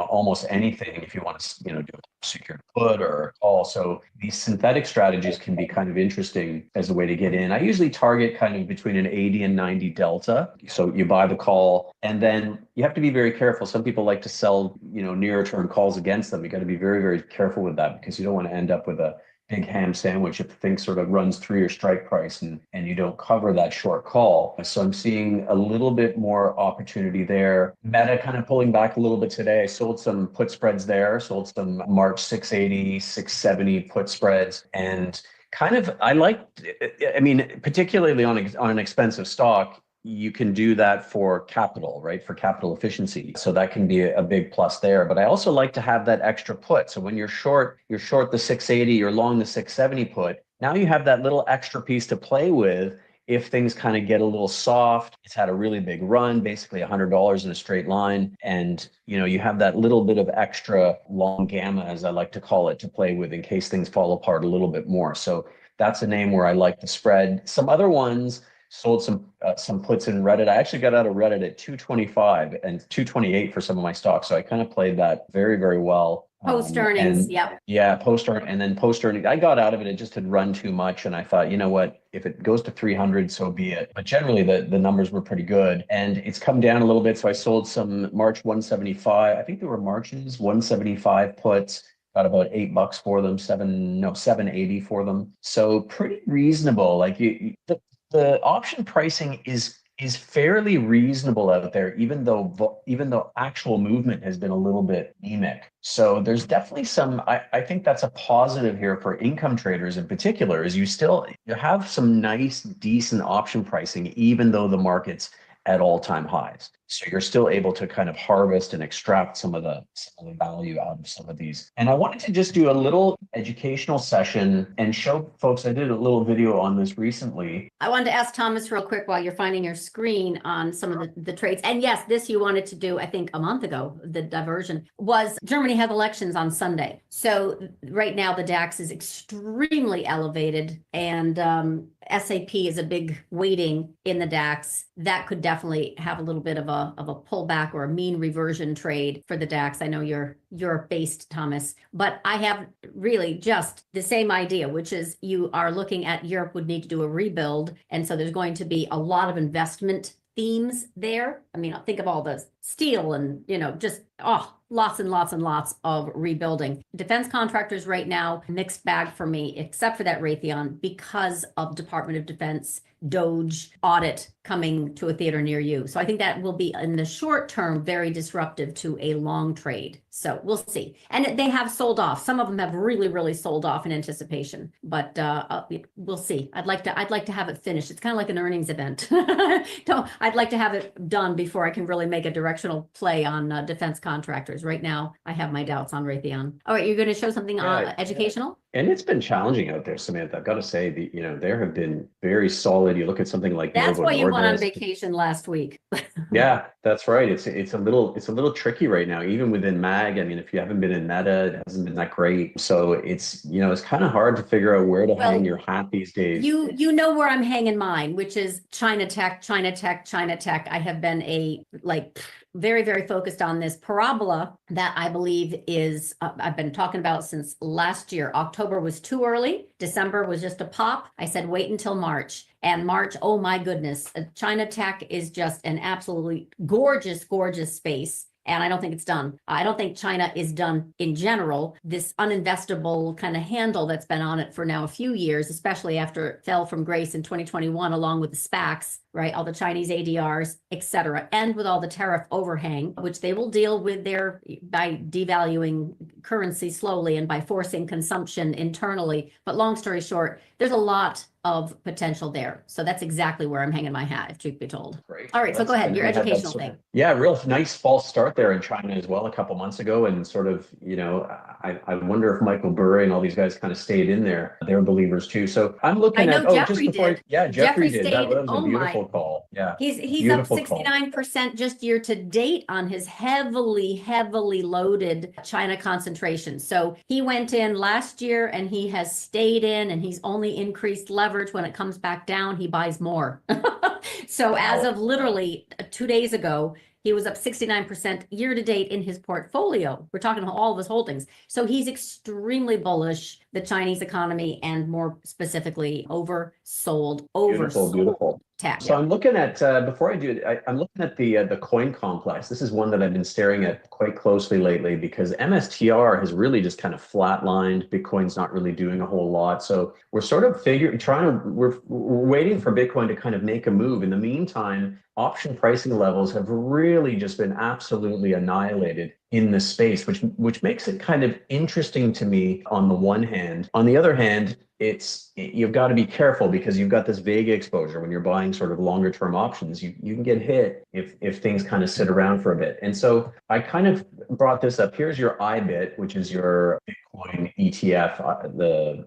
almost anything if you want to, do a secured put or a call. So these synthetic strategies can be kind of interesting as a way to get in. I usually target kind of between an 80 and 90 delta. So you buy the call, and then you have to be very careful. Some people like to sell, nearer term calls against them. You got to be very, very careful with that, because you don't want to end up with a big ham sandwich if the thing sort of runs through your strike price and you don't cover that short call. So I'm seeing a little bit more opportunity there. Meta kind of pulling back a little bit today. I sold some put spreads there, sold some March 680, 670 put spreads, and kind of, particularly on an expensive stock, you can do that for capital, right? For capital efficiency. So that can be a big plus there. But I also like to have that extra put. So when you're short the 680, you're long the 670 put. Now you have that little extra piece to play with if things kind of get a little soft. It's had a really big run, basically $100 in a straight line. And, you have that little bit of extra long gamma, as I like to call it, to play with in case things fall apart a little bit more. So that's a name where I like the spread. Some other ones, sold some puts in Reddit. I actually got out of Reddit at 225 and 228 for some of my stocks. So I kind of played that very, very well. Post earnings, yep. Yeah, post earnings. I got out of it. It just had run too much. And I thought, you know what, if it goes to 300, so be it. But generally the numbers were pretty good. And it's come down a little bit. So I sold some March 175. I think there were Marches 175 puts. Got about $8 for them, $780 for them. So pretty reasonable. Like the option pricing is is fairly reasonable out there, even though actual movement has been a little bit anemic. So there's definitely some, I think that's a positive here for income traders in particular, is you have some nice, decent option pricing, even though the market's at all-time highs. So you're still able to kind of harvest and extract some of the value out of some of these. And I wanted to just do a little educational session and show folks, I did a little video on this recently. I wanted to ask Thomas real quick while you're finding your screen on some of the trades. And yes, this you wanted to do, I think a month ago, the diversion was Germany had elections on Sunday. So right now the DAX is extremely elevated, and SAP is a big weighting in the DAX. That could definitely have a little bit of a pullback or a mean reversion trade for the DAX. I know you're Europe-based, Thomas, but I have really just the same idea, which is you are looking at Europe would need to do a rebuild. And so there's going to be a lot of investment themes there. I mean, think of all the steel and, just, lots and lots and lots of rebuilding. Defense contractors right now, mixed bag for me, except for that Raytheon, because of Department of Defense DOGE audit coming to a theater near you. So I think that will be in the short term very disruptive to a long trade. So we'll see. And they have sold off. Some of them have really, really sold off in anticipation, but we'll see. I'd like to have it finished. It's kind of like an earnings event. I'd like to have it done before I can really make a directional play on defense contractors. Right now, I have my doubts on Raytheon. All right, you're going to show something educational? And it's been challenging out there, Samantha. I've got to say, there have been very solid. You look at something like that's Novo why you went on Nordisk. vacation last week. Yeah, that's right. It's a little tricky right now, even within MAG. I mean, if you haven't been in Meta, it hasn't been that great. So it's kind of hard to figure out where to hang your hat these days. You know where I'm hanging mine, which is China Tech, China Tech, China Tech. I have been very, very focused on this parabola that I believe is, I've been talking about since last year. October was too early. December was just a pop. I said, wait until March. And March, oh my goodness, China Tech is just an absolutely gorgeous, gorgeous space. And I don't think it's done. I don't think China is done in general. This uninvestable kind of handle that's been on it for now a few years, especially after it fell from grace in 2021, along with the SPACs, right? All the Chinese ADRs, et cetera, and with all the tariff overhang, which they will deal with by devaluing currency slowly and by forcing consumption internally. But long story short, there's a lot of potential there. So that's exactly where I'm hanging my hat, if truth be told. Great. All right, so go ahead, your educational thing. Yeah, real nice false start there in China as well a couple months ago. And sort of, I wonder if Michael Burry and all these guys kind of stayed in there. They're believers too. So I'm looking at, Jeffrey did. Jeffrey did. Stayed, that was a beautiful call. Yeah. He's up 69% just year to date on his heavily, heavily loaded China concentration. So he went in last year and he has stayed in, and he's only increased leverage. When it comes back down, he buys more. So as of literally 2 days ago, he was up 69% year to date in his portfolio. We're talking all of his holdings. So he's extremely bullish the Chinese economy, and more specifically oversold Beautiful. tech. So I'm looking at, before I do it, I'm looking at the coin complex. This is one that I've been staring at quite closely lately, because MSTR has really just kind of flatlined. Bitcoin's not really doing a whole lot. So we're sort of we're waiting for Bitcoin to kind of make a move. In the meantime, option pricing levels have really just been absolutely annihilated in this space, which makes it kind of interesting to me on the one hand. On the other hand, you've got to be careful, because you've got this Vega exposure. When you're buying sort of longer term options, you can get hit if things kind of sit around for a bit. And so I kind of brought this up. Here's your IBIT, which is your Bitcoin ETF, the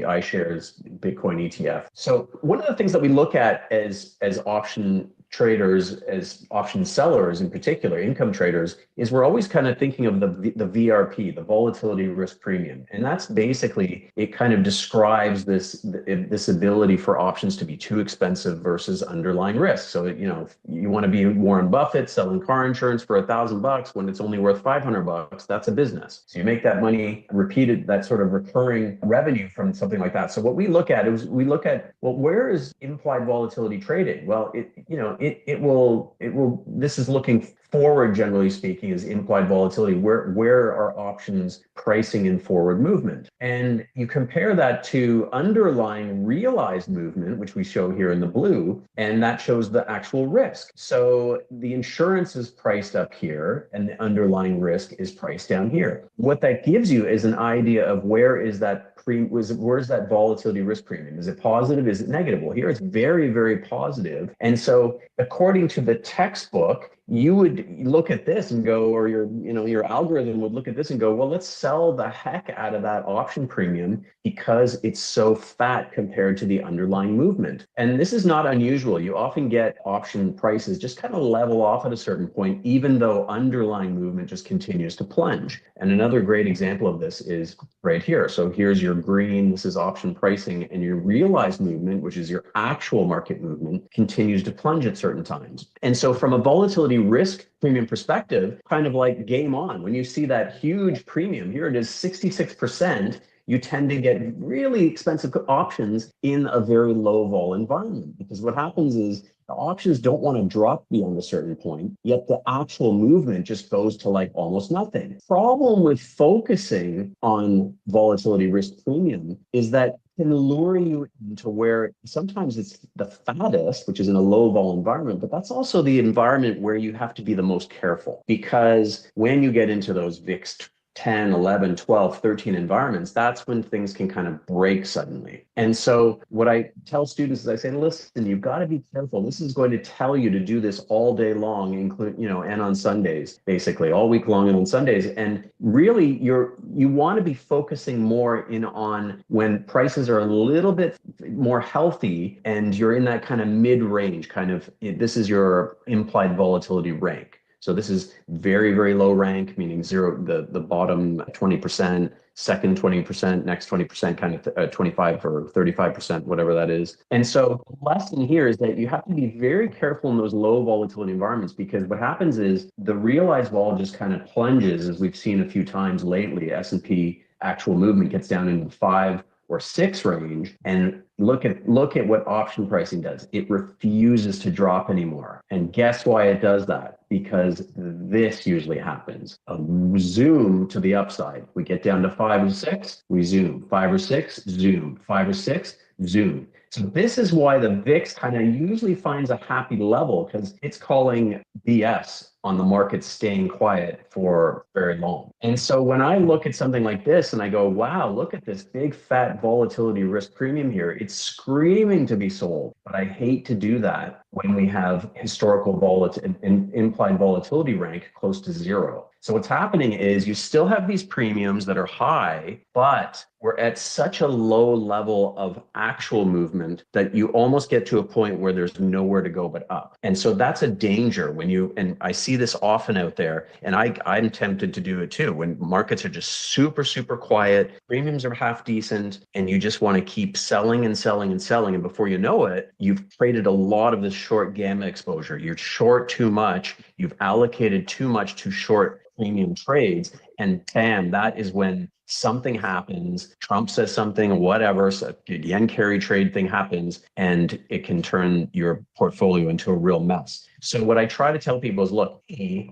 iShares Bitcoin ETF. So one of the things that we look at as option traders, as option sellers in particular, income traders, is we're always kind of thinking of the VRP, the volatility risk premium. And that's basically, it kind of describes this ability for options to be too expensive versus underlying risk. So, you want to be Warren Buffett selling car insurance for $1,000 when it's only worth $500, that's a business. So you make that money repeated, that sort of recurring revenue from something like that. So what we look at is where is implied volatility traded? Well, this is looking forward, generally speaking, is implied volatility. Where are options pricing in forward movement? And you compare that to underlying realized movement, which we show here in the blue, and that shows the actual risk. So the insurance is priced up here and the underlying risk is priced down here. What that gives you is an idea of where's that volatility risk premium? Is it positive? Is it negative? Well, here it's very, very positive. And so according to the textbook, you would look at this and go, or your algorithm would look at this and go, well, let's sell the heck out of that option premium because it's so fat compared to the underlying movement. And this is not unusual. You often get option prices just kind of level off at a certain point, even though underlying movement just continues to plunge. And another great example of this is right here. So here's your green, this is option pricing, and your realized movement, which is your actual market movement, continues to plunge at certain times. And so from a volatility risk premium perspective, kind of like game on. When you see that huge premium, here it is 66%, you tend to get really expensive options in a very low vol environment. Because what happens is the options don't want to drop beyond a certain point, yet the actual movement just goes to like almost nothing. Problem with focusing on volatility risk premium is that can lure you into where sometimes it's the fattest, which is in a low vol environment, but that's also the environment where you have to be the most careful, because when you get into those VIX 10, 11, 12, 13 environments, that's when things can kind of break suddenly. And so what I tell students is I say, listen, you've got to be careful. This is going to tell you to do this all day long, and on Sundays, basically all week long and on Sundays. And really you want to be focusing more in on when prices are a little bit more healthy and you're in that kind of mid-range this is your implied volatility rank. So this is very, very low rank, meaning zero, the bottom 20%, second 20%, next 20%, kind of 25 or 35%, whatever that is. And so the lesson here is that you have to be very careful in those low volatility environments, because what happens is the realized vol just kind of plunges, as we've seen a few times lately. S&P actual movement gets down into the 5 or 6 range, and look at what option pricing does. It refuses to drop anymore. And guess why it does that? Because this usually happens. A zoom to the upside. We get down to 5 or 6, we zoom. 5 or 6, zoom. 5 or 6, zoom. So this is why the VIX kind of usually finds a happy level, because it's calling BS on the market staying quiet for very long. And so when I look at something like this and I go, wow, look at this big fat volatility risk premium here. It's screaming to be sold, but I hate to do that when we have historical implied volatility rank close to 0. So what's happening is you still have these premiums that are high, but we're at such a low level of actual movement that you almost get to a point where there's nowhere to go but up. And so that's a danger and I see this often out there, and I'm tempted to do it too. When markets are just super, super quiet, premiums are half decent, and you just want to keep selling and selling and selling. And before you know it, you've traded a lot of this short gamma exposure. You're short too much. You've allocated too much to short premium trades, and bam, that is when something happens. Trump says something, whatever, so a yen carry trade thing happens, and it can turn your portfolio into a real mess. So what I try to tell people is, look,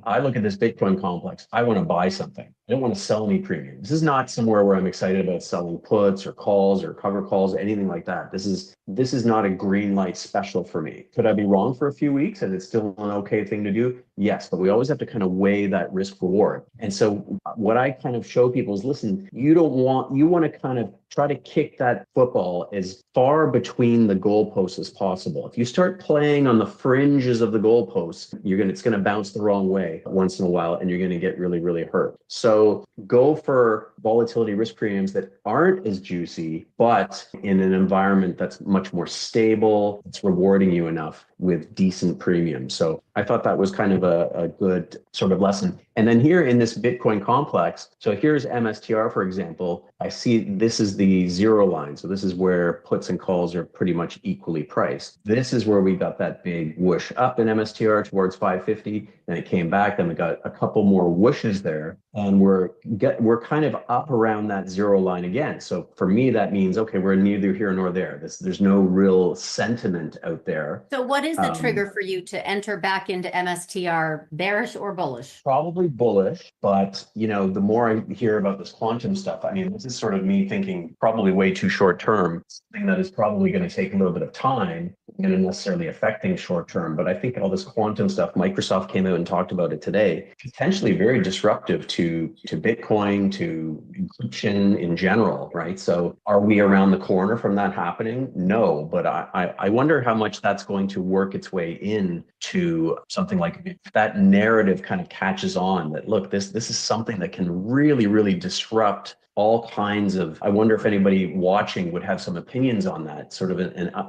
I look at this Bitcoin complex. I want to buy something. I don't want to sell any premium. This is not somewhere where I'm excited about selling puts or calls or cover calls, anything like that. This is not a green light special for me. Could I be wrong for a few weeks and it's still an okay thing to do? Yes, but we always have to kind of weigh that risk reward. And so what I kind of show people is, listen, you want to kind of try to kick that football as far between the goalposts as possible. If you start playing on the fringes of the goalposts, it's going to bounce the wrong way once in a while, and you're going to get really, really hurt. So go for volatility risk premiums that aren't as juicy, but in an environment that's much more stable. It's rewarding you enough with decent premiums. So I thought that was kind of a good sort of lesson. And then here in this Bitcoin complex, so here's MSTR, for example. I see this is the zero line. So this is where puts and calls are pretty much equally priced. This is where we got that big whoosh up in MSTR towards 550. Then it came back. Then we got a couple more whooshes there. And we're kind of up around that zero line again. So for me, that means, okay, we're neither here nor there. There's no real sentiment out there. So what is the trigger for you to enter back into MSTR, bearish or bullish? Probably bullish, but the more I hear about this quantum stuff, I mean, this is sort of me thinking probably way too short term, something that is probably going to take a little bit of time and necessarily affecting short term. But I think all this quantum stuff, Microsoft came out and talked about it today, potentially very disruptive to Bitcoin, to encryption in general, right? So are we around the corner from that happening? No, but I wonder how much that's going to work its way in to something like if that narrative kind of catches on that, look, this is something that can really, really disrupt all kinds of, I wonder if anybody watching would have some opinions on that, sort of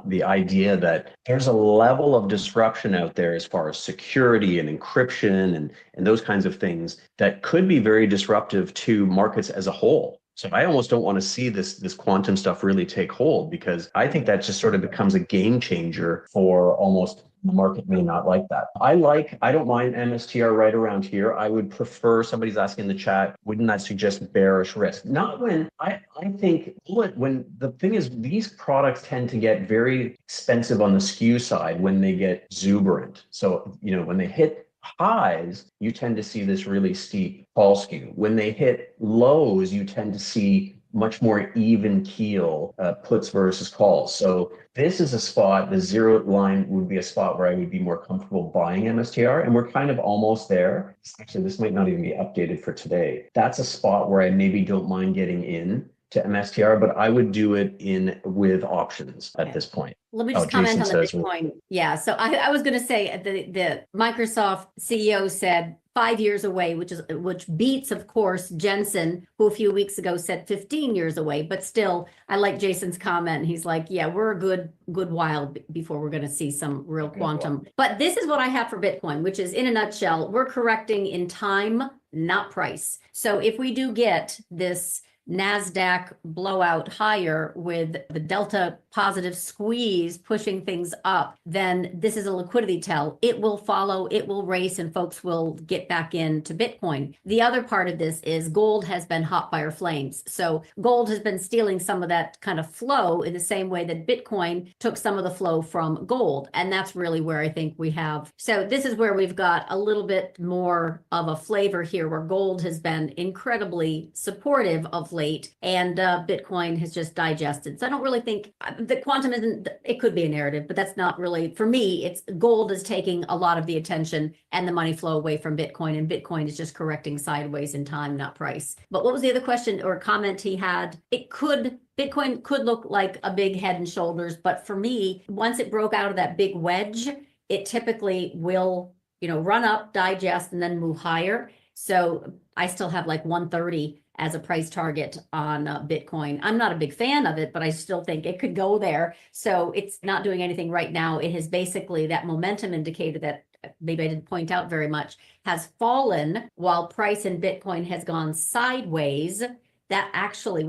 the idea that there's a level of disruption out there as far as security and encryption and those kinds of things that could be very disruptive to markets as a whole. So I almost don't want to see this quantum stuff really take hold, because I think that just sort of becomes a game changer for almost the market may not like that. I don't mind MSTR right around here. I would prefer, somebody's asking in the chat, wouldn't that suggest bearish risk? Not when, I think when the thing is, these products tend to get very expensive on the skew side when they get exuberant. So, when they hit highs, you tend to see this really steep fall skew. When they hit lows, you tend to see much more even keel puts versus calls. So this is a spot, the zero line would be a spot where I would be more comfortable buying MSTR, and we're kind of almost there. Actually, this might not even be updated for today. That's a spot where I maybe don't mind getting in to MSTR, but I would do it with options at this point. Let me just comment Jason on the says, Bitcoin. Yeah, so I was going to say the Microsoft CEO said 5 years away, which beats, of course, Jensen, who a few weeks ago said 15 years away. But still, I like Jason's comment. He's like, yeah, we're a good while before we're going to see some real quantum. But this is what I have for Bitcoin, which is, in a nutshell, we're correcting in time, not price. So if we do get this NASDAQ blowout higher with the Delta positive squeeze pushing things up, then this is a liquidity tell. It will follow, it will race, and folks will get back into Bitcoin. The other part of this is gold has been hot fire flames. So gold has been stealing some of that kind of flow in the same way that Bitcoin took some of the flow from gold. And that's really where I think we have. So this is where we've got a little bit more of a flavor here, where gold has been incredibly supportive of late, and Bitcoin has just digested. So I don't really think the quantum isn't, it could be a narrative, but that's not really, for me, it's gold is taking a lot of the attention and the money flow away from Bitcoin, and Bitcoin is just correcting sideways in time, not price. But what was the other question or comment he had? Bitcoin could look like a big head and shoulders, but for me, once it broke out of that big wedge, it typically will, run up, digest, and then move higher. So I still have like 130 as a price target on Bitcoin. I'm not a big fan of it, but I still think it could go there. So it's not doing anything right now. It has basically, that momentum indicator that maybe I didn't point out very much, has fallen while price in Bitcoin has gone sideways. That actually,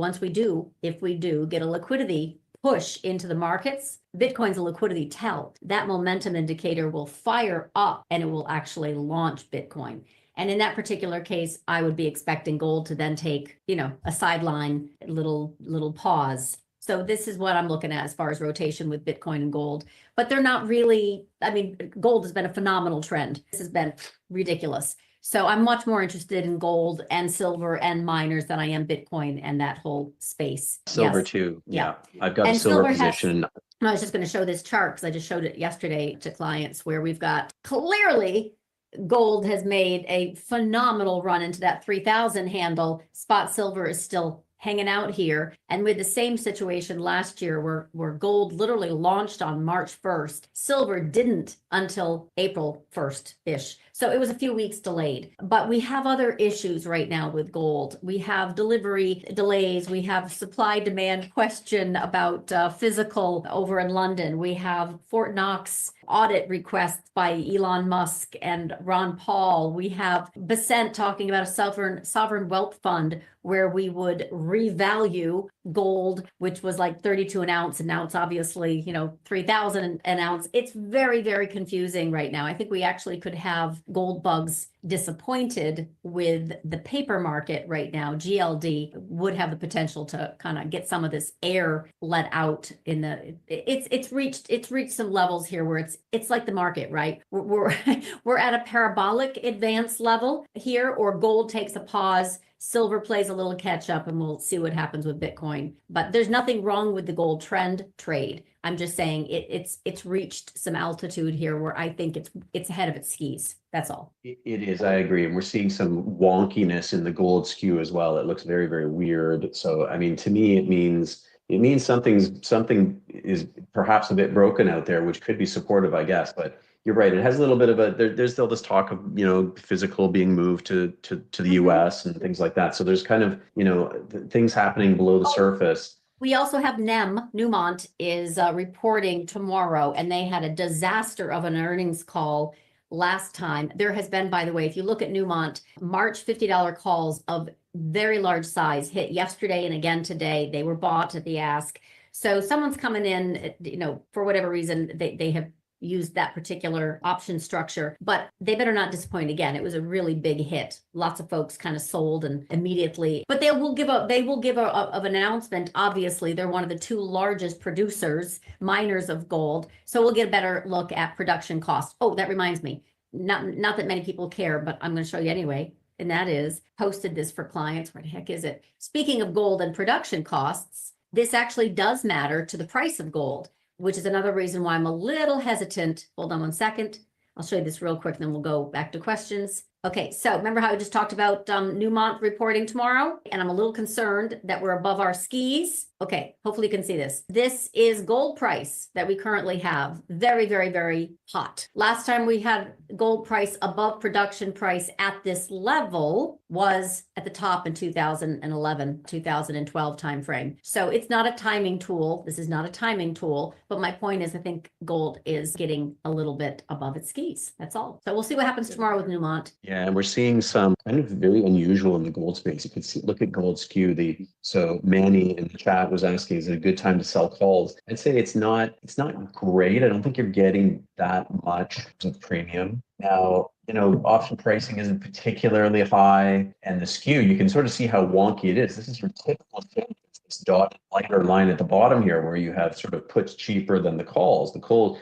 if we do get a liquidity push into the markets, Bitcoin's a liquidity tell. That momentum indicator will fire up and it will actually launch Bitcoin. And in that particular case, I would be expecting gold to then take, a sideline, little pause. So this is what I'm looking at as far as rotation with Bitcoin and gold. But they're not really, gold has been a phenomenal trend. This has been ridiculous. So I'm much more interested in gold and silver and miners than I am Bitcoin and that whole space. Silver Yes. too. Yeah. I've got And a silver silver has- position. I was just going to show this chart because I just showed it yesterday to clients, where we've got clearly gold has made a phenomenal run into that 3,000 handle. Spot silver is still hanging out here. And with the same situation last year where gold literally launched on March 1st, silver didn't until April 1st-ish. So it was a few weeks delayed. But we have other issues right now with gold. We have delivery delays. We have supply demand question about physical over in London. We have Fort Knox audit requests by Elon Musk and Ron Paul. We have Besant talking about a sovereign wealth fund where we would revalue gold, which was like 32 an ounce, and now it's obviously, 3,000 an ounce. It's very, very confusing right now. I think we actually could have gold bugs disappointed with the paper market right now. GLD would have the potential to kind of get some of this air let out in the it's reached some levels here where it's like the market, right? We're we're at a parabolic advance level here, or gold takes a pause, silver plays a little catch up, and we'll see what happens with Bitcoin. But there's nothing wrong with the gold trend trade. I'm just saying it's reached some altitude here where I think it's ahead of its skis. That's all. It is, I agree. And we're seeing some wonkiness in the gold skew as well. It looks very, very weird. So, I mean, to me, it means something is perhaps a bit broken out there, which could be supportive, I guess. But you're right. It has a little bit of there's still this talk of, physical being moved to the US and things like that. So there's kind of, things happening below the surface. We also have Newmont is reporting tomorrow, and they had a disaster of an earnings call last time. There has been, by the way, if you look at Newmont, March $50 calls of very large size hit yesterday and again today. They were bought at the ask. So someone's coming in, for whatever reason, they have used that particular option structure, but they better not disappoint again. It was a really big hit. Lots of folks kind of sold and immediately, but they will give an announcement. Obviously, they're one of the two largest miners of gold. So we'll get a better look at production costs. Oh, that reminds me, not that many people care, but I'm going to show you anyway. And that is, posted this for clients. Where the heck is it? Speaking of gold and production costs, this actually does matter to the price of gold, which is another reason why I'm a little hesitant. Hold on one second. I'll show you this real quick, and then we'll go back to questions. Okay, so remember how I just talked about Newmont reporting tomorrow? And I'm a little concerned that we're above our skis. Okay, hopefully you can see this. This is gold price that we currently have. Very, very, very hot. Last time we had gold price above production price at this level was at the top in 2011, 2012 timeframe. So it's not a timing tool. This is not a timing tool. But my point is, I think gold is getting a little bit above its skis. That's all. So we'll see what happens tomorrow with Newmont. Yeah, and we're seeing some kind of very unusual in the gold space. You could look at gold skew. So Manny in the chat was asking, is it a good time to sell calls? I'd say it's not great. I don't think you're getting that much of premium. Now, option pricing isn't particularly high, and the skew, you can sort of see how wonky it is. This is your typical thing. This dotted lighter line at the bottom here where you have sort of puts cheaper than the calls. The call,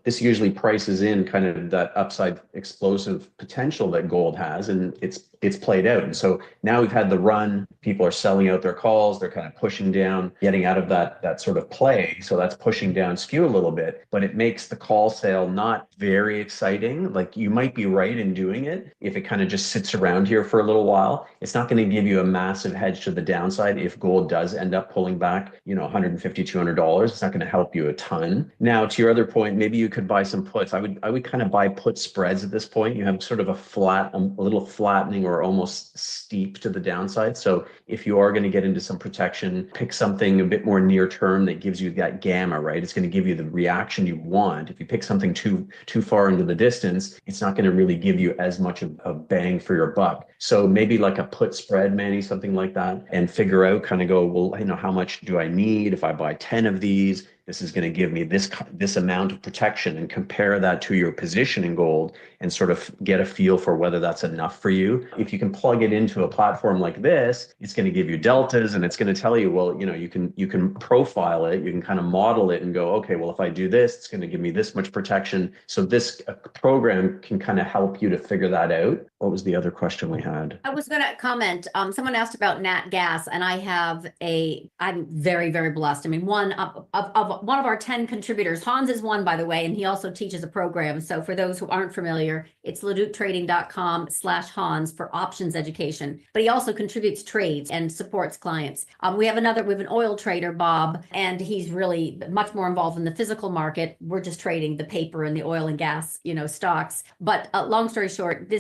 this usually prices in kind of that upside explosive potential that gold has, and it's played out. And so now we've had the run, people are selling out their calls, they're kind of pushing down, getting out of that sort of play. So that's pushing down skew a little bit, but it makes the call sale not very exciting. Like, you might be right in doing it if it kind of just sits around here for a little while. It's not going to give you a massive hedge to the downside if gold does end up pulling back, $150, $200. It's not going to help you a ton. Now, to your other point, maybe you could buy some puts. I would kind of buy put spreads at this point. You have sort of a little flattening or almost steep to the downside. So if you are going to get into some protection, pick something a bit more near term that gives you that gamma, right? It's going to give you the reaction you want. If you pick something too far into the distance, it's not going to really give you as much of bang for your buck. So maybe like a put spread, Manny, something like that, and figure out, kind of go, well, how much do I need if I buy 10 of these? This is going to give me this amount of protection, and compare that to your position in gold and sort of get a feel for whether that's enough for you. If you can plug it into a platform like this, it's going to give you deltas, and it's going to tell you, well, you can profile it, you can kind of model it and go, okay, well, if I do this, it's going to give me this much protection. So this program can kind of help you to figure that out. What was the other question we had? I was going to comment. Someone asked about nat gas, and I'm very, very blessed. I mean, one of one of our 10 contributors. Hans is one, by the way, and he also teaches a program. So for those who aren't familiar, it's ledutratrading.com/Hans for options education. But he also contributes trades and supports clients. We have an oil trader, Bob, and he's really much more involved in the physical market. We're just trading the paper and the oil and gas, stocks. But long story short,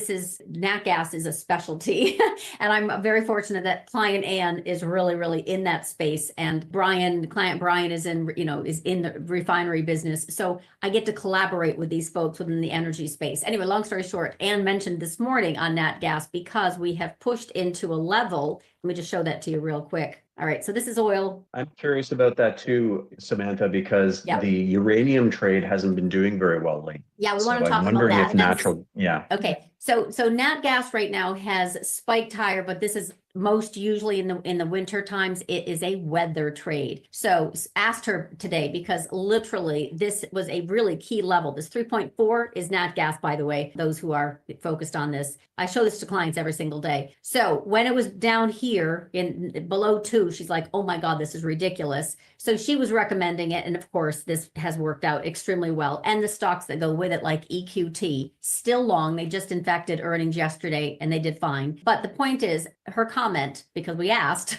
nat gas is a specialty. And I'm very fortunate that client Ann is really, really in that space. And client Brian is in the refinery business. So I get to collaborate with these folks within the energy space. Anyway, long story short, Ann mentioned this morning on nat gas because we have pushed into a level. Let me just show that to you real quick. All right, so this is oil. I'm curious about that too, Samantha, because Yeah. the uranium trade hasn't been doing very well lately. Yeah, we So want to talk I'm about wondering that. if natural, yeah. Okay, so nat gas right now has spiked higher, but this is most usually in the winter times. It is a weather trade. So asked her today because literally this was a really key level. This 3.4 is nat gas, by the way, those who are focused on this. I show this to clients every single day. So when it was down here in below 2, she's like, oh my God, this is ridiculous. So she was recommending it. And of course, this has worked out extremely well. And the stocks that go with it, like EQT, still long. They just in fact did earnings yesterday and they did fine. But the point is, her comment, because we asked,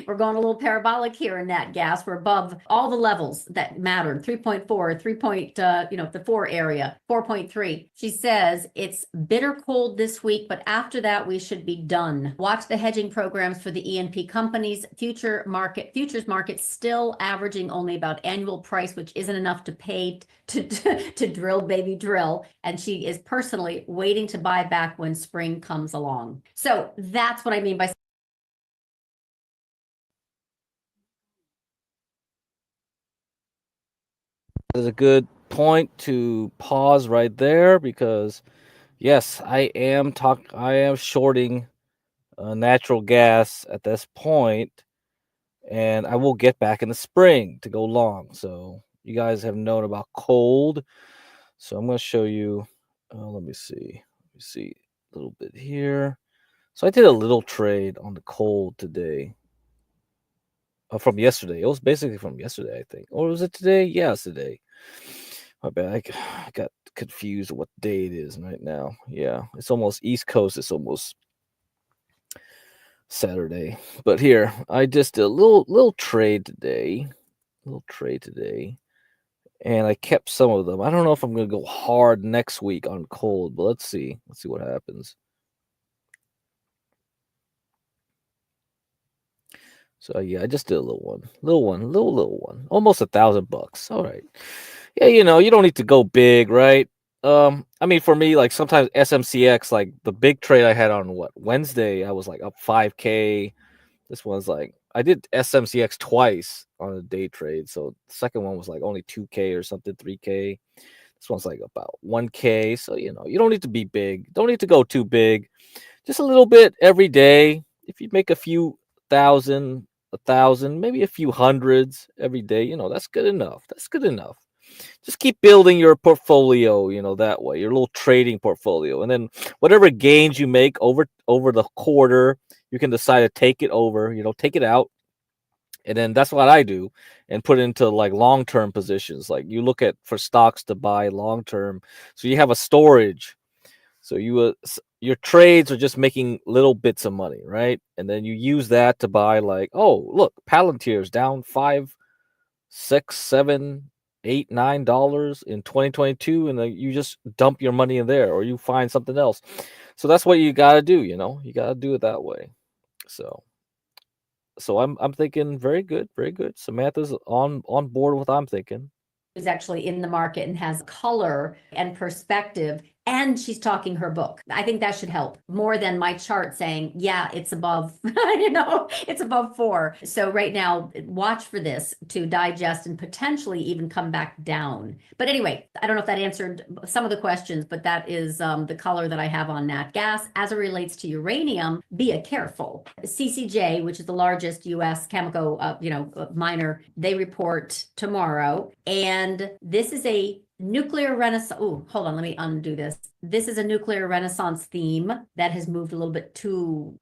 we're going a little parabolic here in nat gas. We're above all the levels that mattered, 3.4, the 4 area, 4.3. She says it's bitter cold this week, but after that, we should be done. Watch the hedging programs for the E&P companies. Futures market still averaging only about annual price, which isn't enough to pay to drill, baby, drill. And she is personally waiting to buy back when spring comes along. So that's what I mean by Is a good point to pause right there because yes, I am shorting natural gas at this point, and I will get back in the spring to go long. So you guys have known about cold, so I'm going to show you. Let me see a little bit here. So I did a little trade on the cold today. From yesterday. It was basically from yesterday, I think. Or was it today? Yeah, it's today. My bad. I got confused what day it is right now. Yeah, it's almost East Coast. It's almost Saturday. But here, I just did a little trade today. And I kept some of them. I don't know if I'm gonna go hard next week on cold, but let's see. Let's see what happens. So yeah, I just did a little one, almost $1,000. All right, yeah, you don't need to go big, right? I mean, for me, like sometimes SMCX, like the big trade I had on Wednesday, I was like up 5K. This one's like I did SMCX twice on a day trade, so the second one was like only 2K or something, 3K. This one's like about 1K. So you don't need to be big, don't need to go too big, just a little bit every day. If you make a few thousand, 1,000, maybe a few hundreds every day, that's good enough. Just keep building your portfolio, that way, your little trading portfolio. And then whatever gains you make over the quarter, you can decide to take it over, take it out. And then that's what I do and put into like long-term positions. Like you look at for stocks to buy long-term. So you have a storage. So your trades are just making little bits of money, right? And then you use that to buy like, oh, look, Palantir's down $5, $6, $7, $8, $9 in 2022, and then you just dump your money in there, or you find something else. So that's what you gotta do, you gotta do it that way. So I'm thinking very good, very good. Samantha's on board with what I'm thinking. Is actually in the market and has color and perspective, and she's talking her book. I think that should help more than my chart saying, yeah, it's above, it's above 4. So right now, watch for this to digest and potentially even come back down. But anyway, I don't know if that answered some of the questions, but that is the color that I have on nat gas. As it relates to uranium, be careful. CCJ, which is the largest U.S. chemical, miner, they report tomorrow, and this is a nuclear renaissance. Oh, hold on. Let me undo this. This is a nuclear renaissance theme that has moved a little bit too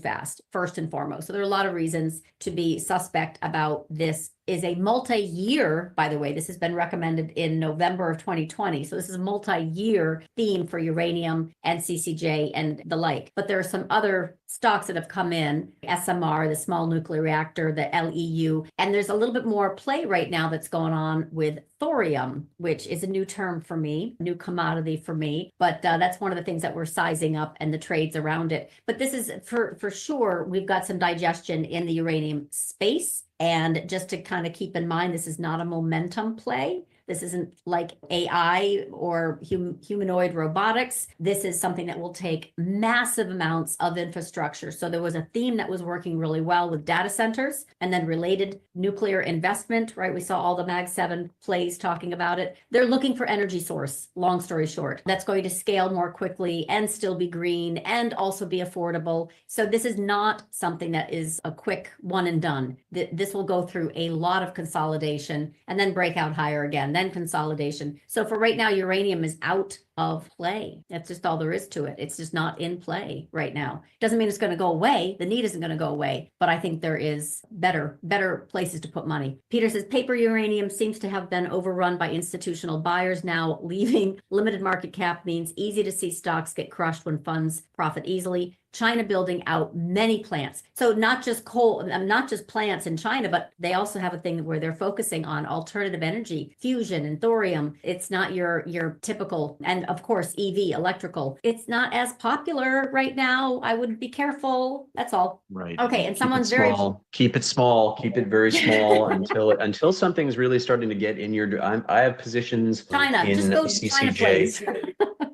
fast, first and foremost. So there are a lot of reasons to be suspect about this is a multi-year, by the way, this has been recommended in November of 2020. So this is a multi-year theme for uranium and CCJ and the like. But there are some other stocks that have come in, SMR, the small nuclear reactor, the LEU, and there's a little bit more play right now that's going on with thorium, which is a new term for me, new commodity for me. But that's one of the things that we're sizing up and the trades around it. But this is for sure, we've got some digestion in the uranium space. And just to kind of keep in mind, this is not a momentum play. This isn't like AI or humanoid robotics. This is something that will take massive amounts of infrastructure. So there was a theme that was working really well with data centers and then related nuclear investment, right? We saw all the Mag 7 plays talking about it. They're looking for energy source, long story short, that's going to scale more quickly and still be green and also be affordable. So this is not something that is a quick one and done. This will go through a lot of consolidation and then break out higher again, then consolidation. So for right now, uranium is out of play. That's just all there is to it. It's just not in play right now. Doesn't mean it's going to go away. The need isn't going to go away, but I think there is better places to put money. Peter says paper uranium seems to have been overrun by institutional buyers now, leaving limited market cap means easy to see stocks get crushed when funds profit easily. China building out many plants. So not just coal, not just plants in China, but they also have a thing where they're focusing on alternative energy, fusion and thorium. It's not your typical, and of course, EV, electrical. It's not as popular right now. I would be careful. That's all. Right. Okay. And Keep someone's it very small. Keep it small. Keep it very small until something's really starting to get in your. I have positions China. in Just go to China, CCJ. please.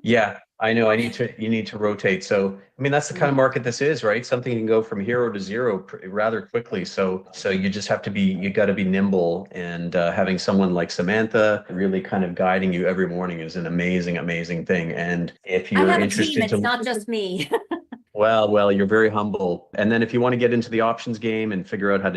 Yeah, I know. You need to rotate. So, I mean, that's the kind of market this is, right? Something can go from hero to zero rather quickly. So you just have to you got to be nimble, and having someone like Samantha really kind of guiding you every morning is an amazing, amazing thing. And if I you're have a interested team. It's not just me. well, you're very humble. And then if you want to get into the options game and figure out how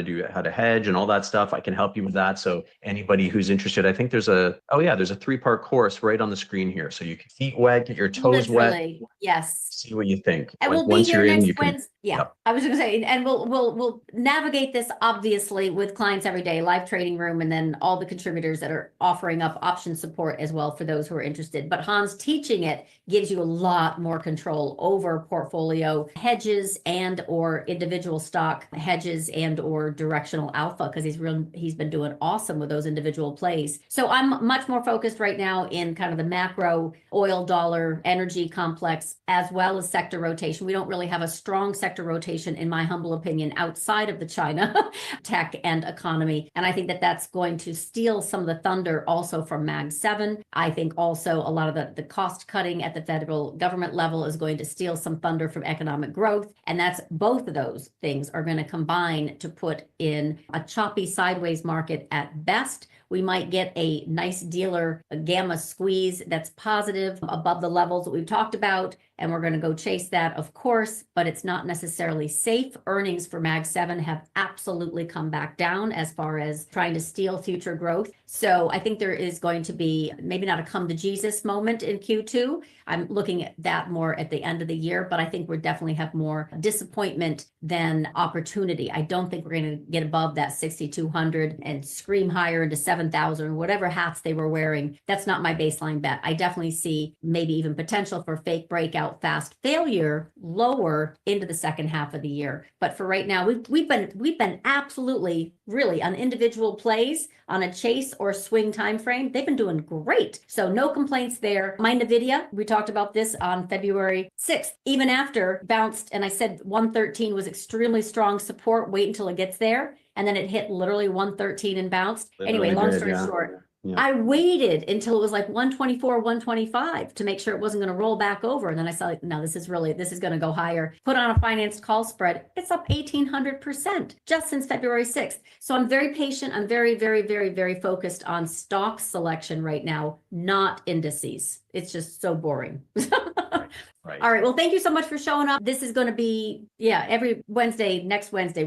to hedge and all that stuff, I can help you with that. So anybody who's interested, I think there's a 3-part course right on the screen here. So you can feet wet, get your toes Literally, wet, yes. see what you think. And we'll be Once here you're in, next you can. Wednesday. Yeah, Yep. I was going to say, and we'll navigate this obviously with clients every day, live trading room, and then all the contributors that are offering up option support as well for those who are interested. But Hans teaching it gives you a lot more control over portfolio hedges and or individual stock hedges and or directional alpha, because he's been doing awesome with those individual plays. So I'm much more focused right now in kind of the macro oil, dollar, energy complex, as well as sector rotation. We don't really have a strong sector rotation, in my humble opinion, outside of the China tech and economy. And I think that that's going to steal some of the thunder also from Mag 7. I think also a lot of the cost cutting at the federal government level is going to steal some thunder from economic growth. And that's both of those things are going to combine to put in a choppy sideways market at best. We might get a nice dealer, a gamma squeeze that's positive above the levels that we've talked about. And we're going to go chase that, of course, but it's not necessarily safe. Earnings for Mag 7 have absolutely come back down as far as trying to steal future growth. So I think there is going to be maybe not a come to Jesus moment in Q2. I'm looking at that more at the end of the year, but I think we definitely have more disappointment than opportunity. I don't think we're going to get above that 6,200 and scream higher into 7,000, whatever hats they were wearing. That's not my baseline bet. I definitely see maybe even potential for fake breakout, fast failure lower into the second half of the year. But for right now, we've been absolutely really on individual plays on a chase or swing time frame. They've been doing great. So no complaints there. My NVIDIA, we talked about this on February 6th, even after bounced, and I said 113 was extremely strong support. Wait until it gets there. And then it hit literally 113 and bounced. Anyway, long story short, I waited until it was like 124, 125 to make sure it wasn't going to roll back over. And then I saw, like, no, this is going to go higher. Put on a financed call spread. It's up 1,800% just since February 6th. So I'm very patient. I'm very, very, very, very focused on stock selection right now, not indices. It's just so boring. Right. All right. Well, thank you so much for showing up. This is going to be, every Wednesday, next Wednesday.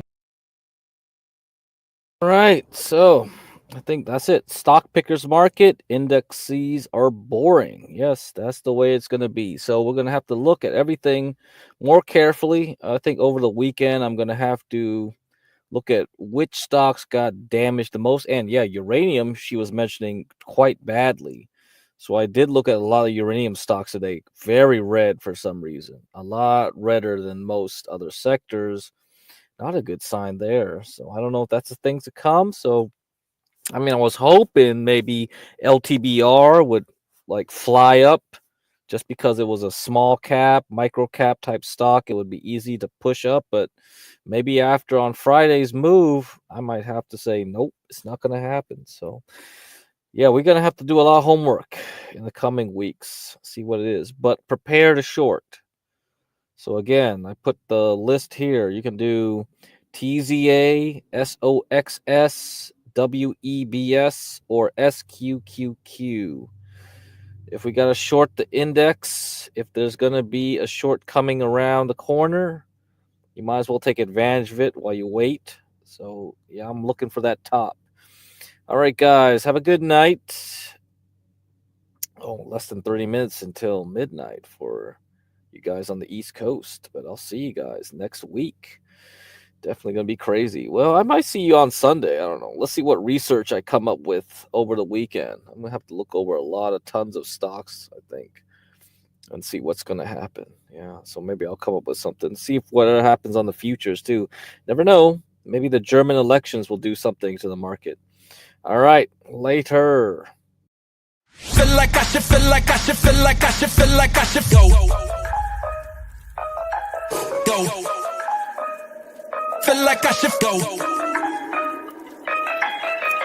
All right. So I think that's it. Stock pickers market, indexes are boring. Yes, that's the way it's going to be. So we're going to have to look at everything more carefully. I think over the weekend, I'm going to have to look at which stocks got damaged the most. And yeah, uranium, she was mentioning quite badly. So I did look at a lot of uranium stocks today, very red for some reason, a lot redder than most other sectors. Not a good sign there. So I don't know if that's the thing to come. So, I mean, I was hoping maybe LTBR would like fly up just because it was a small cap, micro cap type stock. It would be easy to push up, but maybe after on Friday's move, I might have to say, nope, it's not going to happen. So, yeah, we're going to have to do a lot of homework in the coming weeks, see what it is, but prepare to short. So again, I put the list here. You can do TZA, SOXS, WEBS, or SQQQ. If we got to short the index, if there's going to be a short coming around the corner, you might as well take advantage of it while you wait. So, yeah, I'm looking for that top. All right, guys, have a good night. Oh, less than 30 minutes until midnight for you guys on the East Coast. But I'll see you guys next week. Definitely going to be crazy. Well, I might see you on Sunday. I don't know. Let's see what research I come up with over the weekend. I'm going to have to look over tons of stocks, I think, and see what's going to happen. Yeah, so maybe I'll come up with something. See if whatever happens on the futures, too. Never know. Maybe the German elections will do something to the market. All right, later. Feel like I should, feel like I should, feel like I should, feel like I should go. Go. Feel like I should go.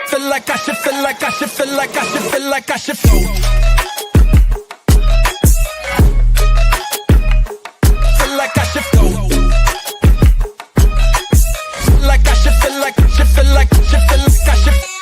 Feel like I should, feel like I should, feel like I should, feel like I should go. Feel like I should go. Feel like I should, feel like I should, feel like I should, feel like I should.